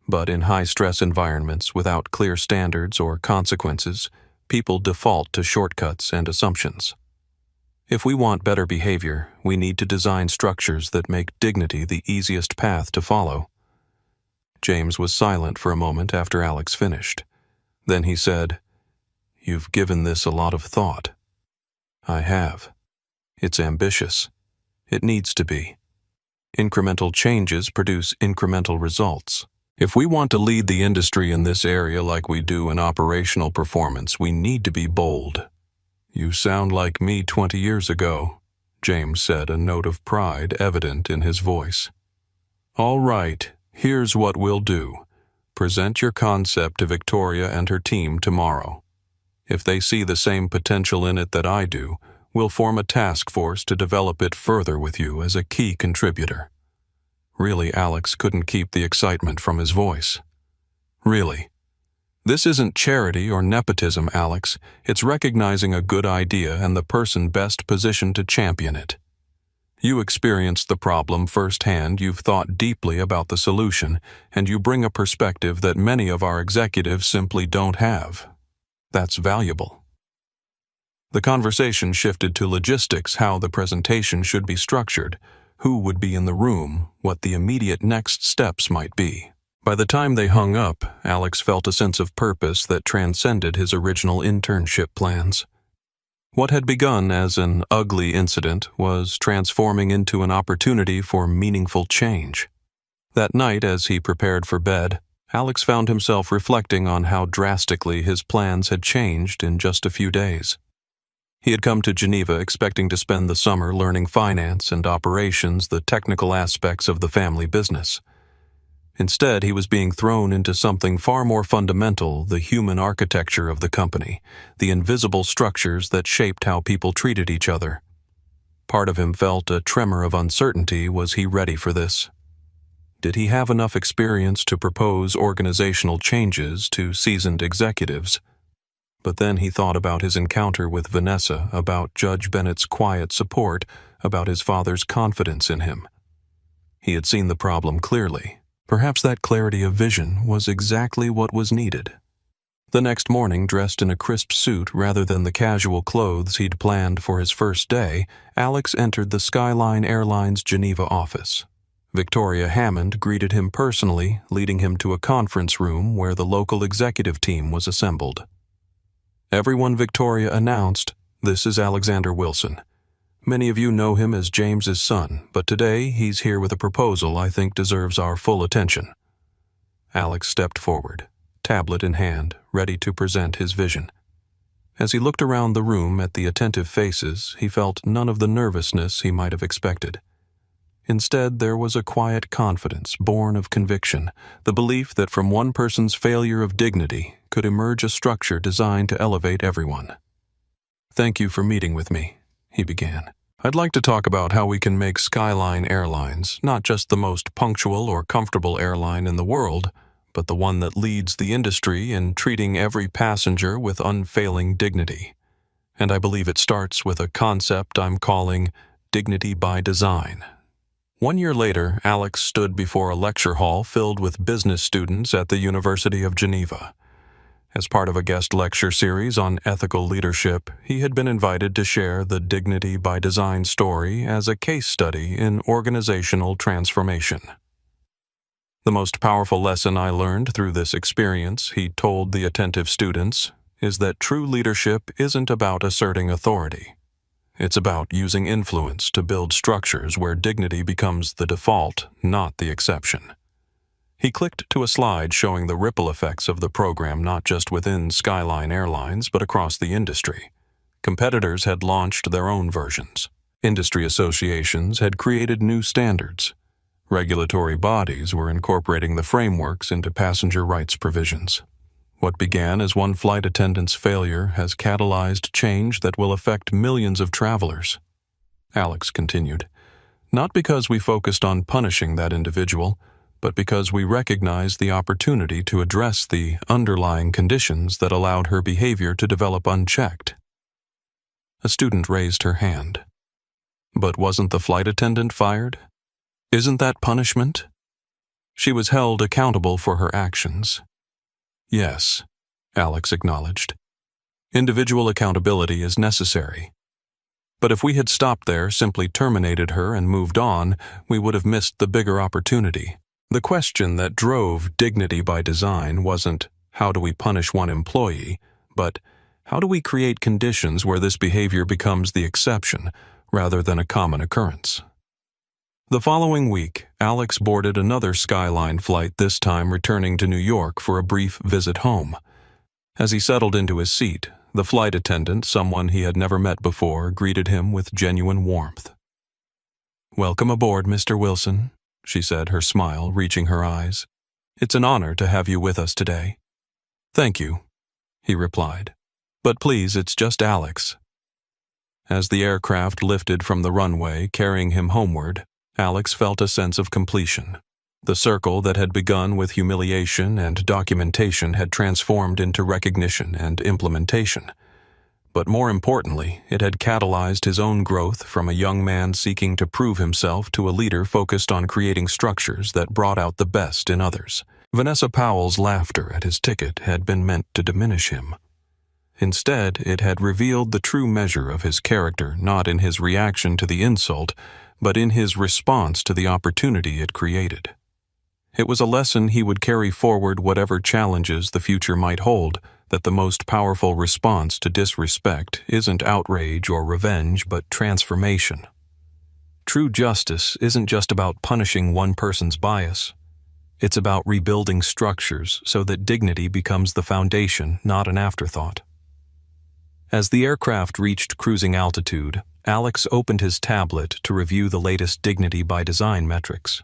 But in high-stress environments without clear standards or consequences, people default to shortcuts and assumptions. If we want better behavior, we need to design structures that make dignity the easiest path to follow. James was silent for a moment after Alex finished. Then he said, "You've given this a lot of thought." "I have. It's ambitious. It needs to be. Incremental changes produce incremental results. If we want to lead the industry in this area like we do in operational performance, we need to be bold." "You sound like me 20 years ago," James said, a note of pride evident in his voice. "All right, here's what we'll do. Present your concept to Victoria and her team tomorrow. If they see the same potential in it that I do, we'll form a task force to develop it further with you as a key contributor." Really, Alex couldn't keep the excitement from his voice. "Really? This isn't charity or nepotism, Alex. It's recognizing a good idea and the person best positioned to champion it. You experienced the problem firsthand, you've thought deeply about the solution, and you bring a perspective that many of our executives simply don't have. That's valuable." The conversation shifted to logistics, how the presentation should be structured. who would be in the room, what the immediate next steps might be. By the time they hung up, Alex felt a sense of purpose that transcended his original internship plans. What had begun as an ugly incident was transforming into an opportunity for meaningful change. That night, as he prepared for bed, Alex found himself reflecting on how drastically his plans had changed in just a few days. He had come to Geneva expecting to spend the summer learning finance and operations, the technical aspects of the family business. Instead, he was being thrown into something far more fundamental, the human architecture of the company, the invisible structures that shaped how people treated each other. Part of him felt a tremor of uncertainty. Was he ready for this? Did he have enough experience to propose organizational changes to seasoned executives? But then he thought about his encounter with Vanessa, about Judge Bennett's quiet support, about his father's confidence in him. He had seen the problem clearly. Perhaps that clarity of vision was exactly what was needed. The next morning, dressed in a crisp suit rather than the casual clothes he'd planned for his first day, Alex entered the Skyline Airlines Geneva office. Victoria Hammond greeted him personally, leading him to a conference room where the local executive team was assembled. "Everyone," Victoria announced, "this is Alexander Wilson. Many of you know him as James's son, but today he's here with a proposal I think deserves our full attention." Alex stepped forward, tablet in hand, ready to present his vision. As he looked around the room at the attentive faces, he felt none of the nervousness he might have expected. Instead, there was a quiet confidence born of conviction, the belief that from one person's failure of dignity could emerge a structure designed to elevate everyone. "Thank you for meeting with me," he began. "I'd like to talk about how we can make Skyline Airlines not just the most punctual or comfortable airline in the world, but the one that leads the industry in treating every passenger with unfailing dignity. And I believe it starts with a concept I'm calling dignity by design." 1 year later, Alex stood before a lecture hall filled with business students at the University of Geneva. As part of a guest lecture series on ethical leadership, he had been invited to share the Dignity by Design story as a case study in organizational transformation. "The most powerful lesson I learned through this experience," he told the attentive students, "is that true leadership isn't about asserting authority. It's about using influence to build structures where dignity becomes the default, not the exception." He clicked to a slide showing the ripple effects of the program not just within Skyline Airlines but across the industry. Competitors had launched their own versions. Industry associations had created new standards. Regulatory bodies were incorporating the frameworks into passenger rights provisions. What began as one flight attendant's failure has catalyzed change that will affect millions of travelers. Alex continued, "Not because we focused on punishing that individual, but because we recognized the opportunity to address the underlying conditions that allowed her behavior to develop unchecked." A student raised her hand. "But wasn't the flight attendant fired? Isn't that punishment?" "She was held accountable for her actions." "Yes," Alex acknowledged. "Individual accountability is necessary. But if we had stopped there, simply terminated her and moved on, we would have missed the bigger opportunity." The question that drove Dignity by Design wasn't, how do we punish one employee, but how do we create conditions where this behavior becomes the exception rather than a common occurrence? The following week, Alex boarded another Skyline flight, this time returning to New York for a brief visit home. As he settled into his seat, the flight attendant, someone he had never met before, greeted him with genuine warmth. "Welcome aboard, Mr. Wilson," she said, her smile reaching her eyes. "It's an honor to have you with us today." "Thank you," he replied. "But please, it's just Alex." As the aircraft lifted from the runway, carrying him homeward, Alex felt a sense of completion. The circle that had begun with humiliation and documentation had transformed into recognition and implementation. But more importantly, it had catalyzed his own growth from a young man seeking to prove himself to a leader focused on creating structures that brought out the best in others. Vanessa Powell's laughter at his ticket had been meant to diminish him. Instead, it had revealed the true measure of his character not in his reaction to the insult, but in his response to the opportunity it created. It was a lesson he would carry forward whatever challenges the future might hold, that the most powerful response to disrespect isn't outrage or revenge, but transformation. True justice isn't just about punishing one person's bias. It's about rebuilding structures so that dignity becomes the foundation, not an afterthought. As the aircraft reached cruising altitude, Alex opened his tablet to review the latest Dignity by Design metrics.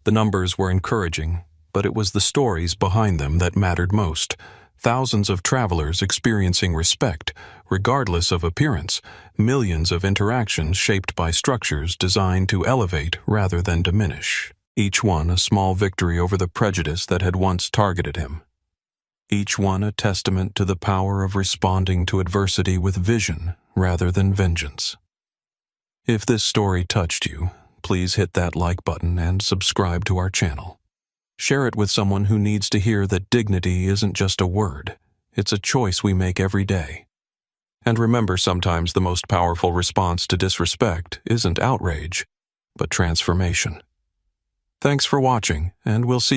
The numbers were encouraging, but it was the stories behind them that mattered most. Thousands of travelers experiencing respect, regardless of appearance, millions of interactions shaped by structures designed to elevate rather than diminish. Each one a small victory over the prejudice that had once targeted him. Each one a testament to the power of responding to adversity with vision rather than vengeance. If this story touched you, please hit that like button and subscribe to our channel. Share it with someone who needs to hear that dignity isn't just a word, it's a choice we make every day. And remember, sometimes the most powerful response to disrespect isn't outrage, but transformation. Thanks for watching, and we'll see you